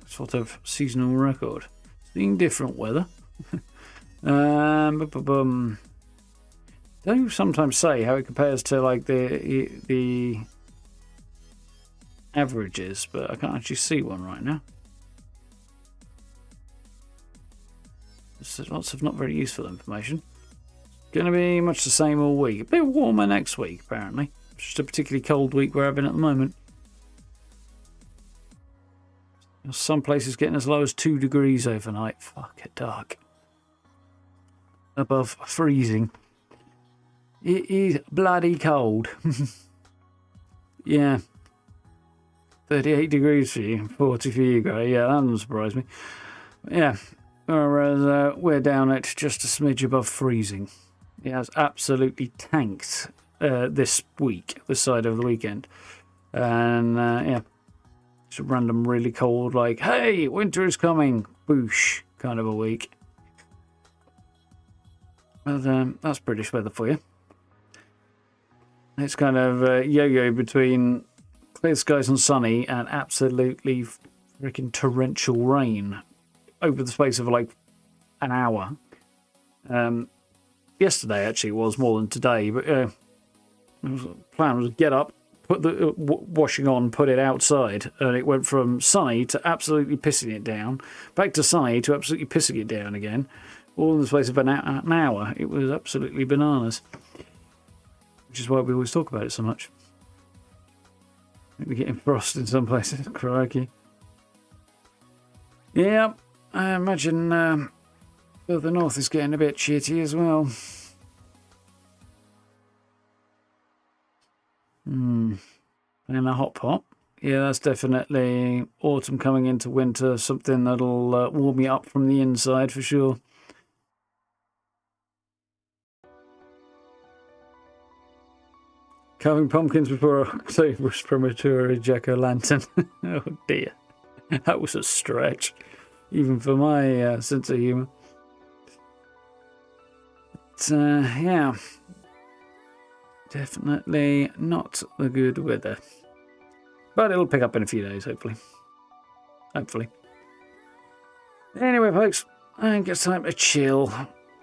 sort of seasonal record. Seeing different weather. Don't sometimes say how it compares to like the averages, but I can't actually see one right now. There's lots of not very useful information. Going to be much the same all week. A bit warmer next week, apparently. It's just a particularly cold week we're having at the moment. Some places getting as low as 2 degrees overnight. Fuck it, dark. Above freezing. It is bloody cold. Yeah. 38 degrees for you, 40 for you, Gray. Yeah, that doesn't surprise me. Yeah. Whereas we're down at just a smidge above freezing. It has absolutely tanked this week, this side of the weekend. And yeah, it's a random really cold, like, hey, winter is coming, boosh, kind of a week. But that's British weather for you. It's kind of yo-yo between clear skies and sunny and absolutely freaking torrential rain over the space of like an hour. Yesterday actually was more than today, but the plan was to get up, put the washing on, put it outside, and it went from sunny to absolutely pissing it down, back to sunny to absolutely pissing it down again, all in the space of an hour. It was absolutely bananas, which is why we always talk about it so much. We're getting frost in some places. Crikey. Yeah, I imagine further north is getting a bit shitty as well. And a hot pot. Yeah, that's definitely autumn coming into winter. Something that'll warm you up from the inside for sure. Carving pumpkins before October's premature jack-o'-lantern. Oh dear. That was a stretch. Even for my sense of humour. But, yeah. Definitely not the good weather. But it'll pick up in a few days, hopefully. Hopefully. Anyway, folks, I think it's time to chill.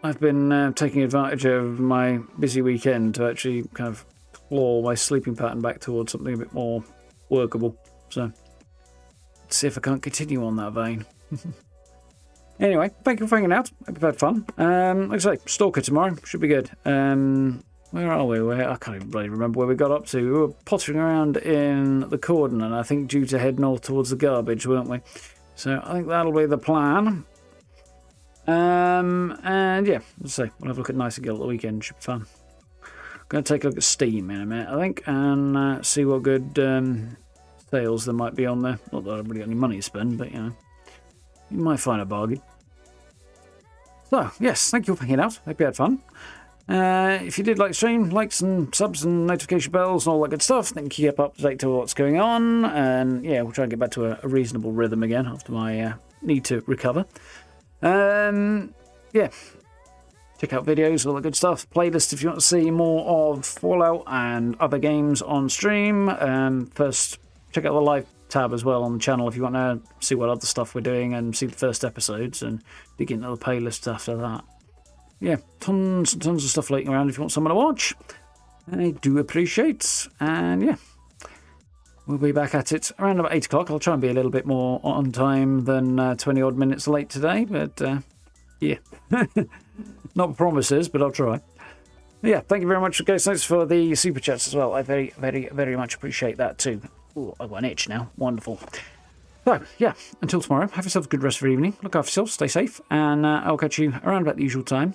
I've been taking advantage of my busy weekend to actually kind of claw my sleeping pattern back towards something a bit more workable. So, let's see if I can't continue on that vein. Anyway, thank you for hanging out. Hope you've had fun. Like I say, Stalker tomorrow. Should be good. Where are we? I can't even really remember where we got up to. We were pottering around in the cordon, and I think due to head north towards the garbage, weren't we? So I think that'll be the plan. And yeah, let's say we'll have a look at Nightingale at the weekend. Should be fun. Going to take a look at Steam in a minute, I think, and see what good sales there might be on there. Not that I've really got any money to spend, but you know, you might find a bargain. So yes, thank you for hanging out. Hope you had fun. If you did like the stream, likes and subs and notification bells and all that good stuff, then keep up to date to what's going on. And yeah, we'll try and get back to a reasonable rhythm again after my need to recover. Yeah, check out videos, all that good stuff. Playlist if you want to see more of Fallout and other games on stream. First, check out the live tab as well on the channel if you want to see what other stuff we're doing and see the first episodes and dig into the playlist after that. Yeah, tons and tons of stuff floating around if you want someone to watch. I do appreciate. And yeah, we'll be back at it around about 8 o'clock. I'll try and be a little bit more on time than 20 odd minutes late today. But yeah, not promises, but I'll try. Yeah, thank you very much, guys. Thanks for the super chats as well. I very, very, very much appreciate that too. Oh, I've got an itch now. Wonderful. So, yeah, until tomorrow, have yourself a good rest of your evening. Look after yourself, stay safe, and I'll catch you around about the usual time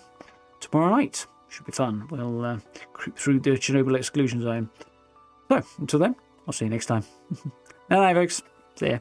tomorrow night. Should be fun. We'll creep through the Chernobyl exclusion zone. So, until then, I'll see you next time. Bye, folks. See ya.